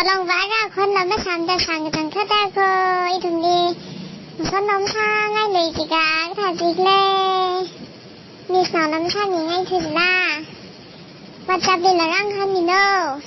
lòng vãi ra khuôn lắm mất sắm được hàng cái thằng thất đa cơ ý thằng đi con nóng xa ngay lấy chỉ cả thả dịch lê đi sao nóng xa nhìn ngay thử ra và chạp đi là răng hơn nhìn đâu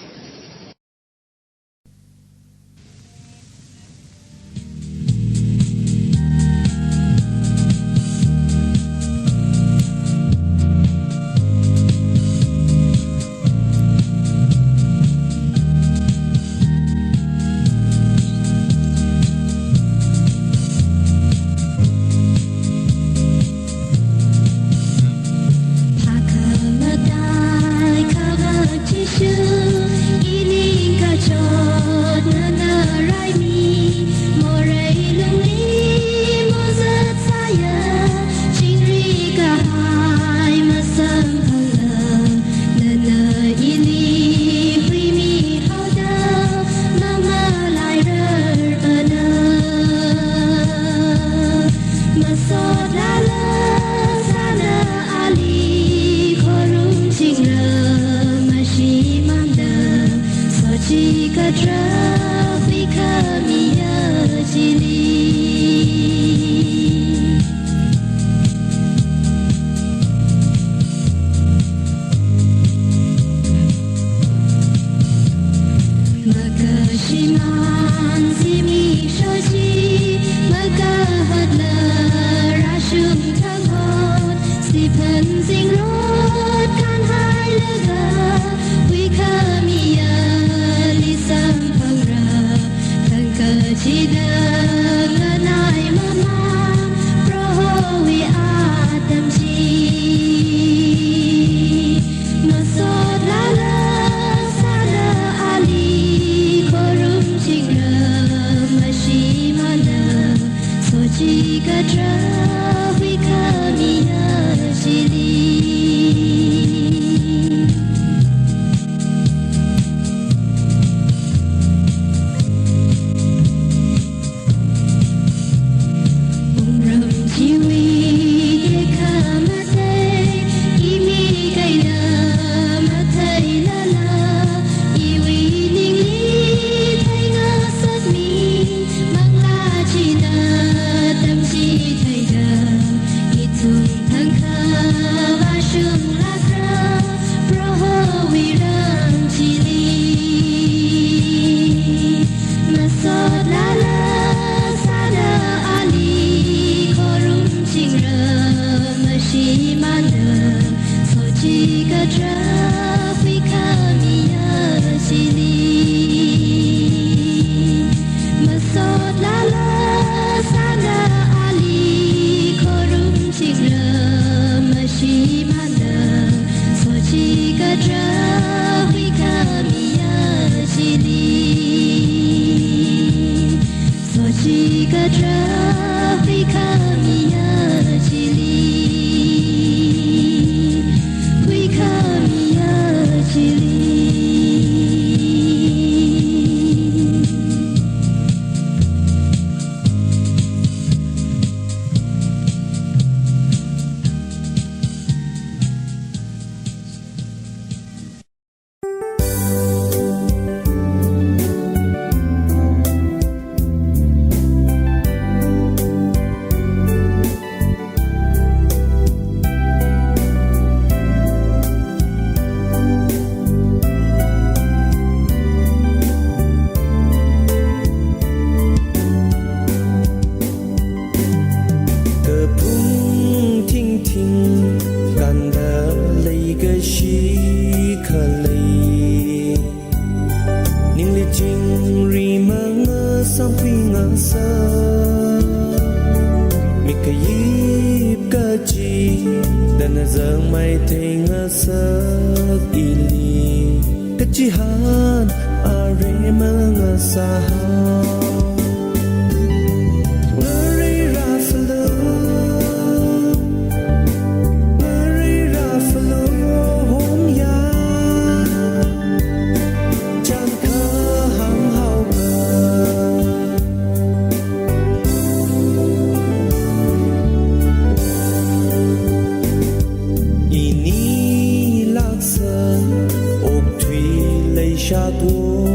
下多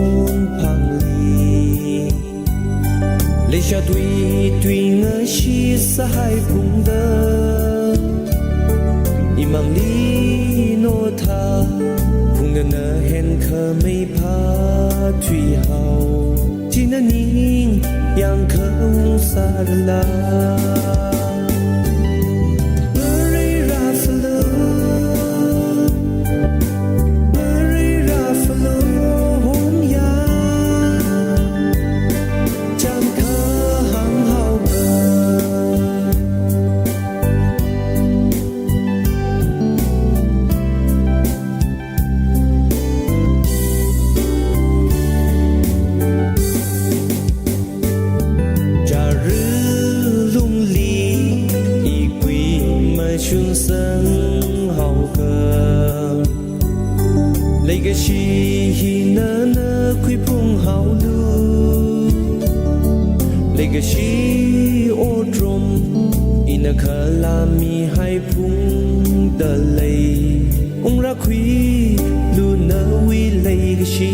彷徨。下对对我是撒海碰的，一忙里诺他，碰的那很可没怕退好，只那宁yang可无萨拉。个是那那亏碰好路，那个是我中，伊那克拉米还碰的累，翁拉亏路那为那个是。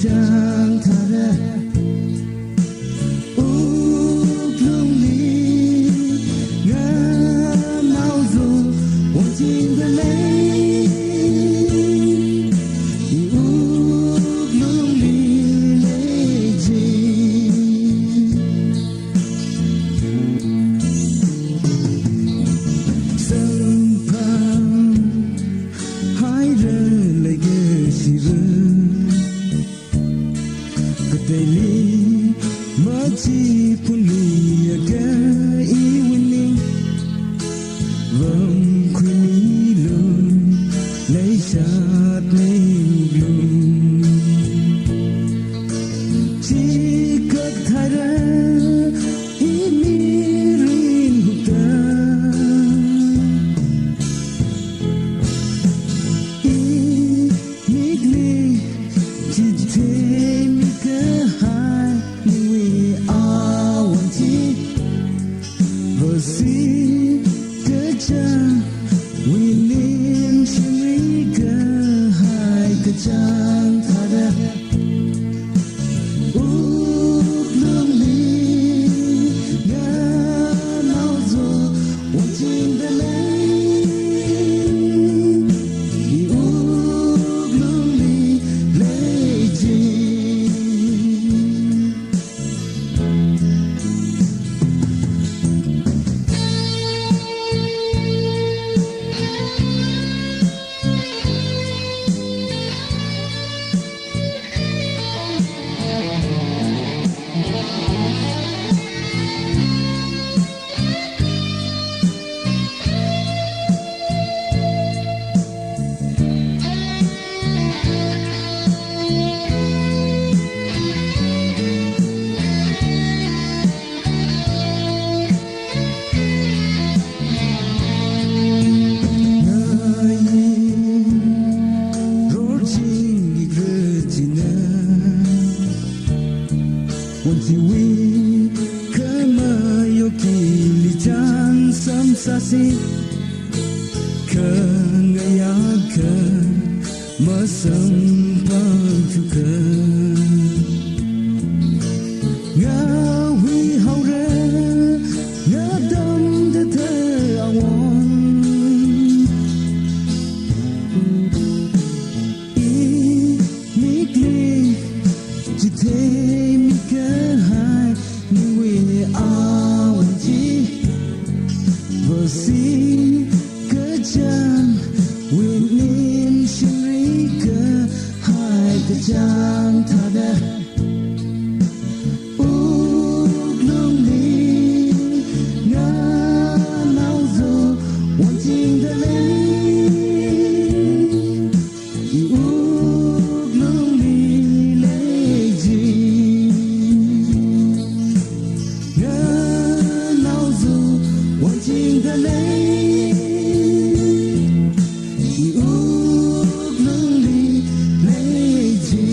江他的乌龙里，我脑中忘情的泪，乌龙里泪尽，身旁还热泪的是人。Daily maji punli aga iwini Vang kwini lo Lai shat nei lo Chikat thara imirin hukta I migli chijte mika Vasi kerja Winim syurga Hai kejang tada Uklung li Nganau zo Wajing dalai Di uklung li Lejing Wantiwi kama yokili jan samsasi Kangayaka masampang tuka Ngawi haura ngadam data awan I mikli jite hai niwe awanji Vasi kejang winim syurga Hai kejang tada Uklung li nganau zo wanjing dalai I uklung li lejing Wanting the lane, you lonely lady.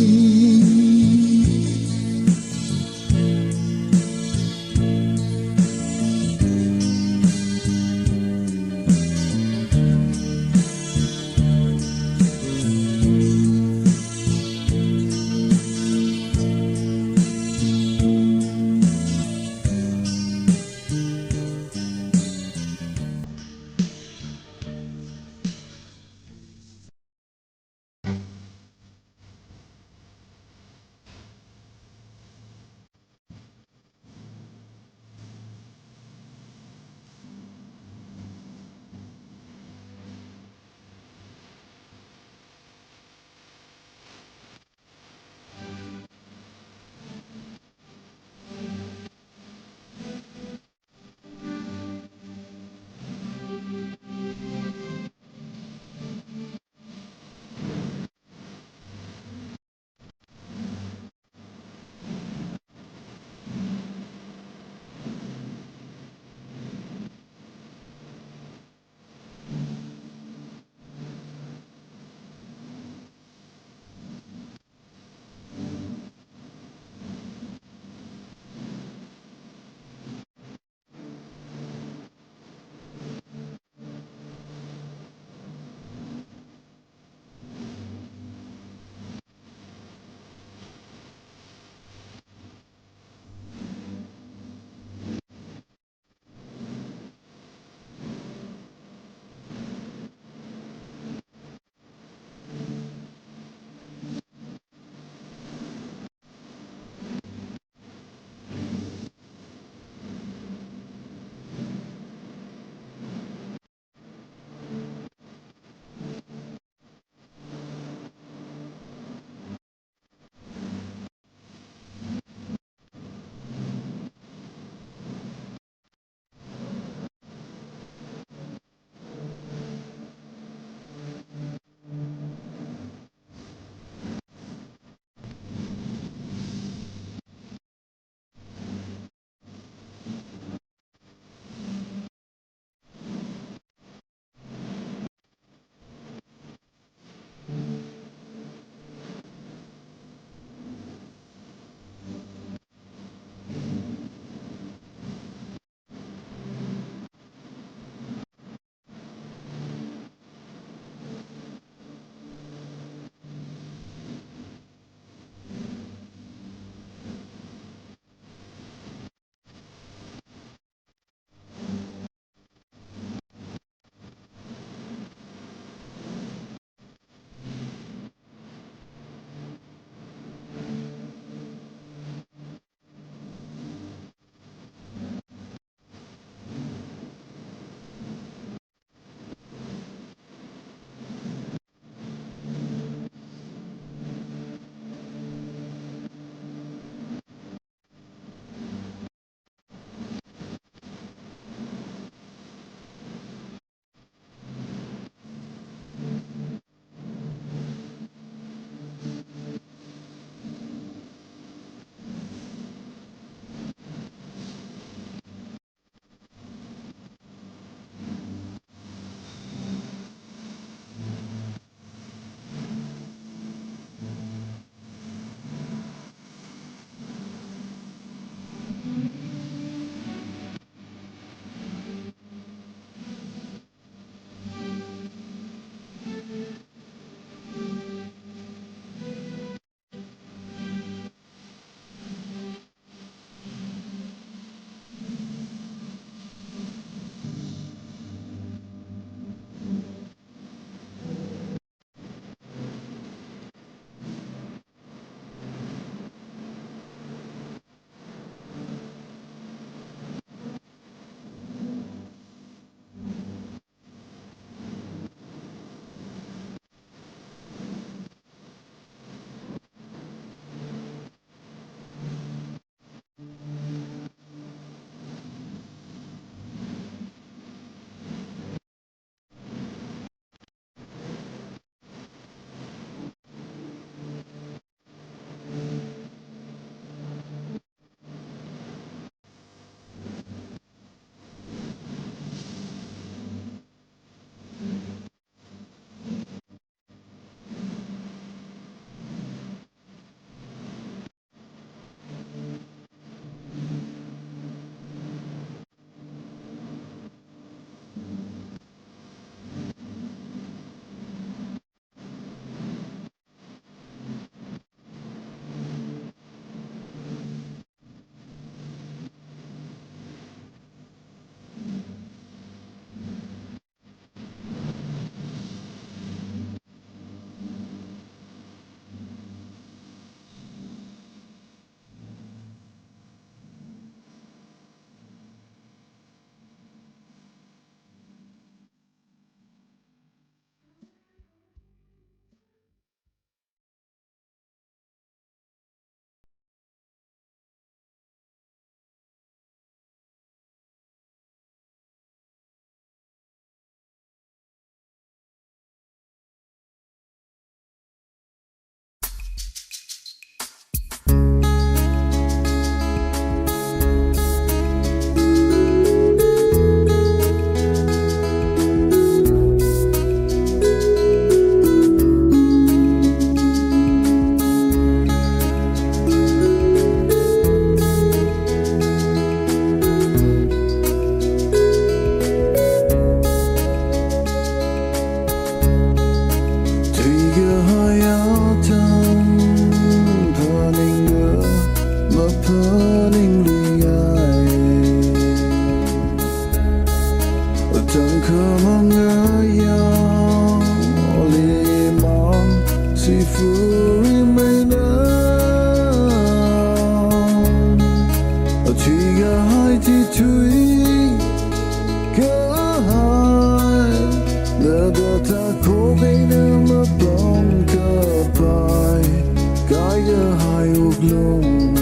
uglum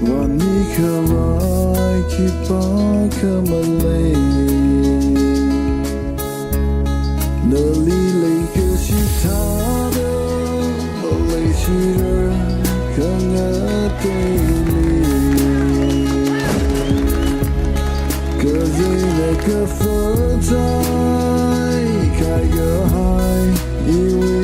Vani kawai kipa kamalay Nali lay kashitada Malay shira kangatayli Kazina kafatai Kaiga hai iwi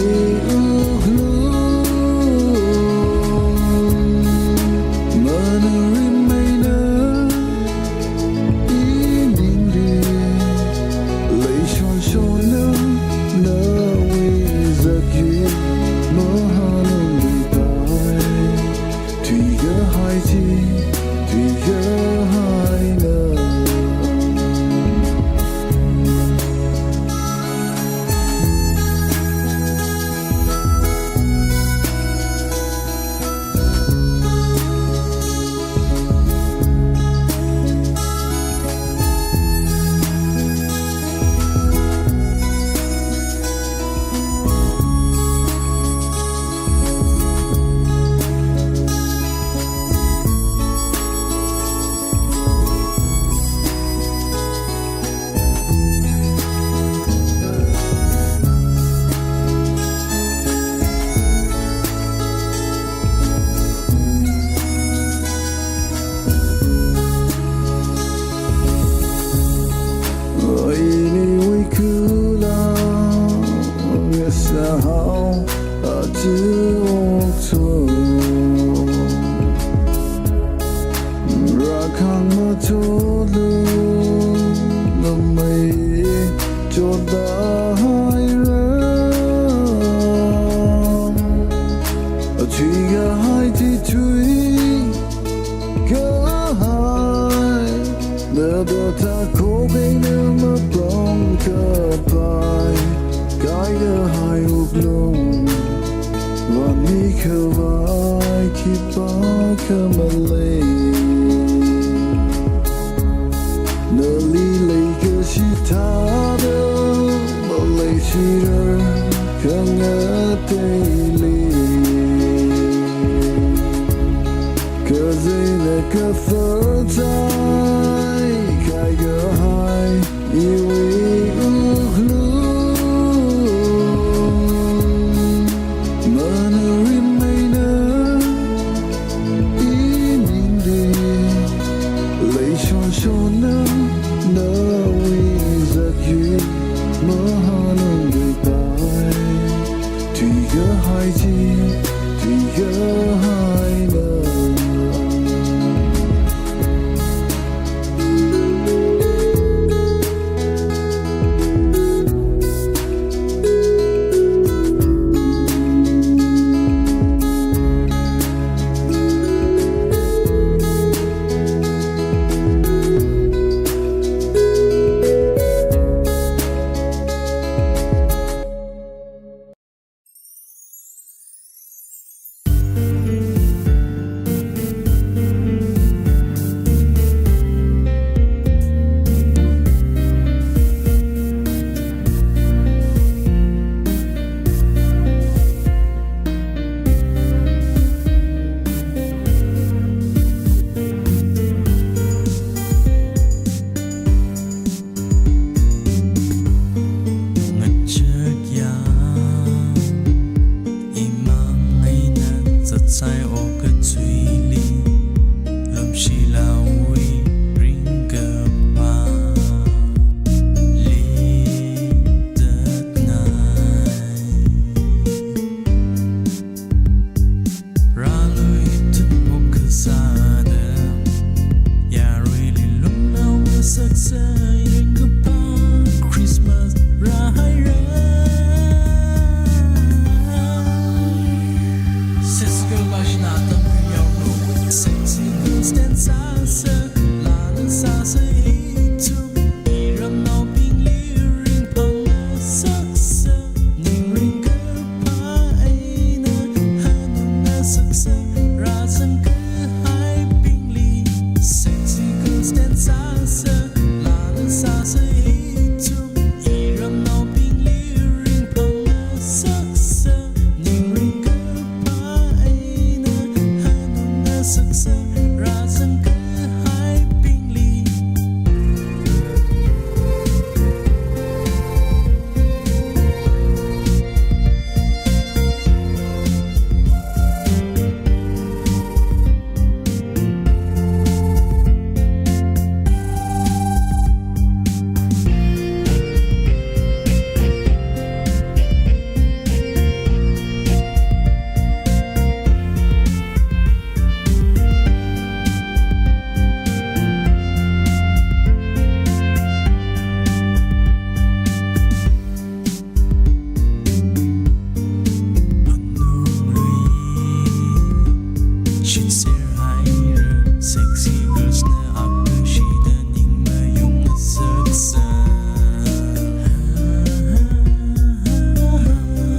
shit ser hayre sexy girls na akışıydı ningme yung sıksa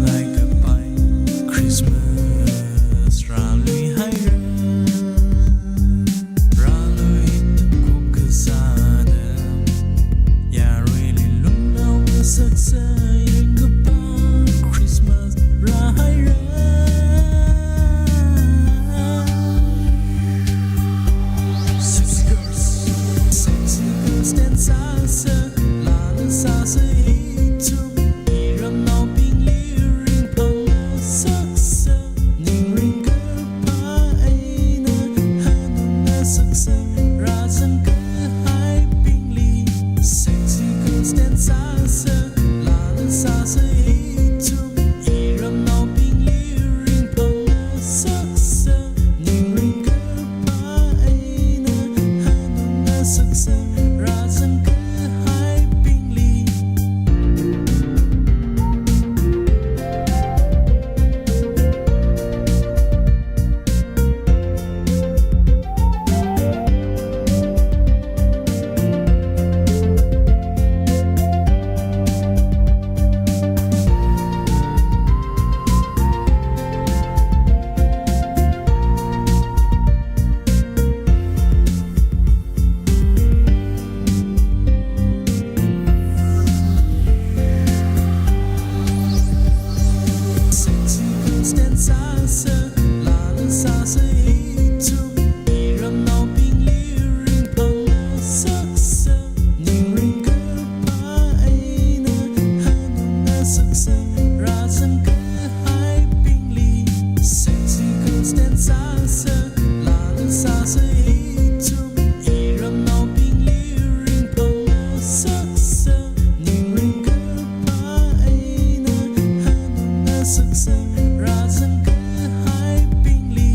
like a pie Christmas rally hayre rally kokasada ya really lung now sıksa Christmas rally stand salsa, la la salsa itu. Iram nau ping liring pang saksa, ning ring kerpa aina hanun na saksa, razan ke hai ping li. Sexy girl stand salsa, la la salsa itu. Iram nau ping liring pang saksa, ning ring kerpa aina hanun na saksa. Razan ke hai ping li Sexy girl stand salsa, la la salsa itu. Iram nau ping liring pang saksa, ning ring kerpa aina hanun na saksa, razan ke hai ping li. Sexy girl stand salsa, la la salsa itu. Iram nau ping liring pang saksa, ning ring kerpa aina hanun na saksa, razan ke hai ping li.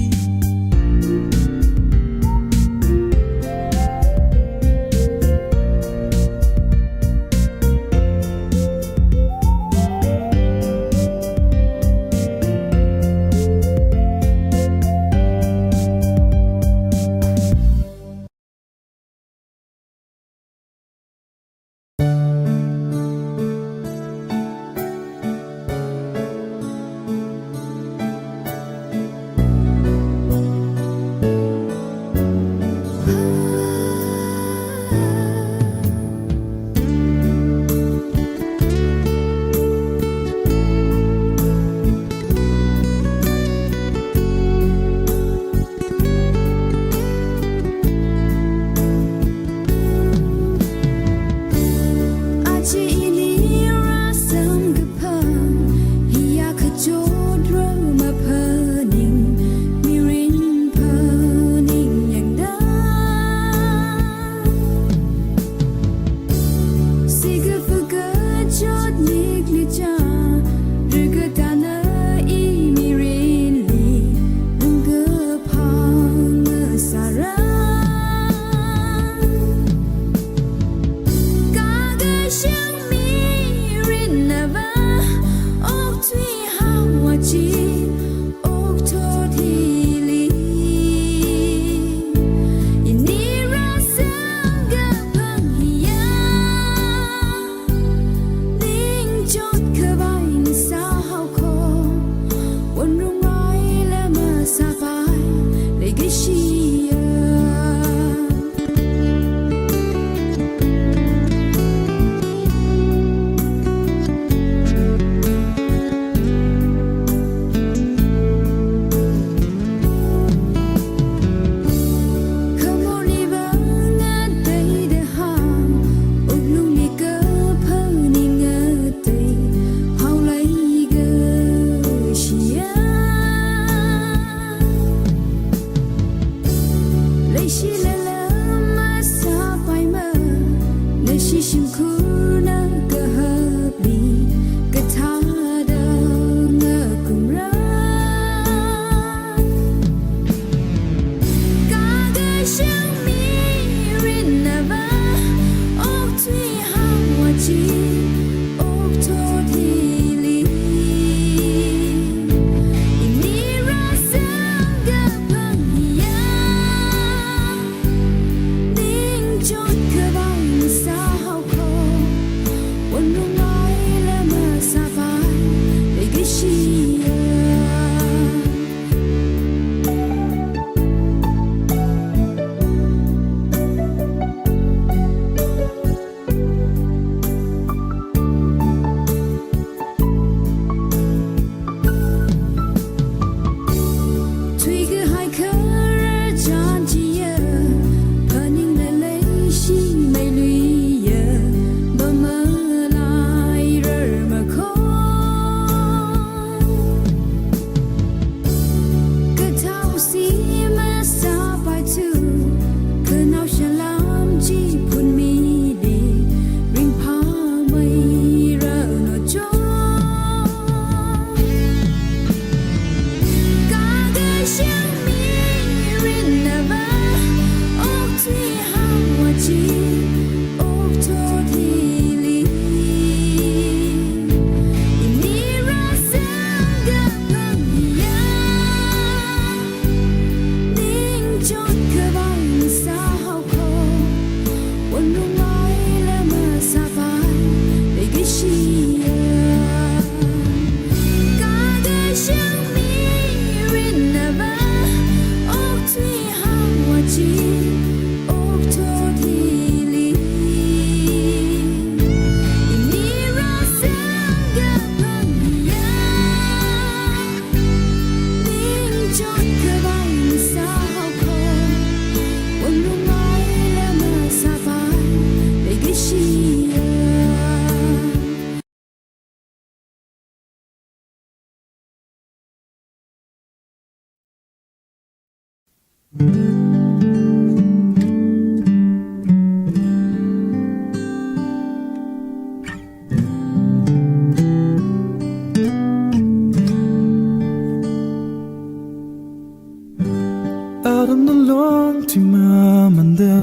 Out on the lawn to Mamanda,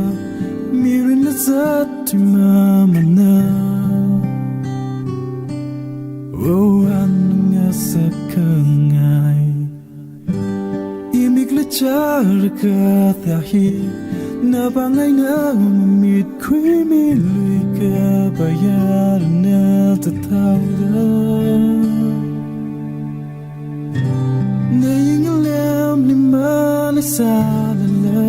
Mirin Lazat to Mamanda. Oh, I'm a second eye. Imiglajar Kathahi, Nabangay na umimit ko'y miluy ka bayaran na tatawda. Nayingalam liman ay salala.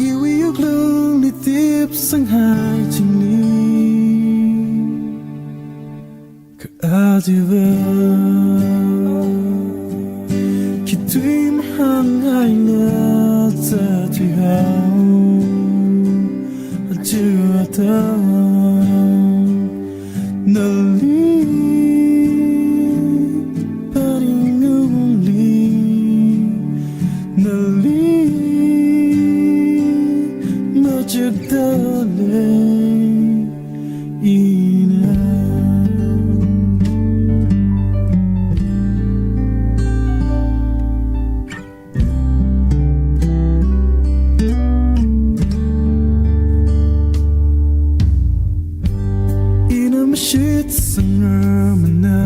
Iwiyog lang litip sanghay chingli. Kaadiba Kito'y mahangay na sa tihaw At tiwataw Nali Paringuli Nali Majagdale Ina Shit singer mana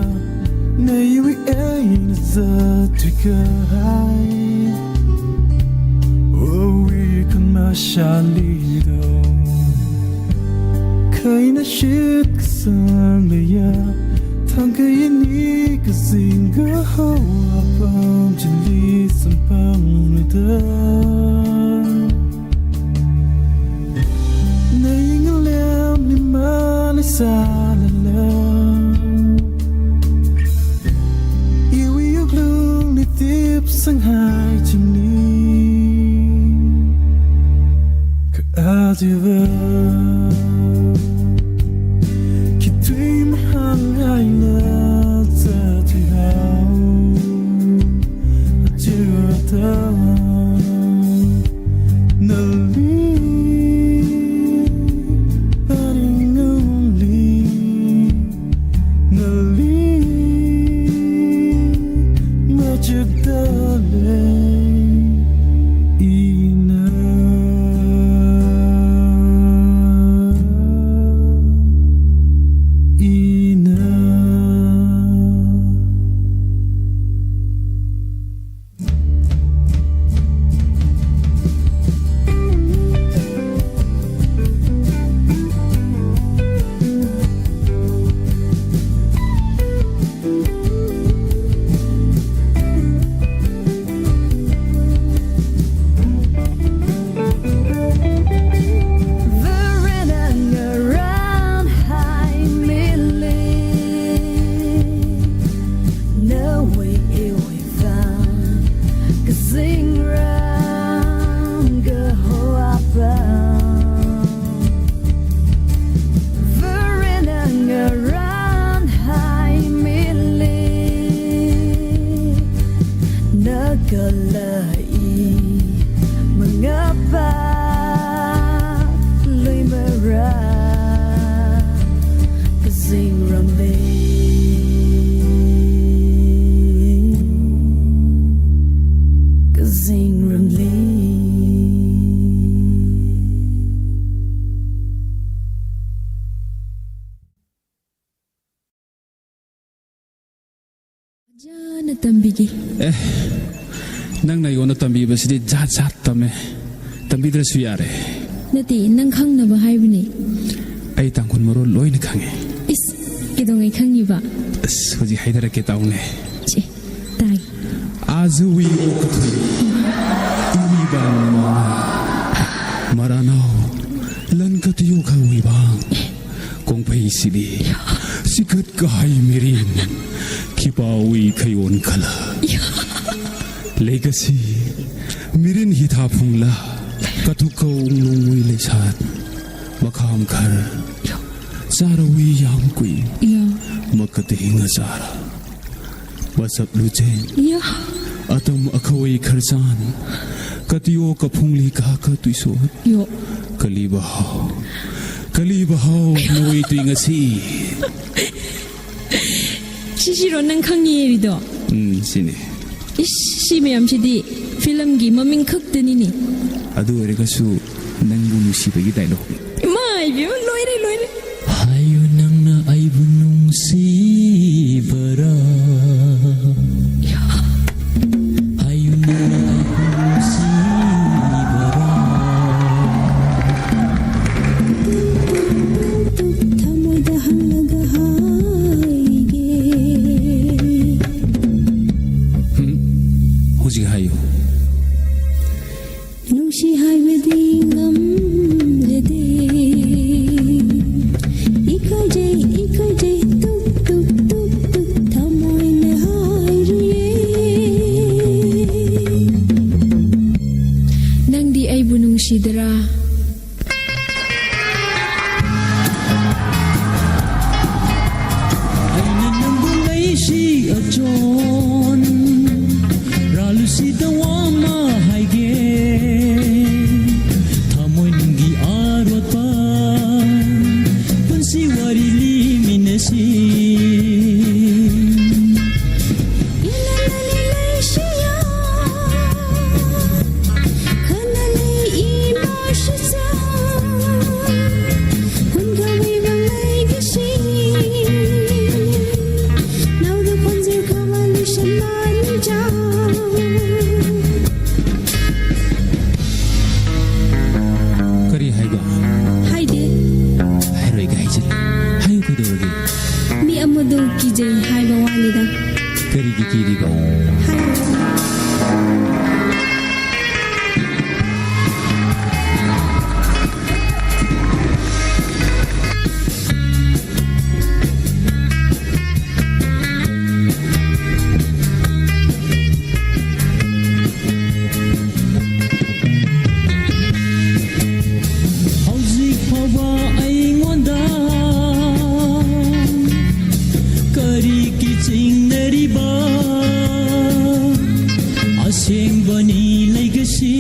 na iwi ay natatukai Oh we can masyalido Kay na shit kasang laya Tangkay ini kasing gahawa pang jali sampang rida Nayingalam liman ay salala Iwiyog lang litip sanghay chingli Kaadiba Kito'y mahangay na sa tihaw At tiwataw Nali Jana tambigi. Nang na yon tambi ba sidi jat tame tambi dres yare Nati nang khang na ba haibni. Ay tangkun moro loi na khange Is kidong ay khang iba. as hoji haidara ke taune Chi tai. azui ini bang marano lan katiyo khawi bang kong pai sidi sikat kai mirin kipawi kayon kala legacy mirin hitha phungla kathukko nungui lesat makham khar sarawi yam kui Ya. makate hinga sara wasap luchen Ya. Atam akaway kharsan Katiyo kapungli ka katuisot Yo Kalibahaw Naway tu'y ngasi 시시로 난 강의리도 Sine 시메암시디 필름기 머밍 컥드니니 Adu erikasu Nangbu nusibagi dialog 마이 로이레 Hayo nang na ay bunong si bara Hayo nang na ay bunong si bara ꯊꯃꯣꯏꯗ ꯍꯜꯂꯒ ꯍꯥꯏꯒꯦ Hujig hayo ꯅꯨꯡꯁꯤ ꯍꯥꯏꯕꯗꯤ ꯉꯝꯂꯗꯦ 이카제 뚝뚝뚝뚝 ꯊꯃꯣꯏꯅ 하이루예 낭디 아이부 뭉시더라 Aina nang bulay si ajon Ralo si dawama haige Tamoy nang giarwat pa Pansi warili minasi 이날날릴레 시야 하늘의 이모시자 혼가위 방레기시 나우도 번질 가만히 샤만자 Kari haiba 하이데 Hairoi ka haijil Hayo kudawagi 미 아무도 기제 하이바 와니다 Kari gikiri ba Hauzik phawa aingwanda Kari ki chingnariba Asengbani legacy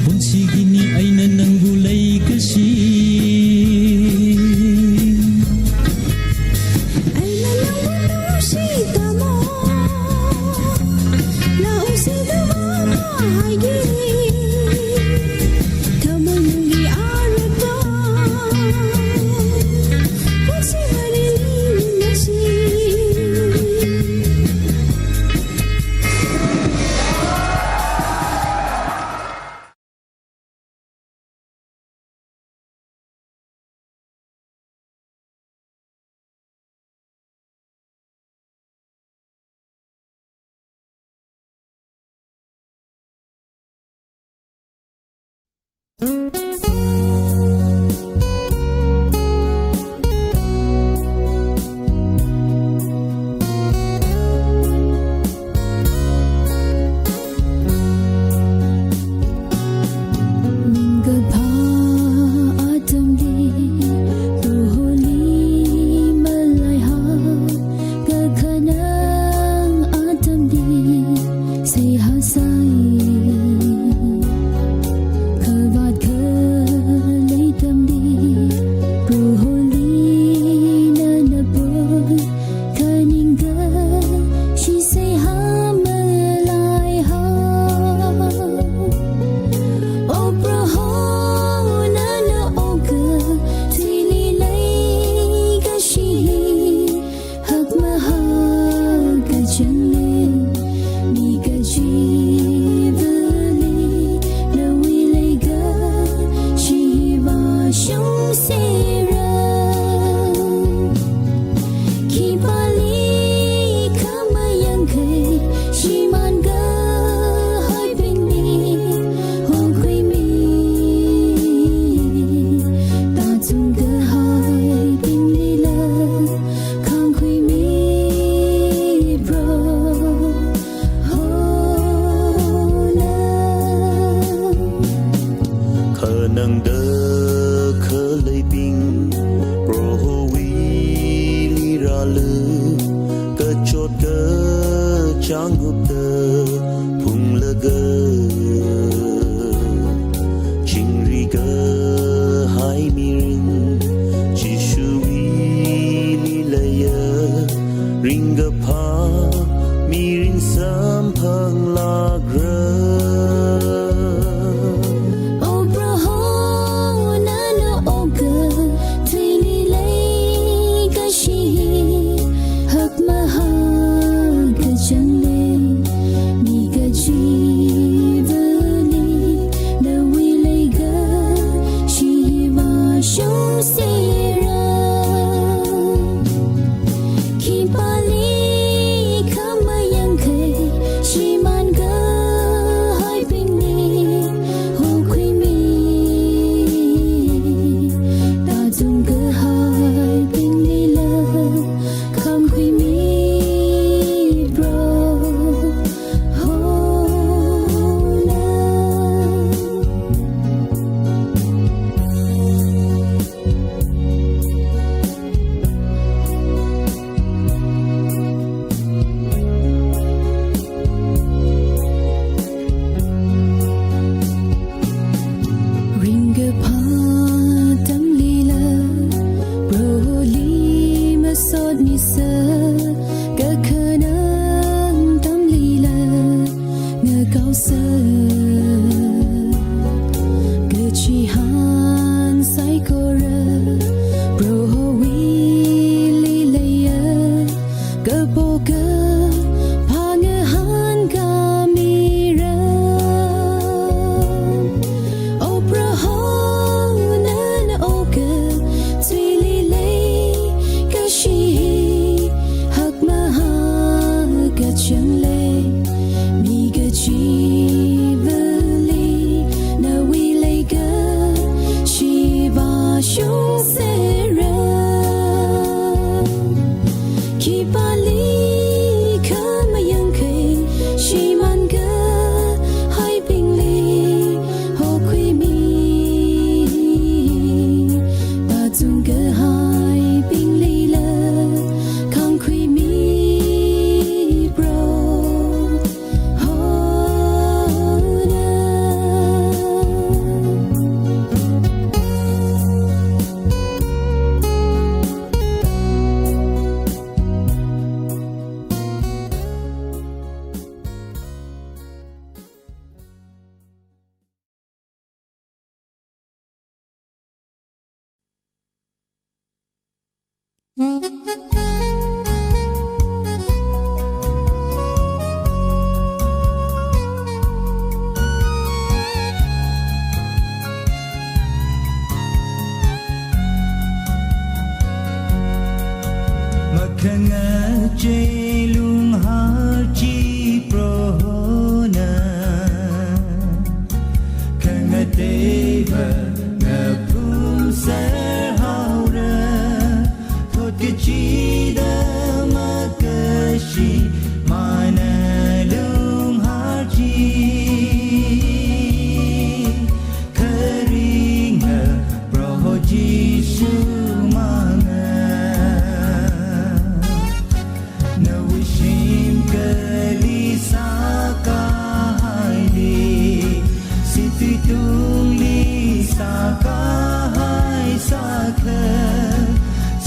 Punsigini aina nangbu legacy Aina nawanushita mo Nausida mo haigi Tamanungi arata Kasi marilin nasi gục tơ phùng lơ gơ chinh ri gơ hai mirin chỉ su vi li laya ring gơ pa mirin sam phang la grơ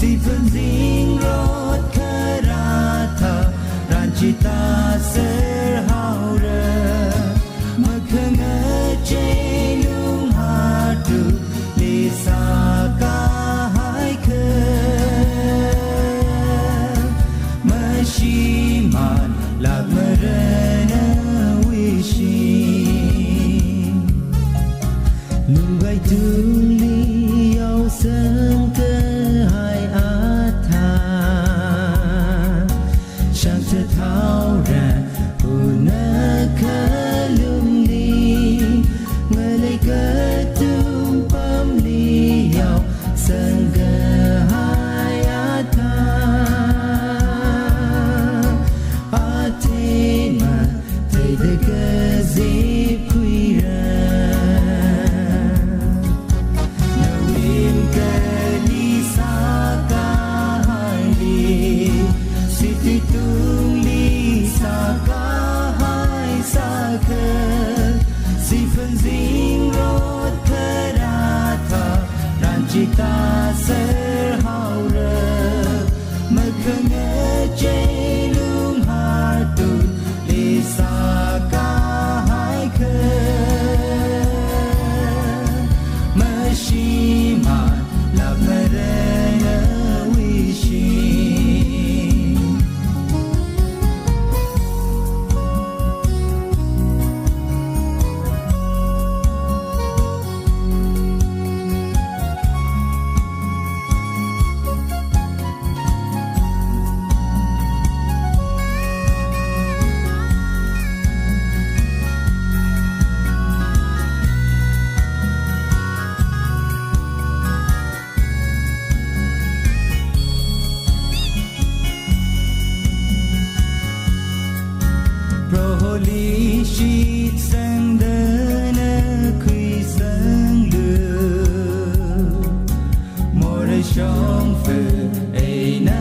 Si penting rot kerata Proholi shit sang dana kui sang lu More shong fe ai na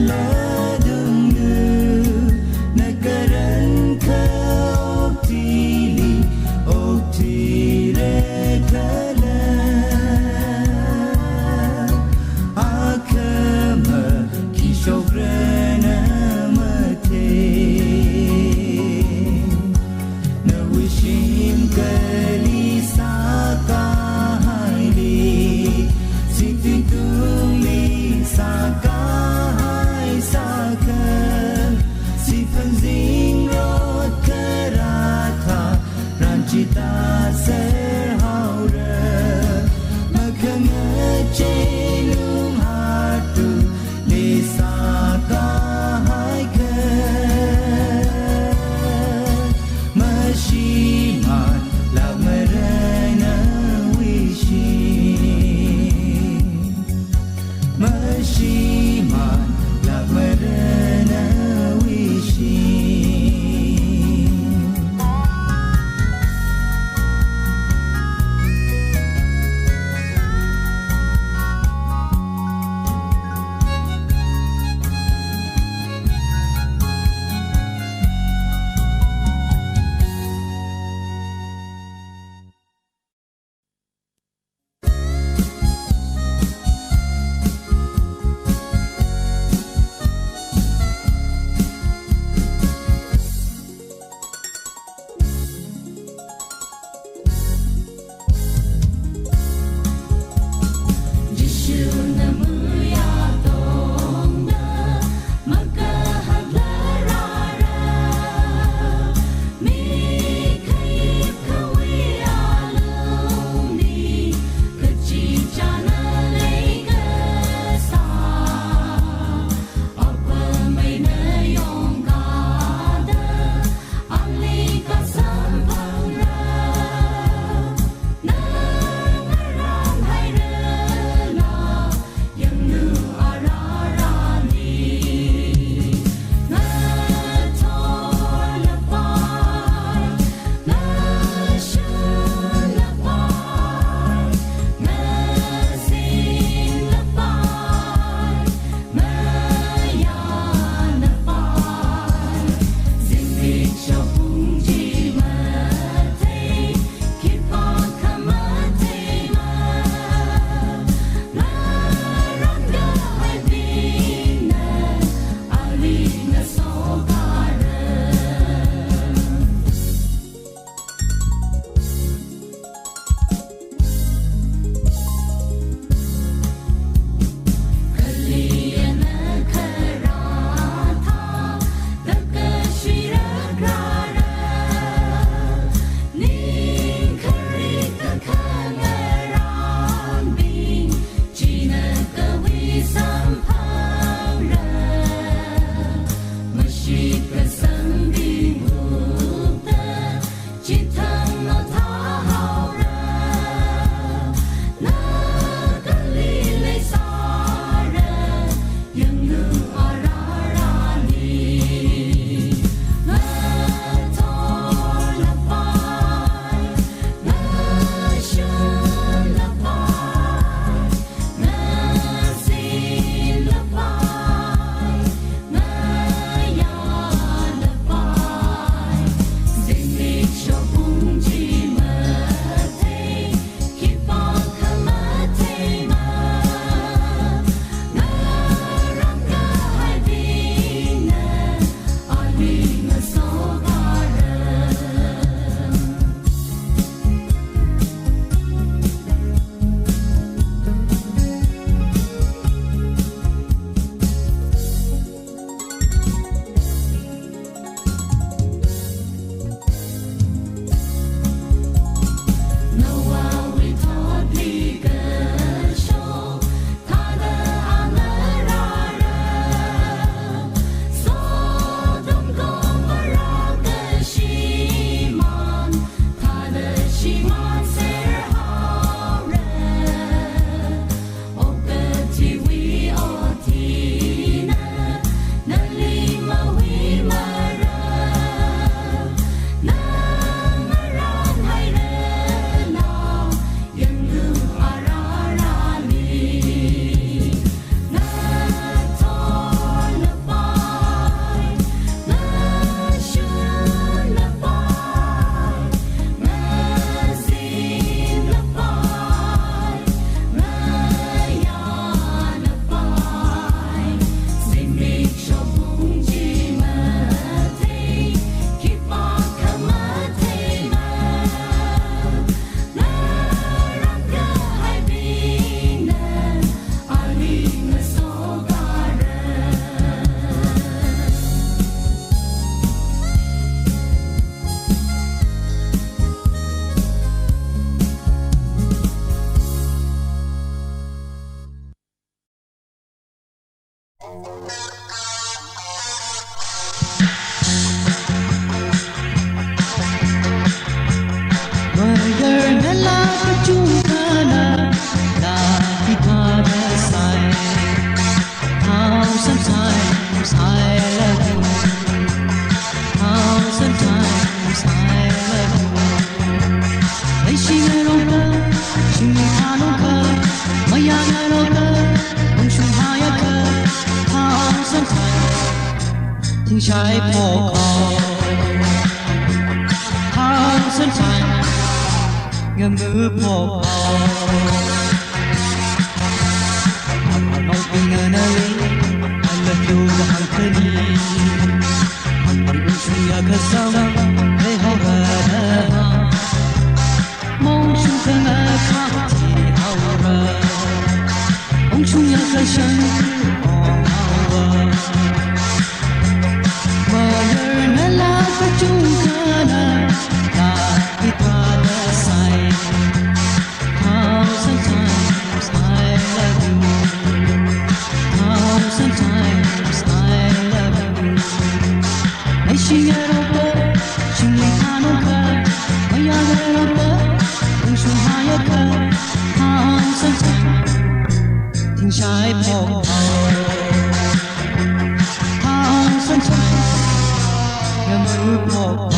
la dung lu Nakaran ka okti re kala Akama kishograna Kalisa kahili, siting tuli sa I love you. Thousand times I love you. Hãy xin nghe đâu cơ, xin nghe tha đâu cơ, mày à nghe đâu cơ, ông chung hai cơ. Thousand times, tiếng trái bỏ cỏ. Thousand times, ngầm ngữ bỏ cỏ. Mau tình ở nơi I love you the hankani Unsung ya kasam Hey ho ra Mau chung ka na kha ti hao ra Unsung ya kasam Ma yer na la ka chung ka na La ki pa da sai Thousand times I love you. Thousand times I love you. Hãy xin nghe đâu cơ, xin nghe tha đâu cơ, mày à nghe đâu cơ, đừng chung hai cơ. Thousand times, tiếng trái bỏ. Thousand times, ngầm ngữ bỏ.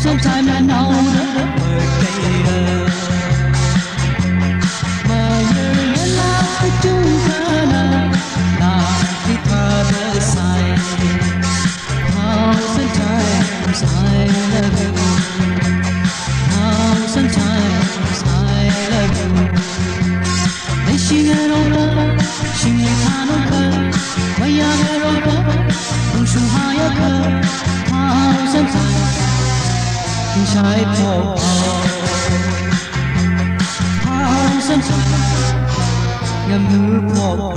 Sometimes I know the birthday mà giờ là chúng ta là khi ta đã sai. Thousand times I love you. Thousand times I love you. Hãy xin nghe đâu cơ, xin nghe tha đâu cơ, mày à nghe đâu cơ, đừng chung hai cơ. Thousand times. Trái bỏ Thousand times ngầm ngữ bỏ.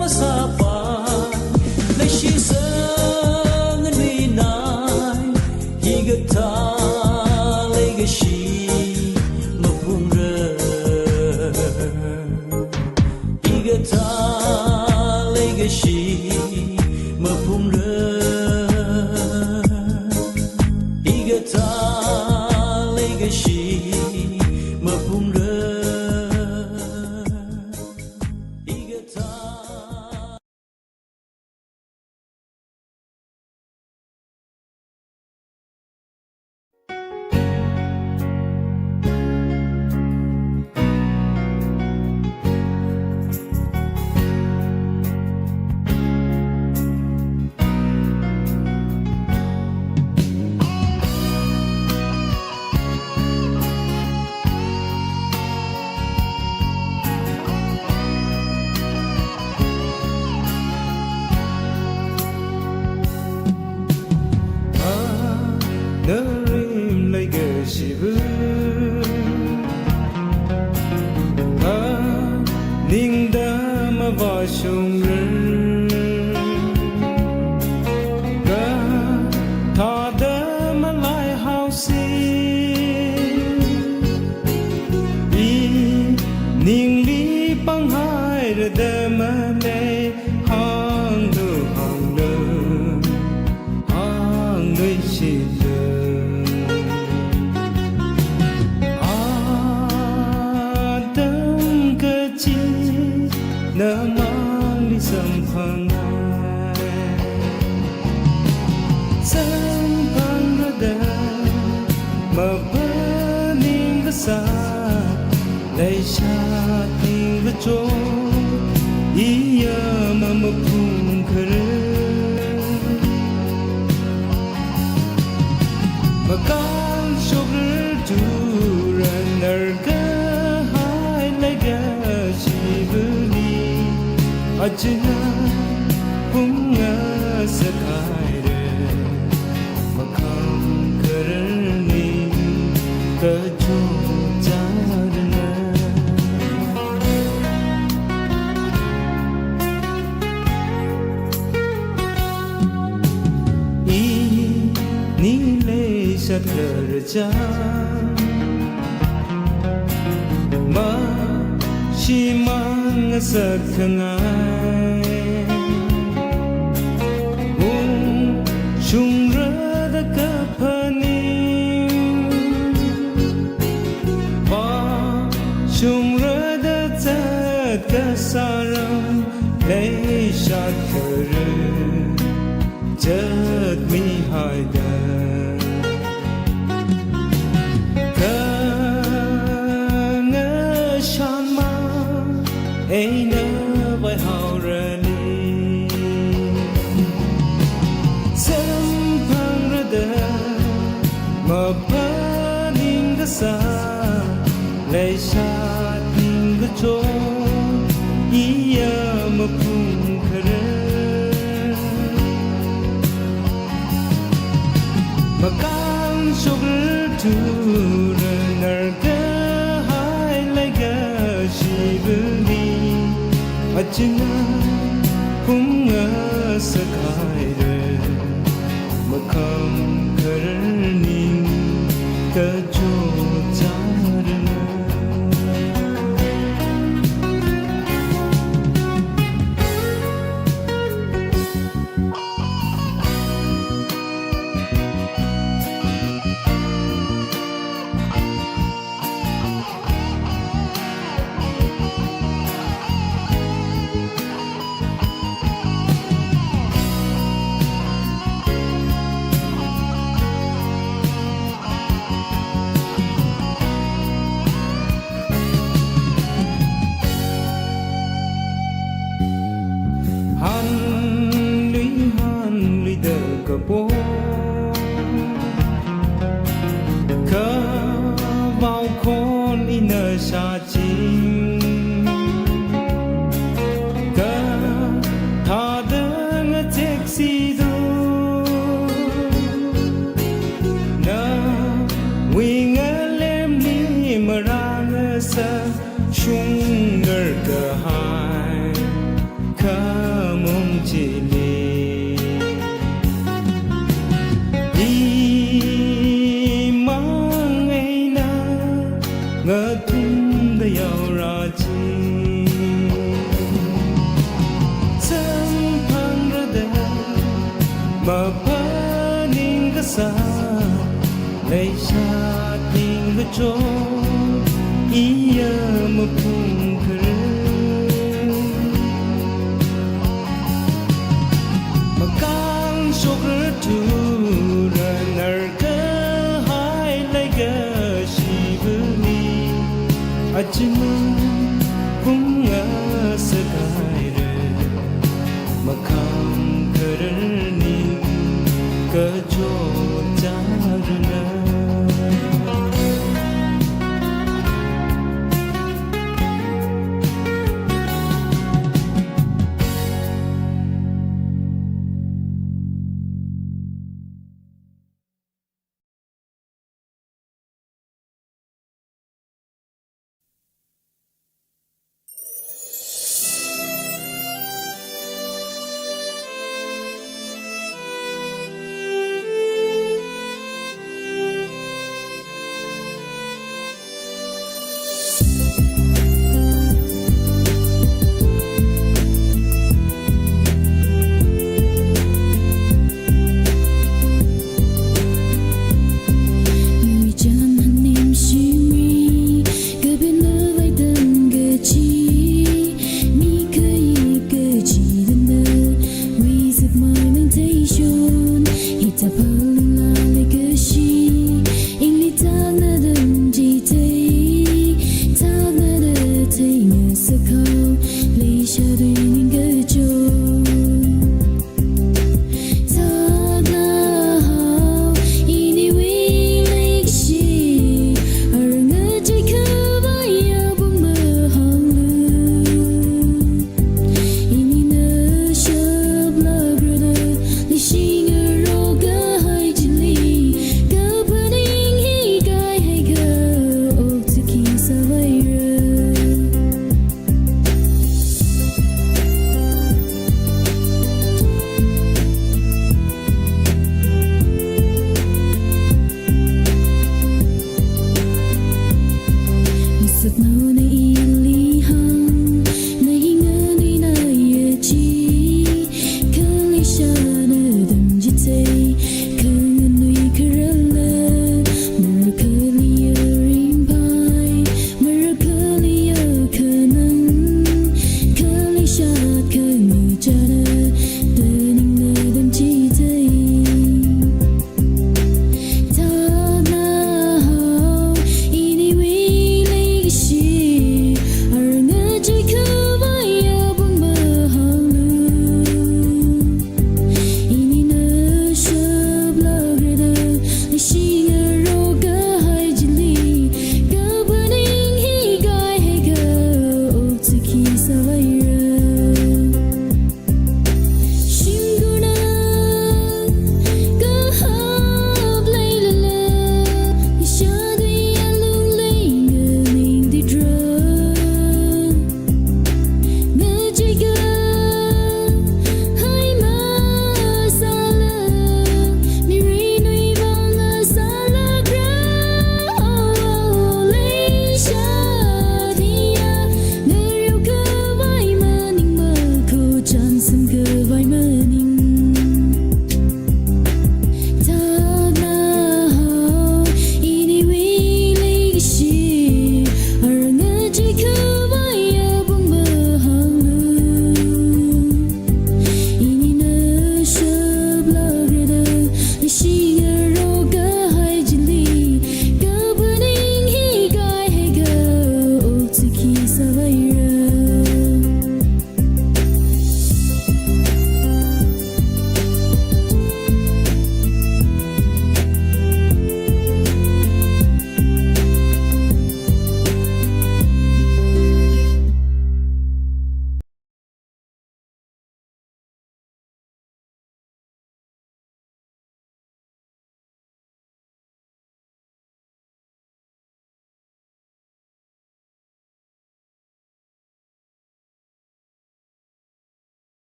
masapai Lai shi sang an vi nai Hi ga ta lai ga shi ma pum re Hi ga ta lai ga shi ma pum re Hi ga ta lai ga shi ma pum re Hi ga ta Narim lai ga shibu Ning da ma va shung Ga ta da ma lai hao si Ning li pang hai ra da ma le hang du hang le hang lui shi na mang li sam phang ra da ma ba ning ga sa lai sha ting ga cho i ya ma ma phum khare ma kan shok tu ran nar ga hai lai ga shi bu Ajna punga sakaire makam karni kajo jarna I nile sakarja ma shimang sakhangai chung ra da ka phani ba chung ra da cha ka saram lai sha khare jat mi hai da Ain't never how running Sam pangrada ma paning ga sa lai sha ting ga cho iya ma pum khare ma kan shok tu nar ga hai lai ga shi bu Ajna punga sakaire makam karni kajo jarna chile đi mang ngày na ngỡ thum da yau ra chi sang phang ra da ma pa ning ka sa lấy sa ting ka cho iya ma pung kare ma kang sok ra tu ra nar ka hai lai ga shi bu ni ajma pung nga sa kai re ma kang kare ni ka jo ja ra na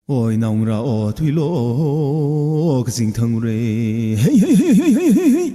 โอ้ยนองราโอทุยโลกสิงทังเรเฮ้ยเฮ้ยเฮ้ยเฮ้ยเฮ้ยเฮ้ย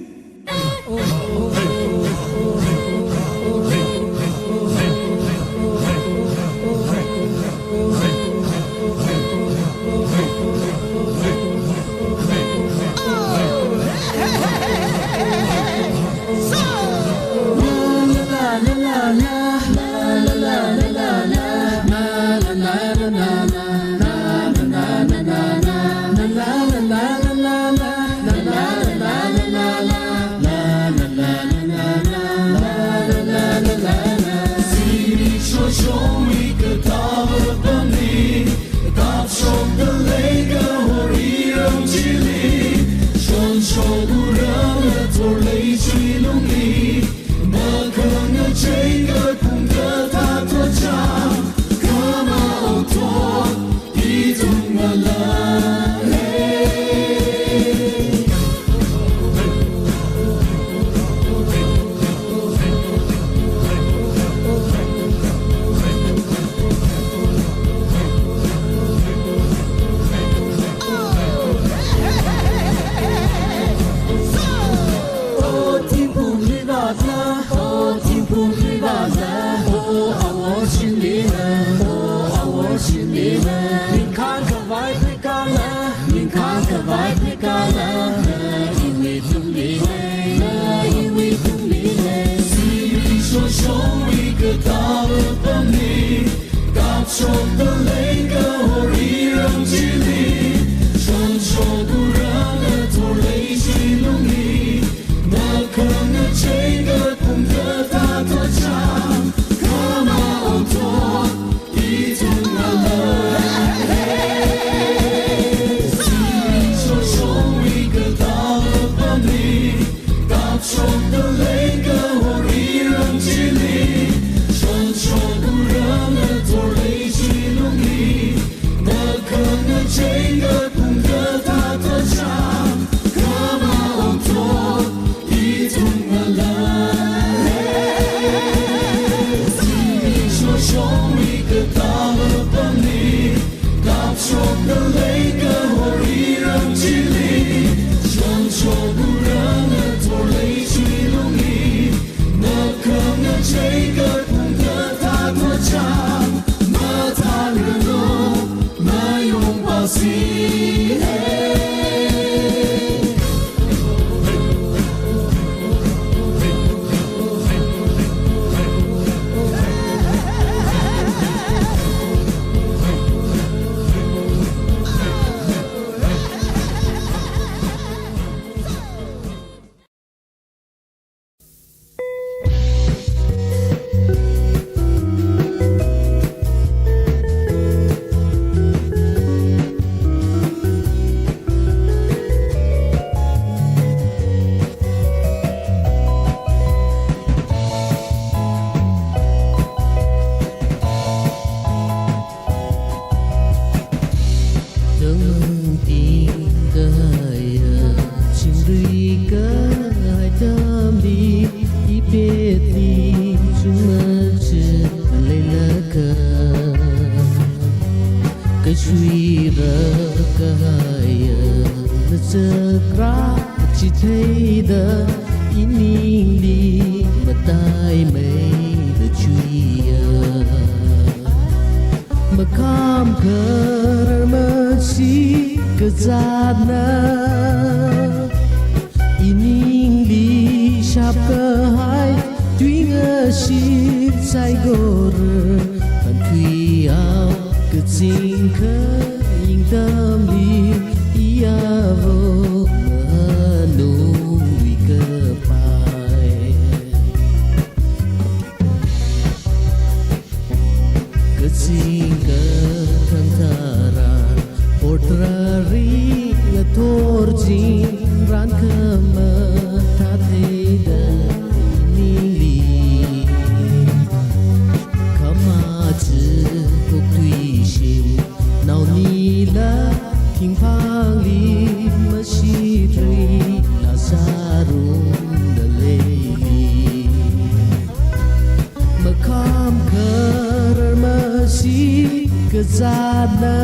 kezana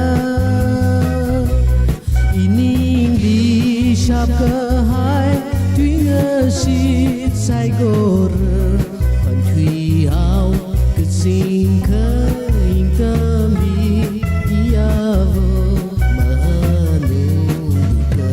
ining di shap ke hai tuy shit sai gor pan thui hao ke sing ke ing mi ya vo ma nu ke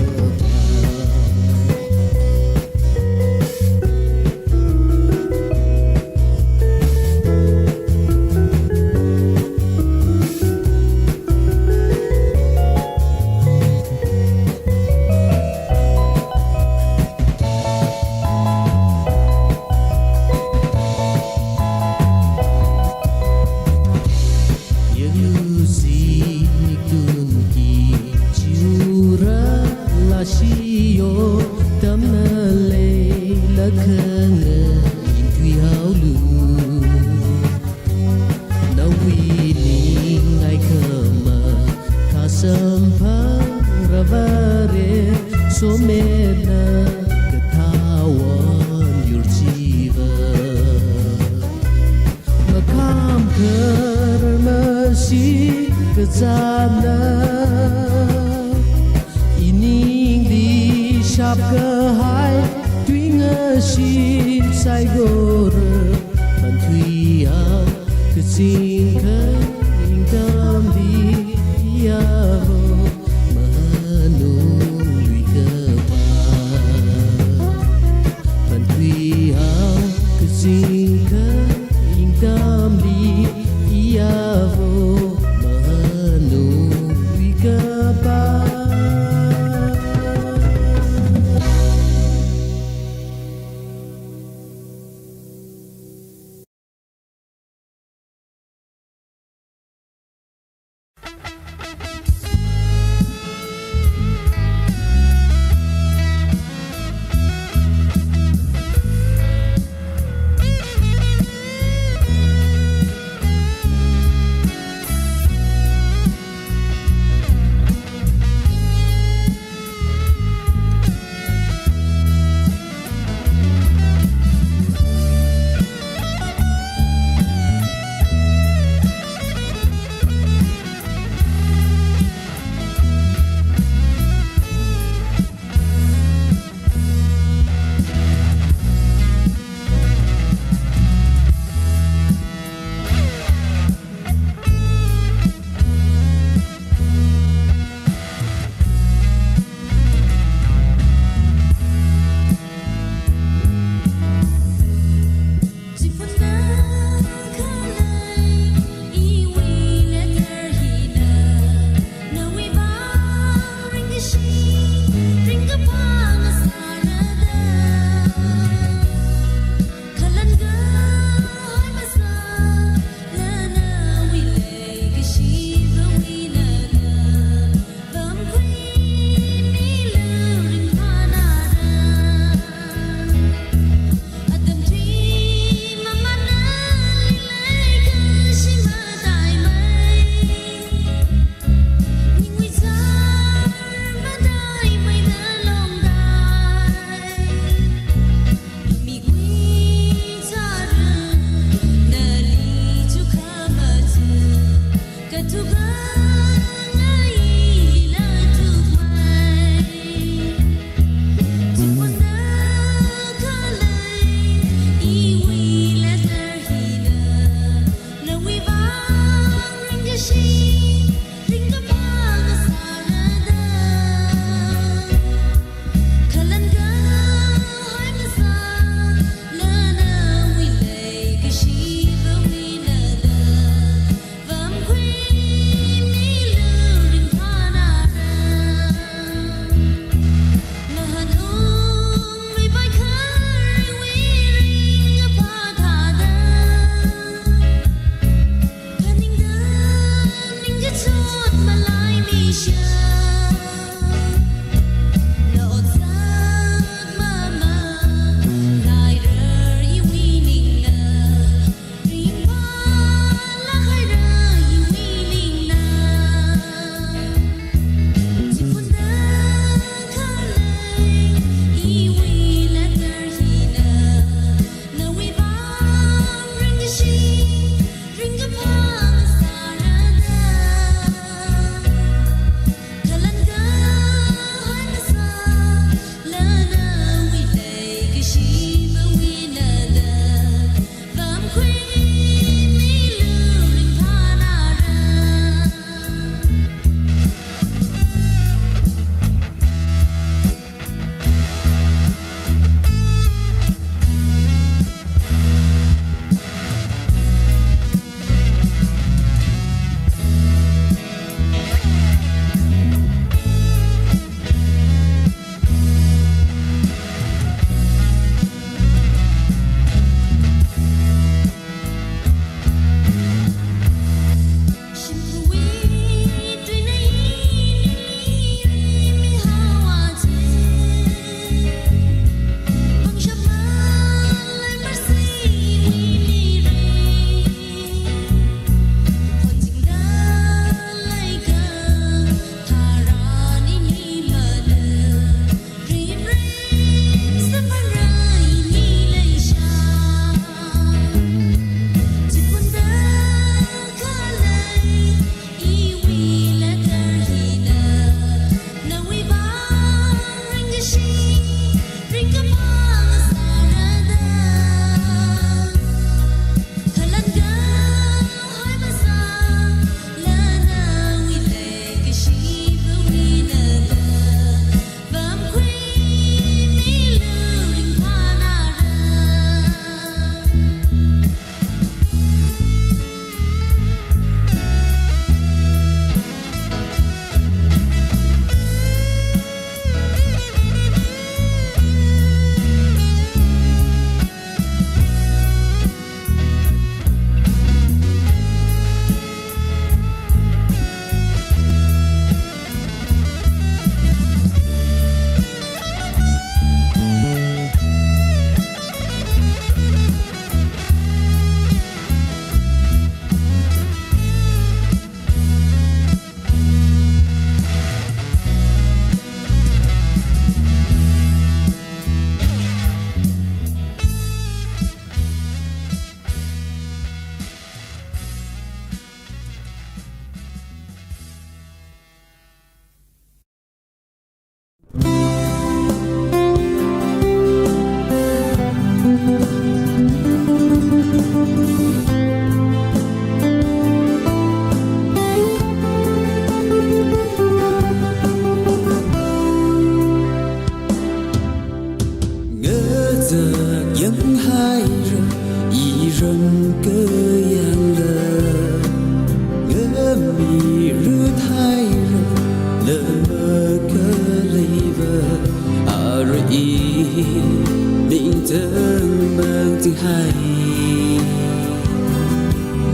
dâng mang tiếng hay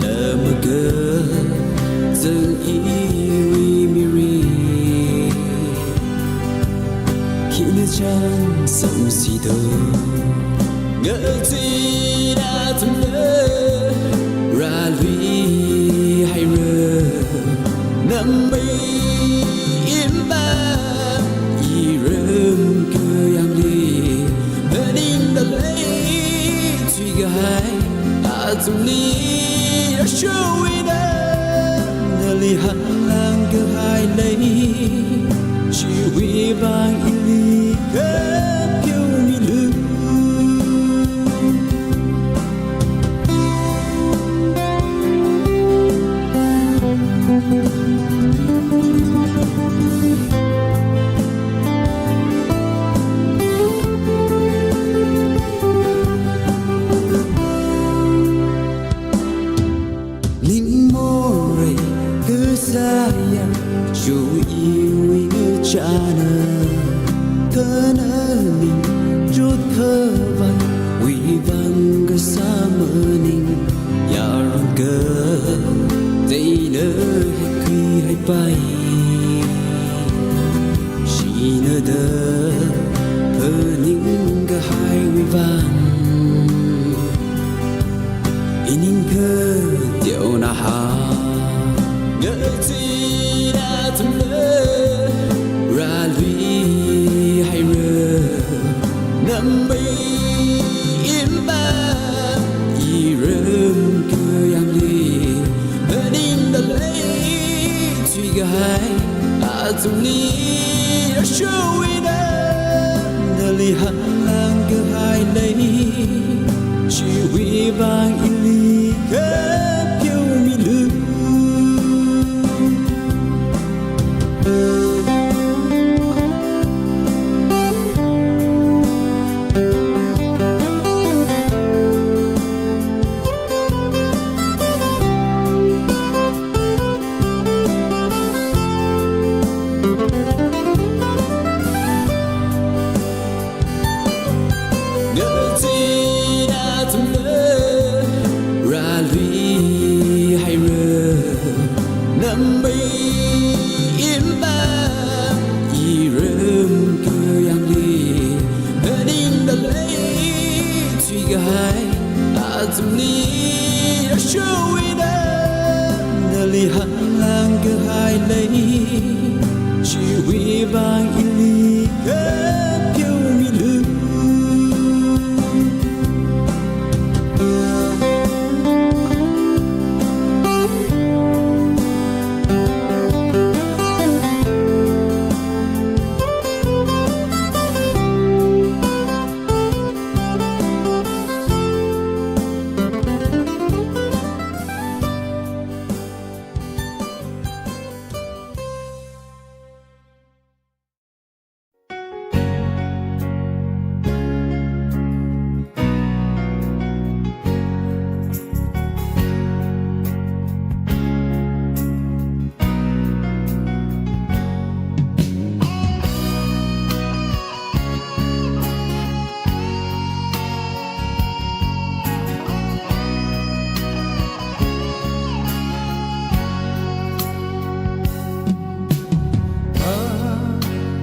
nở mơ cơ dâng ý miri khi nước trăng sông xì tơ ngỡ gì đã thầm lỡ ra lũy hay rơ nằm mây im ba y rơm cơ yang đi bên in đã lấy truy gai à tung đi đã show in nơ li hăng lang cơ hai lấy chỉ huy vang in ly cất kêu mi lư saya chu yêu chana kanani rut khawai wi vang ga samaning yaran ga deina khi hai pai shina da paning ga hai wi vang inin ga deu na ha ngỡ gì đã thầm lỡ ra lũy hay rơ nằm mây im ba y rơm cơ yang đi bên in đã lấy truy gai à tung đi đã show in nơ li hăng lang cơ hai lấy chỉ huy vang in ly cất kêu mi lư ngỡ gì đã thầm lỡ ra lũy hay rơ nằm mây im ba y rơm cơ yang đi bên in đã lấy truy gai à tung đi đã show in nơ li hăng lang cơ hai lấy chỉ huy vang in ly cất kêu mi lư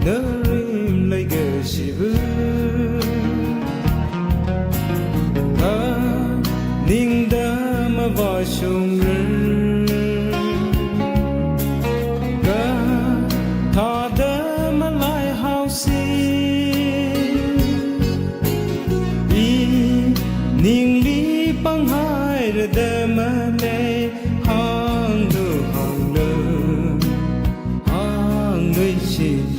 너를 내게 씹은 닝담아 봐숑을 타다마 라이 하우시 이 닝리 방하이르 데마네 항두 항르 항르시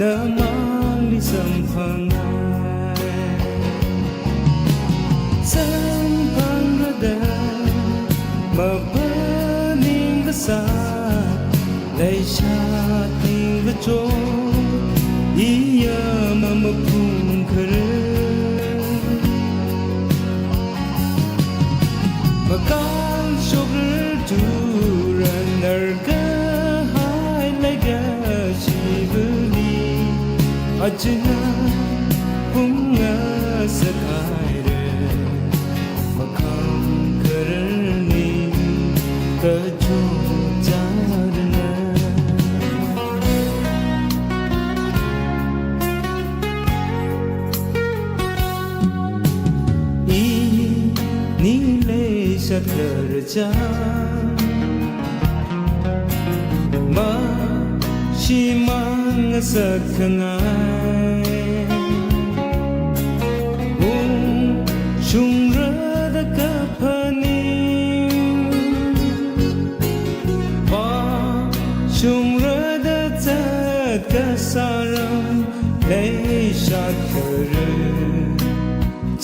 namang lisampangai sampangrada mabaning kasa leisha ting bejo iya mamapung kere makal shoger duran narga Ajna bunga sakaire makam karni kajo jarna I nile shakarja ma shimang sakhangai chung rada kapani ba chung rada tat kasaram lei shakhar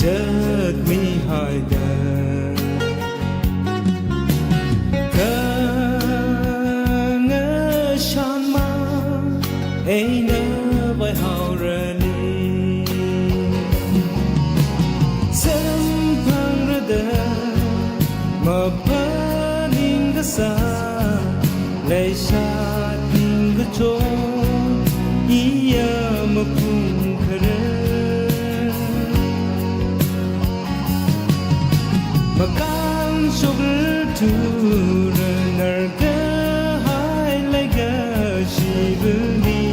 jat mi haida Aina by Haurani Sampang Rada Mapaning Gasa Laishat Gacho Iya Mapung Kara Makang Sugar Tura Narga Hai Lega Shibuni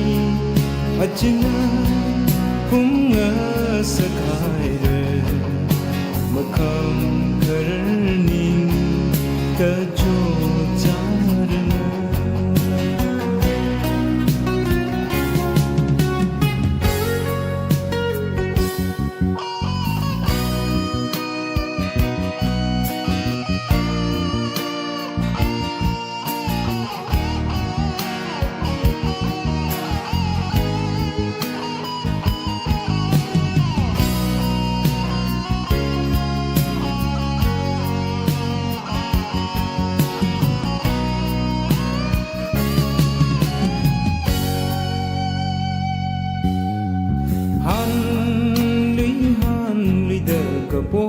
Ajna bunga sakaire makam karni kajo jarna Kapo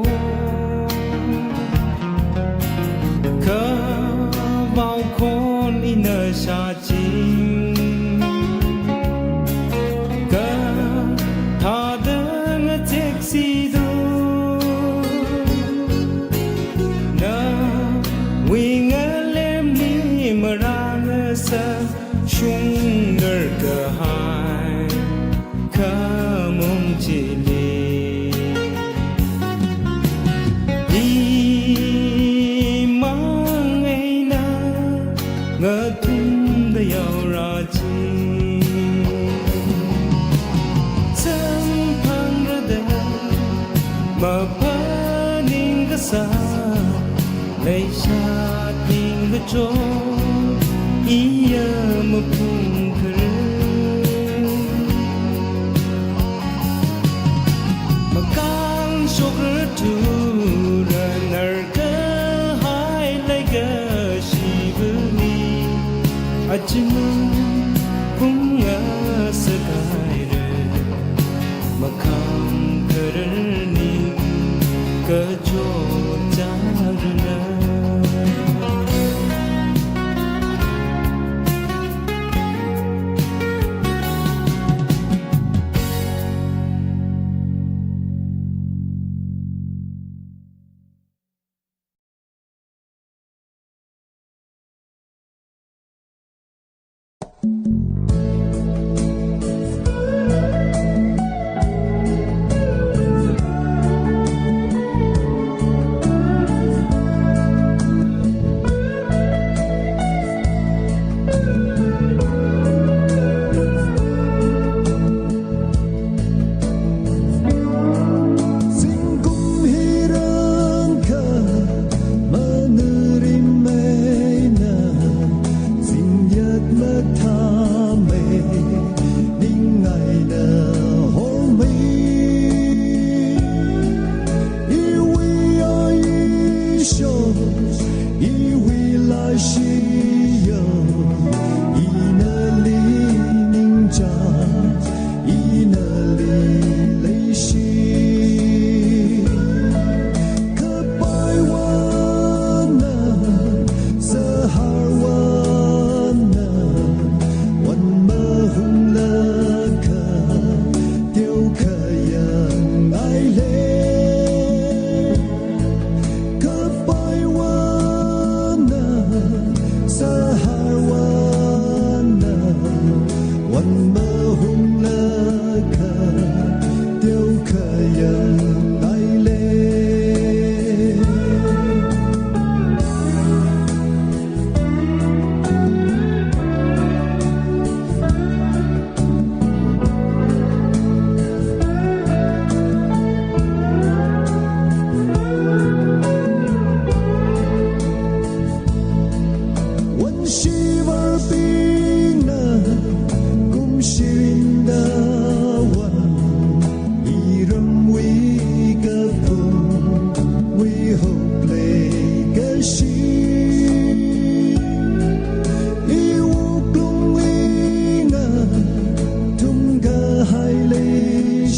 ka bao khôn ina sa chim ka tha dang taxi do na winga lem ni marang sa shungar ka hai ka mong chili Ngatum da yaura chi Sampang rada Mapaning gasa Laishat ning gacho Iya mapung kara Makang sugar tura narka hai lega shibuni Ajna bunga sakaire makam karni kajo jarna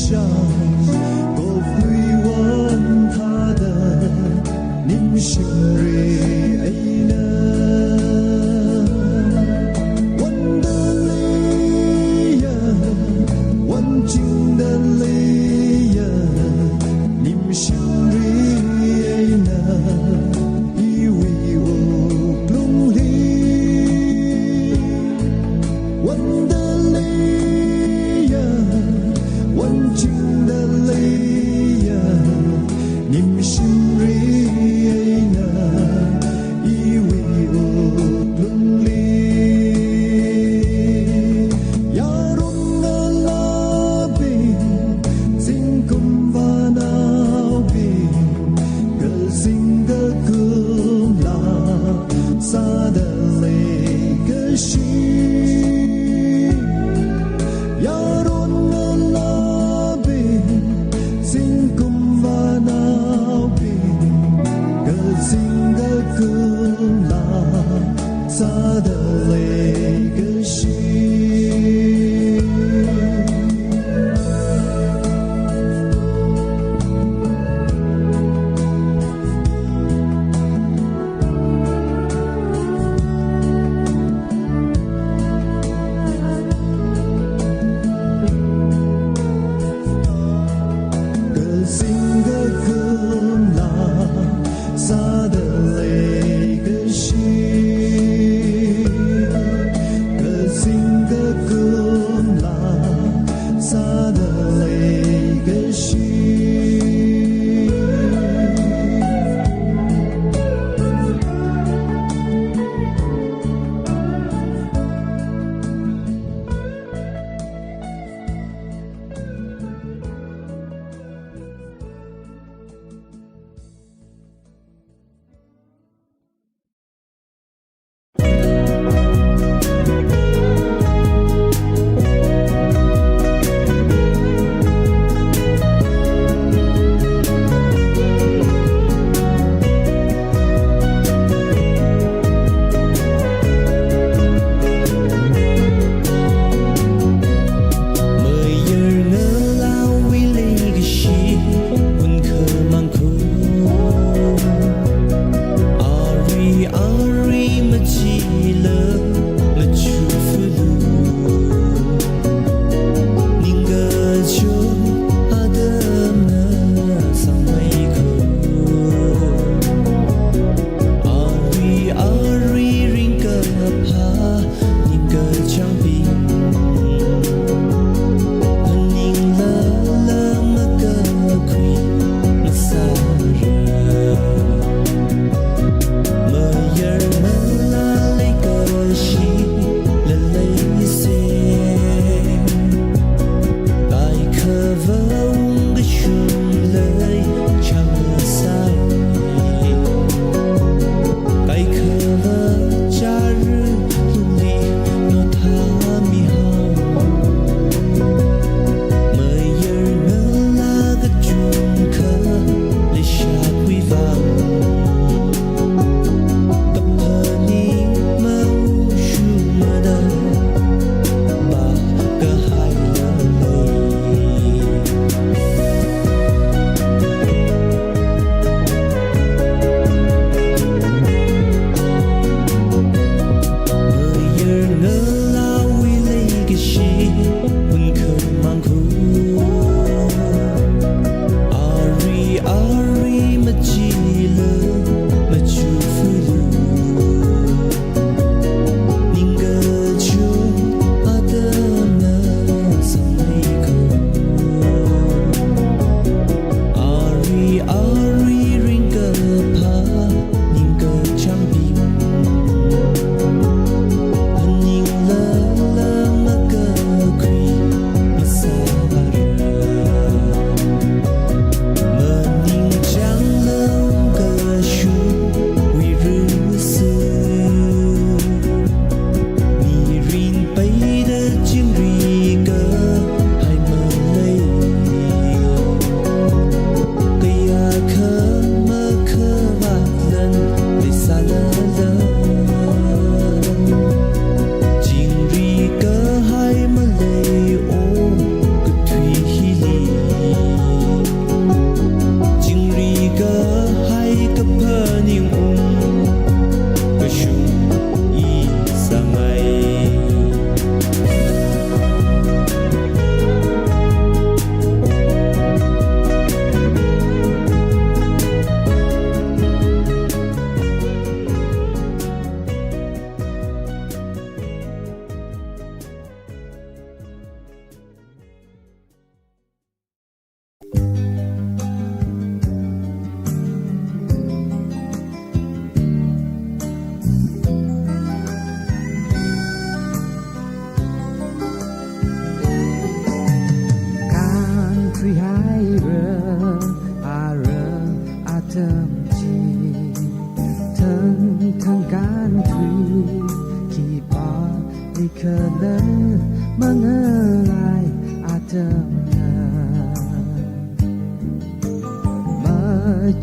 上，不会问他的您心里爱呢？我的泪呀，温情的泪呀，您心里爱呢？以为我lonely，我的泪呀，温情的泪呀，您心里爱呢？以为我lonely，呀容啊拉比，心空吧那比，个性的苦辣，洒的泪个心。Ya ron na labi, sing kumba na bi.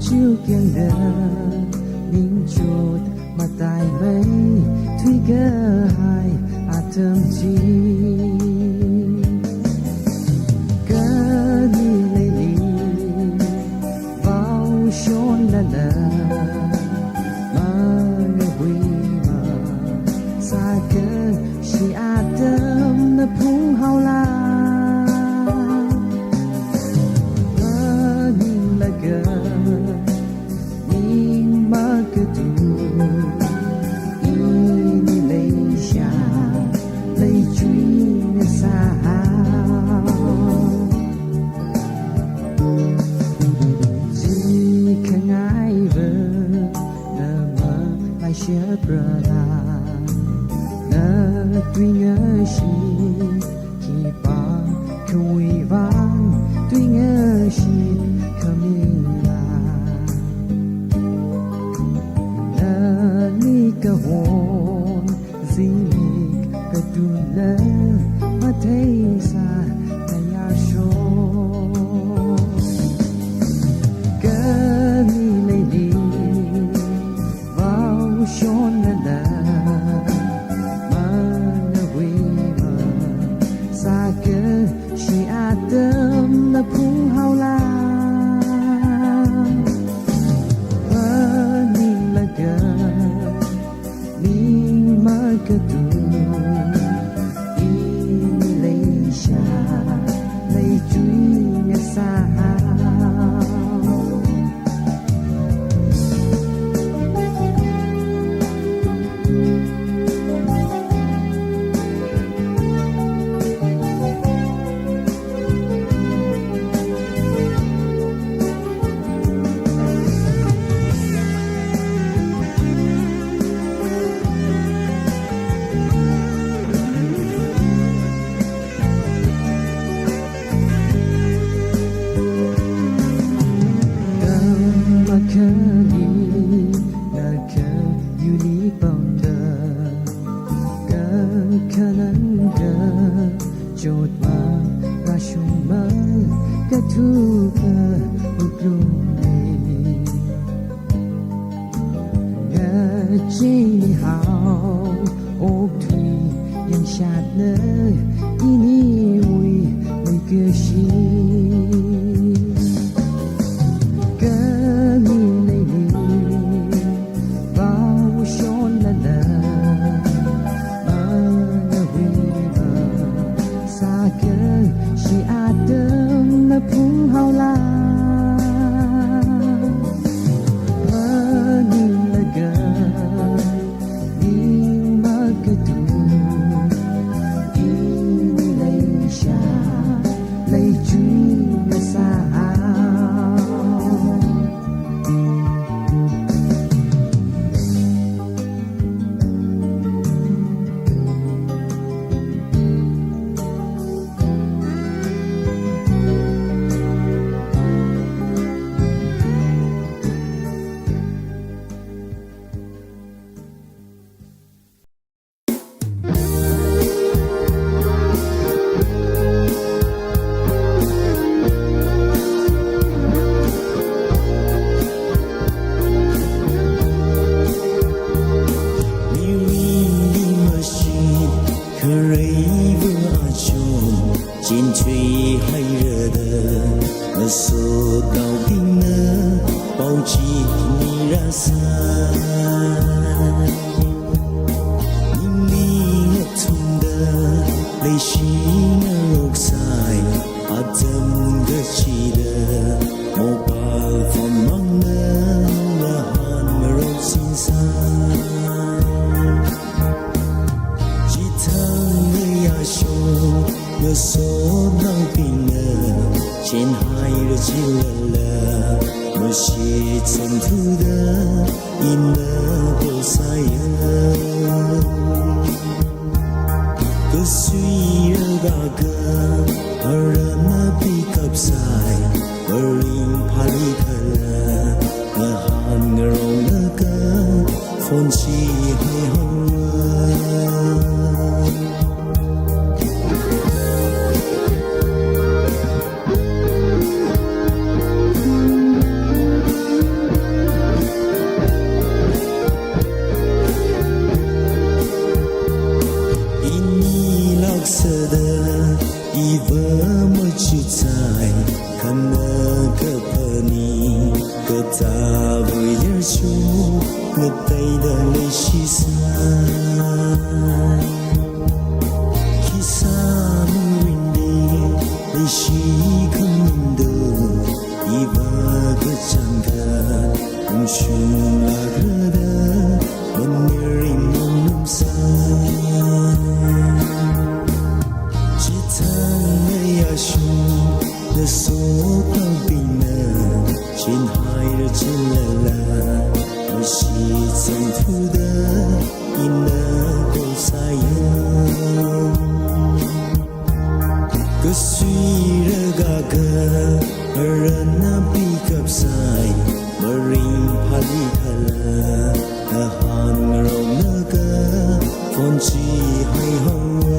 chiều kiêng đờ nín chốt mà tai mấy thủy cơ hai thơm chi cơ đi lấy đi vào chốn là mà người vui mà xa cơ chỉ thơm nó phung hao la tuy nhớ chi khi bạn không uy vang tuy nhớ chi không là ni cả hồn gì cả tuôn lệ mà thấy xa ta ya show cả ni lấy đi vào chốn là đơm là phung hao la và nhìn là gờ nhìn mơ cơ tu in lấy xa lấy truy nghe xa phone chi hay hông Zavuyar shu Ngetai da leishi sai Kisamu rinde Leishi kamindo Iba kachanga Umshun lagrada Meneri monum sai Chitang ayashu Naso pabina Chin hair chilala Mashi tsantuda Ina kosayang Kaswira gaga Arana pikap sai Maring pali kala Tahan ngarong naga Fonchi hai hawa